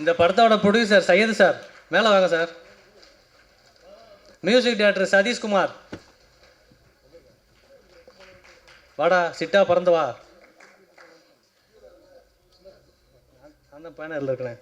K: இந்த படத்தோட ப்ரொடியூசர் சையது சார், மேலே வாங்க சார். மியூசிக் டைரக்டர் சதீஷ்குமார், வாடா சிட்டா பறந்து வா. அந்த பேனரில் இருக்கிறேன்.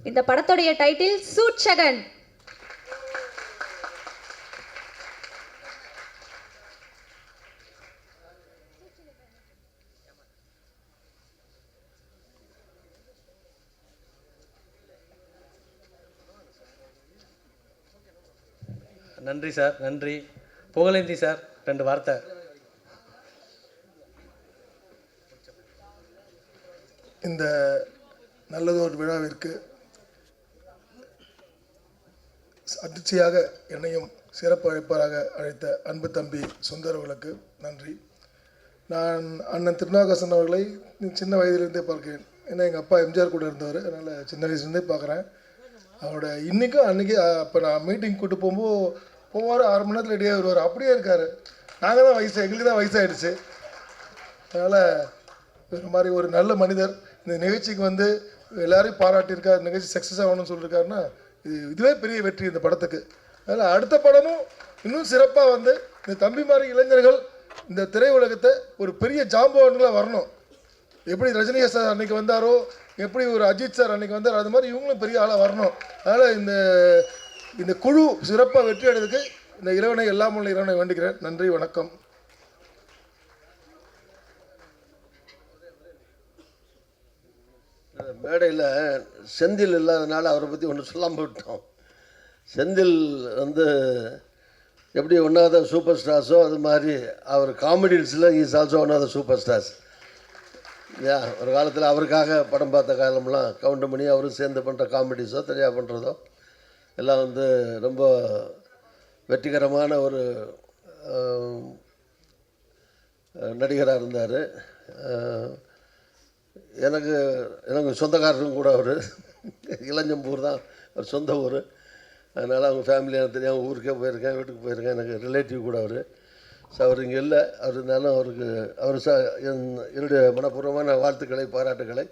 C: இந்த படத்துடைய டைட்டில் சூட்சகன்.
K: நன்றி சார், நன்றி. புகழேந்தி சார், 2 வார்த்தை.
P: இந்த நல்லதொரு விழாவிற்கு அதிர்ச்சியாக என்னையும் சிறப்பு அழைப்பாளராக அழைத்த அன்பு தம்பி சுந்தரவர்களுக்கு நன்றி. நான் அண்ணன் திருநாகேசன் அவர்களை சின்ன வயதிலிருந்தே பார்க்கிறேன். ஏன்னா எங்கள் அப்பா எம்ஜிஆர் கூட இருந்தவர், அதனால் சின்ன வயசுலேருந்தே பார்க்குறேன். அவரோட இன்றைக்கும் அன்றைக்கி இப்போ நான் மீட்டிங் கூப்பிட்டு போவார், 6 மணி நேரத்தில் ரெடியாக வருவார். அப்படியே இருக்கார். நாங்கள் தான் எங்களுக்கு தான் வயசாகிடுச்சு. அதனால் இது மாதிரி ஒரு நல்ல மனிதர் இந்த நிகழ்ச்சிக்கு எல்லாரையும் பாராட்டியிருக்கார், நிகழ்ச்சி சக்ஸஸ் ஆகணும்னு சொல்லியிருக்காருன்னா இதுவே பெரிய வெற்றி இந்த படத்துக்கு. அதனால் அடுத்த படமும் இன்னும் சிறப்பாக இந்த தம்பி மாதிரி இளைஞர்கள் இந்த திரையுலகத்தை ஒரு பெரிய ஜாம்பவான்களாக வரணும். எப்படி ரஜினி சார் அன்றைக்கி வந்தாரோ, எப்படி ஒரு அஜித் சார் அன்றைக்கி வந்தாரோ, அது மாதிரி இவங்களும் பெரிய ஆளாக வரணும். அதனால் இந்த குழு சிறப்பாக வெற்றி அடைறதுக்கு இந்த இறைவனை எல்லாம் உள்ள இறைவனை வேண்டிக்கிறேன். நன்றி, வணக்கம்.
O: மேடையில் செந்தில் இல்லாதனால அவரை பற்றி ஒன்று சொல்லாமல் விட்டோம். செந்தில் எப்படி ஒன் ஆஃப் த சூப்பர் ஸ்டார்ஸோ அது மாதிரி அவர் காமெடிஸில் is also one of the super stars. இல்லையா? ஒரு காலத்தில் அவருக்காக படம் பார்த்த காலம்லாம் கவுண்டமணி அவரும் சேர்ந்து பண்ணுற காமெடிஸோ தனியாக பண்ணுறதோ எல்லாம் வந்து ரொம்ப வெற்றிகரமான ஒரு நடிகராக இருந்தார். எனக்கு சொந்தக்காரரும் கூட அவர் இளஞ்சம்பூர் தான் அவர் சொந்த ஊர். அதனால் அவங்க ஃபேமிலியாக தெரியாமல் ஊருக்கே போயிருக்கேன், வீட்டுக்கு போயிருக்கேன். எனக்கு ரிலேட்டிவ் கூட அவர். ஸோ அவர் இங்கே இல்லை. அவர் இருந்தாலும் அவருக்கு என்னுடைய மனப்பூர்வமான வாழ்த்துக்களை, பாராட்டுக்களை.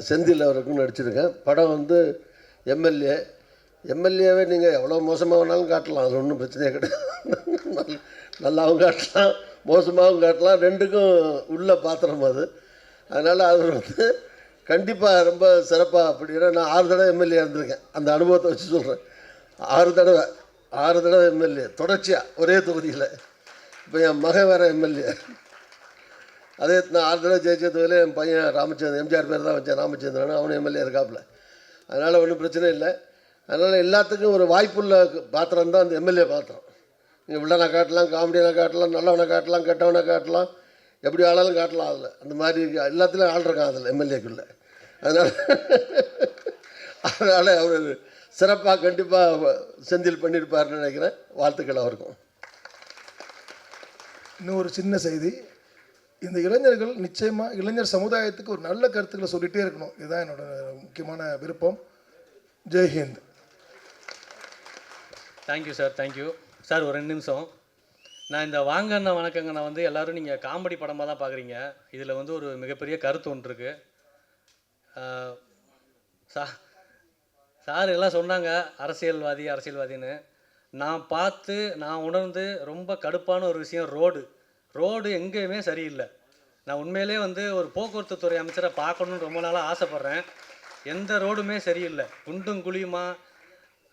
O: செந்தில் அவருக்கும் நடிச்சிருக்கேன். படம் வந்து எம்எல்ஏவே நீங்கள் எவ்வளோ மோசமாக வேணாலும் காட்டலாம், அது ஒன்றும் பிரச்சனையே கிடையாது. நல்லாவும் காட்டலாம், மோசமாகவும் காட்டலாம், ரெண்டுக்கும் உள்ள பாத்திரம் அது. அதனால் அவர் வந்து கண்டிப்பாக ரொம்ப சிறப்பாக அப்படின்னா நான் 6 தடவை எம்எல்ஏ இருந்திருக்கேன். அந்த அனுபவத்தை வச்சு சொல்கிறேன். 6 தடவை எம்எல்ஏ தொடர்ச்சியாக ஒரே தொகுதியில். இப்போ என் மகன் வேறு எம்எல்ஏ. அதே நான் 6 தடவை ஜெயிச்சதுல என் பையன் ராமச்சந்திரன், எம்ஜிஆர் பேர் தான் வச்சேன் ராமச்சந்திரன், அவனும் எம்எல்ஏ இருக்காப்புல. அதனால் ஒன்றும் பிரச்சனை இல்லை. அதனால் எல்லாத்துக்கும் ஒரு வாய்ப்புள்ள பாத்திரம் தான் அந்த எம்எல்ஏ பாத்திரம். நீங்கள் வில்லனை காட்டலாம், காமெடியனை காட்டலாம், நல்லவனை காட்டலாம், கெட்டவனை காட்டலாம், எப்படி ஆளாலும் காட்டலாம். அதில் அந்த மாதிரி எல்லாத்துலேயும் ஆள் இருக்கான் அதில் எம்எல்ஏக்குள்ளே. அதனால் அவர் சிறப்பாக கண்டிப்பாக செந்தில் பண்ணியிருப்பார்னு நினைக்கிறேன். வாழ்த்துக்கள் அவருக்கும்.
P: இன்னும் ஒரு சின்ன செய்தி, இந்த இளைஞர்கள் நிச்சயமாக இளைஞர் சமுதாயத்துக்கு ஒரு நல்ல கருத்துக்களை சொல்லிகிட்டே இருக்கணும். இதுதான் என்னோட முக்கியமான விருப்பம். Jai Hind.
K: Thank you sir, thank you sir. ஒரு 2 நிமிஷம். நான் இந்த வாங்கண்ணா வணக்கங்கண்ணா வந்து எல்லோரும் நீங்கள் காமெடி படமாக தான் பார்க்குறீங்க. இதில் வந்து ஒரு மிகப்பெரிய கருத்து ஒன்று இருக்குது. சார் எல்லாம் சொன்னாங்க அரசியல்வாதின்னு. நான் உணர்ந்து ரொம்ப கடுப்பான ஒரு விஷயம் ரோடு எங்கேயுமே சரியில்லை. நான் உண்மையிலே வந்து ஒரு போக்குவரத்து துறை அமைச்சரை பார்க்கணுன்னு ரொம்ப நாளாக ஆசைப்பட்றேன். எந்த ரோடுமே சரியில்லை, குண்டும் குழியுமா.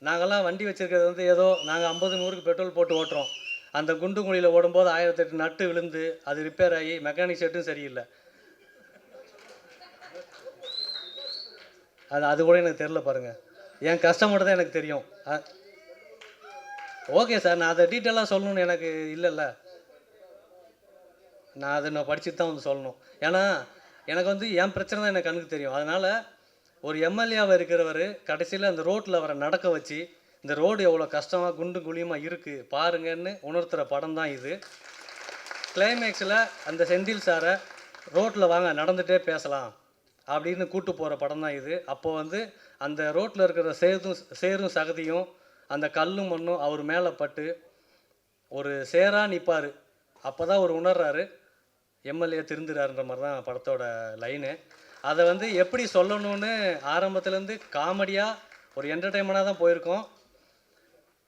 K: நாங்கள்லாம் வண்டி வச்சுருக்கிறது வந்து ஏதோ நாங்கள் 50 100க்கு பெட்ரோல் போட்டு ஓட்டுறோம். அந்த குண்டும் குழியில் ஓடும்போது 1008 நட்டு விழுந்து அது ரிப்பேர் ஆகி மெக்கானிக் செட்டும் சரியில்லை. அது கூட எனக்கு தெரில பாருங்கள். என் கஷ்டம் மட்டும் தான் எனக்கு தெரியும். ஓகே சார், நான் அதை டீட்டெயிலாக சொல்லணும்னு எனக்கு இல்லைல்ல. நான் படிச்சுட்டு தான் வந்து சொல்லணும். ஏன்னா எனக்கு வந்து என் பிரச்சனை தான் எனக்கு கண்ணுக்கு தெரியும். அதனால் ஒரு எம்எல்ஏவாக இருக்கிறவர் கடைசியில் அந்த ரோட்டில் அவரை நடக்க வச்சு இந்த ரோடு எவ்வளோ கஷ்டமாக குண்டு குழியுமாக இருக்குது பாருங்கன்னு உணர்த்துகிற படம் தான் இது. கிளைமேக்ஸில் அந்த செந்தில் சாரை ரோட்டில் வாங்க நடந்துகிட்டே பேசலாம் அப்படின்னு கூட்டு போகிற படம் தான் இது. அப்போது வந்து அந்த ரோட்டில் இருக்கிற சேரும் சகதியும் அந்த கல்லும் மண்ணும் அவர் மேலே பட்டு ஒரு சேராக நிற்பார். அப்போ தான் அவர் உணர்றாரு எம்எல்ஏ திருந்துறாருன்ற மாதிரி தான் படத்தோட லைனு. அதை வந்து எப்படி சொல்லணும்னு ஆரம்பத்துலேருந்து காமெடியாக ஒரு என்டர்டெயின்மெண்ட்டாக தான் போயிருக்கோம்.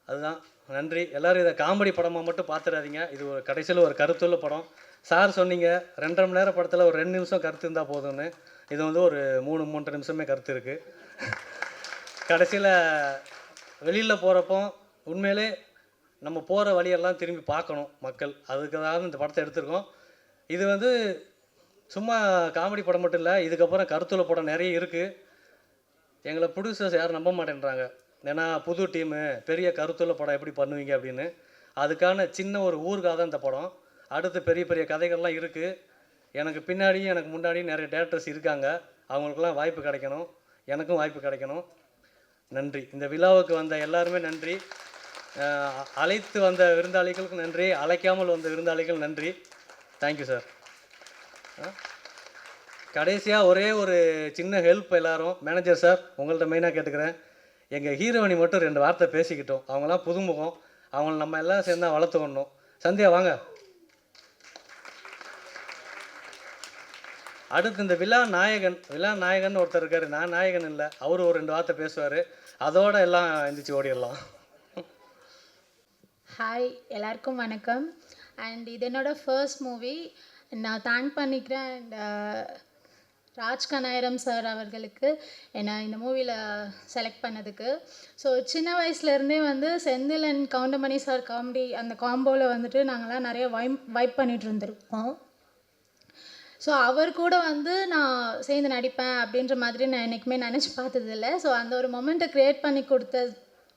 K: அதுதான். நன்றி. எல்லோரும் இதை காமெடி படமாக மட்டும் பார்த்துடாதீங்க. இது ஒரு கடைசியில் ஒரு கருத்துள்ள படம். சார் சொன்னீங்க 2.5 மணி நேரம் படத்தில் ஒரு 2 நிமிஷம் கருத்து இருந்தால் போதும்னு. இது வந்து ஒரு 3-3.5 நிமிஷமே கருத்து இருக்குது. கடைசியில் வெளியில் போகிறப்போ உண்மையிலே நம்ம போகிற வழியெல்லாம் திரும்பி பார்க்கணும் மக்கள். அதுக்காக இந்த படத்தை எடுத்திருக்கோம். இது வந்து சும்மா காமெடி படம் மட்டும் இல்லை, இதுக்கப்புறம் கருத்துள்ள படம் நிறைய இருக்குது. எங்களை ப்ரொடியூசர்ஸ் யாரும் நம்ப மாட்டேன்றாங்க. ஏன்னா புது டீமு பெரிய கருத்துள்ள படம் எப்படி பண்ணுவீங்க அப்படின்னு. அதுக்கான சின்ன ஒரு ஊருக்காக தான் இந்த படம். அடுத்து பெரிய பெரிய கதைகள்லாம் இருக்குது. எனக்கு பின்னாடியும் எனக்கு முன்னாடியும் நிறைய டேரக்டர்ஸ் இருக்காங்க. அவங்களுக்கெல்லாம் வாய்ப்பு கிடைக்கணும், எனக்கும் வாய்ப்பு கிடைக்கணும். நன்றி. இந்த விழாவுக்கு வந்த எல்லாருமே நன்றி. அழைத்து வந்த விருந்தாளிகளுக்கு நன்றி, அழைக்காமல் வந்த விருந்தாளிகள் நன்றி. Thank you sir. கடைசியாக ஒரே ஒரு சின்ன ஹெல்ப், எல்லாரும் மேனேஜர் சார் உங்கள்கிட்ட மெயினாக கேட்டுக்கிறேன். எங்கள் ஹீரோயினி மட்டும் 2 வார்த்தை பேசிக்கிட்டோம். அவங்களாம் புதுமுகம், அவங்கள நம்ம எல்லாம் சேர்ந்தா வளர்த்துக்கணும். சந்தியா வாங்க. அடுத்து இந்த விழா நாயகன் ஒருத்தர் இருக்கார். நான் நாயகன் இல்லை, அவர் ஒரு 2 வார்த்தை பேசுவார். அதோட எல்லாம் எந்திரிச்சு ஓடிடலாம்.
Q: ஹாய், எல்லாருக்கும் வணக்கம். அண்ட் இது என்னோட ஃபர்ஸ்ட் மூவி. நான் தேங்க் பண்ணிக்கிறேன் அண்ட் ராஜ் கண்ணாயிரம் சார் அவர்களுக்கு என்னை இந்த மூவியில் செலக்ட் பண்ணதுக்கு. ஸோ சின்ன வயசுலேருந்தே வந்து Senthil and Goundamani sir comedy அந்த காம்போவில் வந்துட்டு நாங்கள்லாம் நிறைய வைப் பண்ணிகிட்டு இருந்திருக்கோம். ஸோ அவர் கூட வந்து நான் சேர்ந்து நடிப்பேன் அப்படின்ற மாதிரி நான் என்றைக்குமே நினச்சி பார்த்ததில்லை. ஸோ அந்த ஒரு மொமெண்ட்டை க்ரியேட் பண்ணி கொடுத்த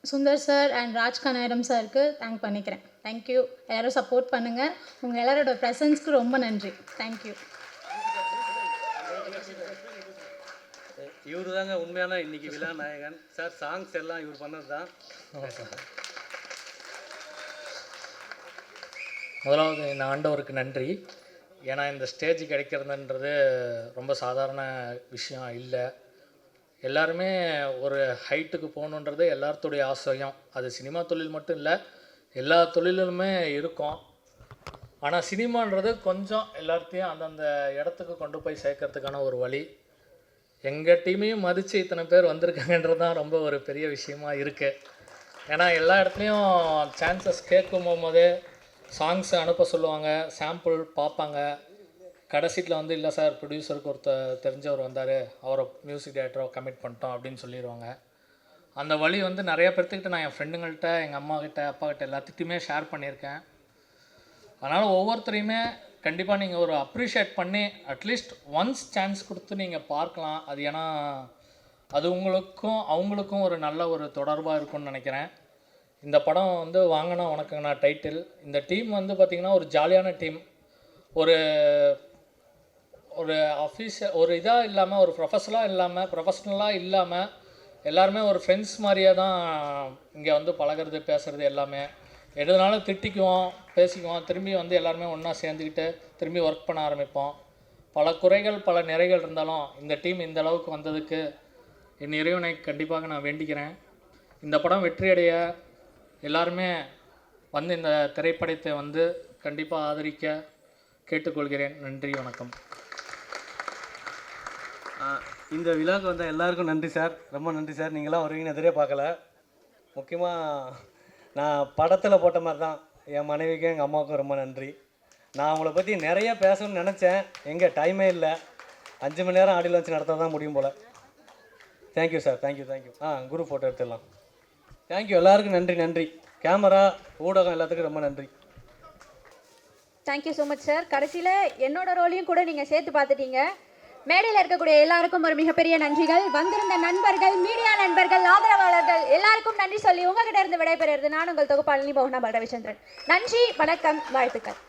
Q: சுந்தர் சார் அண்ட் ராஜ் கனாயிரம் சாருக்கு தேங்க் பண்ணிக்கிறேன். தேங்க்யூ. எல்லோரும் சப்போர்ட் பண்ணுங்கள். உங்கள் எல்லாரோட ப்ரெசன்ஸ்க்கு ரொம்ப நன்றி. தேங்க்யூ.
R: இவரு தாங்க உண்மையான இன்னைக்கு விழா நாயகன் சார். சாங்ஸ் எல்லாம் இவர் பண்ணது தான்.
S: முதலாவது இந்த ஆண்டவருக்கு நன்றி. ஏன்னா இந்த ஸ்டேஜ் கிடைக்கிறதுன்றது ரொம்ப சாதாரண விஷயம் இல்லை. எல்லாருமே ஒரு ஹைட்டுக்கு போகணுன்றது எல்லாத்துடைய ஆசையும். அது சினிமா தொழில் மட்டும் இல்லை, எல்லா தொழிலுமே இருக்கும். ஆனால் சினிமான்றது கொஞ்சம் எல்லாத்தையும் அந்தந்த இடத்துக்கு கொண்டு போய் சேர்க்கறதுக்கான ஒரு வழி. எங்கள் டீமையும் மதித்து இத்தனை பேர் வந்திருக்காங்கன்றது தான் ரொம்ப ஒரு பெரிய விஷயமா இருக்குது. ஏன்னா எல்லா இடத்துலையும் சான்சஸ் கேட்கும் போதே சாங்ஸ் அனுப்ப சொல்லுவாங்க, சாம்பிள் பார்ப்பாங்க. கடைசியில் வந்து இல்லை சார் ப்ரொடியூசருக்கு ஒருத்தர் தெரிஞ்சவர் வந்தார், அவரை மியூசிக் டைரக்டராக கமிட் பண்ணிட்டோம் அப்படின்னு சொல்லிடுவாங்க. அந்த வழி வந்து நிறைய பேர்த்துக்கிட்ட நான் என் ஃப்ரெண்டுங்கள்கிட்ட, எங்கள் அம்மாக்கிட்ட, அப்பாக்கிட்ட எல்லாத்துக்கிட்டையுமே ஷேர் பண்ணியிருக்கேன். அதனால் ஒவ்வொருத்தரையுமே கண்டிப்பாக நீங்கள் ஒரு அப்ரிஷியேட் பண்ணி அட்லீஸ்ட் ஒன்ஸ் சான்ஸ் கொடுத்து நீங்கள் பார்க்கலாம். அது ஏன்னா அது உங்களுக்கும் அவங்களுக்கும் ஒரு நல்ல ஒரு தொடர்பாக இருக்கும்னு நினைக்கிறேன். இந்த படம் வந்து வாங்கினா உனக்குங்கண்ணா டைட்டில். இந்த டீம் வந்து பார்த்திங்கன்னா ஒரு ஜாலியான டீம். ஒரு ஒரு அஃபீஷியல் ஒரு இதாக இல்லாமல், ஒரு ப்ரொஃபஷ்னலாக இல்லாமல் எல்லாருமே ஒரு ஃப்ரெண்ட்ஸ் மாதிரியே தான் இங்கே வந்து பழகிறது, பேசுகிறது எல்லாமே. எதுனாலும் திட்டிக்குவோம், பேசிக்குவோம், திரும்பி வந்து எல்லாருமே ஒன்றா சேர்ந்துக்கிட்டு திரும்பி ஒர்க் பண்ண ஆரம்பிப்போம். பல குறைகள் பல நிறைகள் இருந்தாலும் இந்த டீம் இந்த அளவுக்கு வந்ததுக்கு என் இறைவனை கண்டிப்பாக நான் வேண்டிக்கிறேன். இந்த படம் வெற்றியடைய எல்லாருமே வந்து இந்த திரைப்படத்தை வந்து கண்டிப்பாக ஆதரிக்க கேட்டுக்கொள்கிறேன். நன்றி, வணக்கம்.
R: இந்த விழாவுக்கு வந்த எல்லாருக்கும் நன்றி சார், ரொம்ப நன்றி சார். நீங்களாம் வருவீங்கன்னு எதிரே பார்க்கல. முக்கியமாக நான் படத்தில் போட்ட மாதிரி தான் என் மனைவிக்கும் எங்கள் அம்மாவுக்கும் ரொம்ப நன்றி. நான் அவங்கள பற்றி நிறைய பேசணும்னு நினச்சேன், எங்கே டைமே இல்லை. 5 மணி நேரம் ஆடியோ லான்ச் நடத்த தான் முடியும் போல். Thank you sir, thank you. Guru photo எடுத்துடலாம். தேங்க்யூ, எல்லாருக்கும் நன்றி. கேமரா, ஊடகம் எல்லாத்துக்கும் ரொம்ப நன்றி.
C: Thank you so much sir. கடைசியில் என்னோட ரோலையும் கூட நீங்கள் சேர்த்து பார்த்துட்டீங்க. மேடையில் இருக்கக்கூடிய எல்லாருக்கும் ஒரு மிகப்பெரிய நன்றிகள். வந்திருந்த நண்பர்கள், மீடியா நண்பர்கள், ஆதரவாளர்கள் எல்லாருக்கும் நன்றி சொல்லி உங்ககிட்ட இருந்து விடைபெறுகிறது நான் உங்கள் தொகுப்பாளினி மோகனா பல்ரவிச்சந்திரன். நன்றி, வணக்கம், வாழ்த்துக்கள்.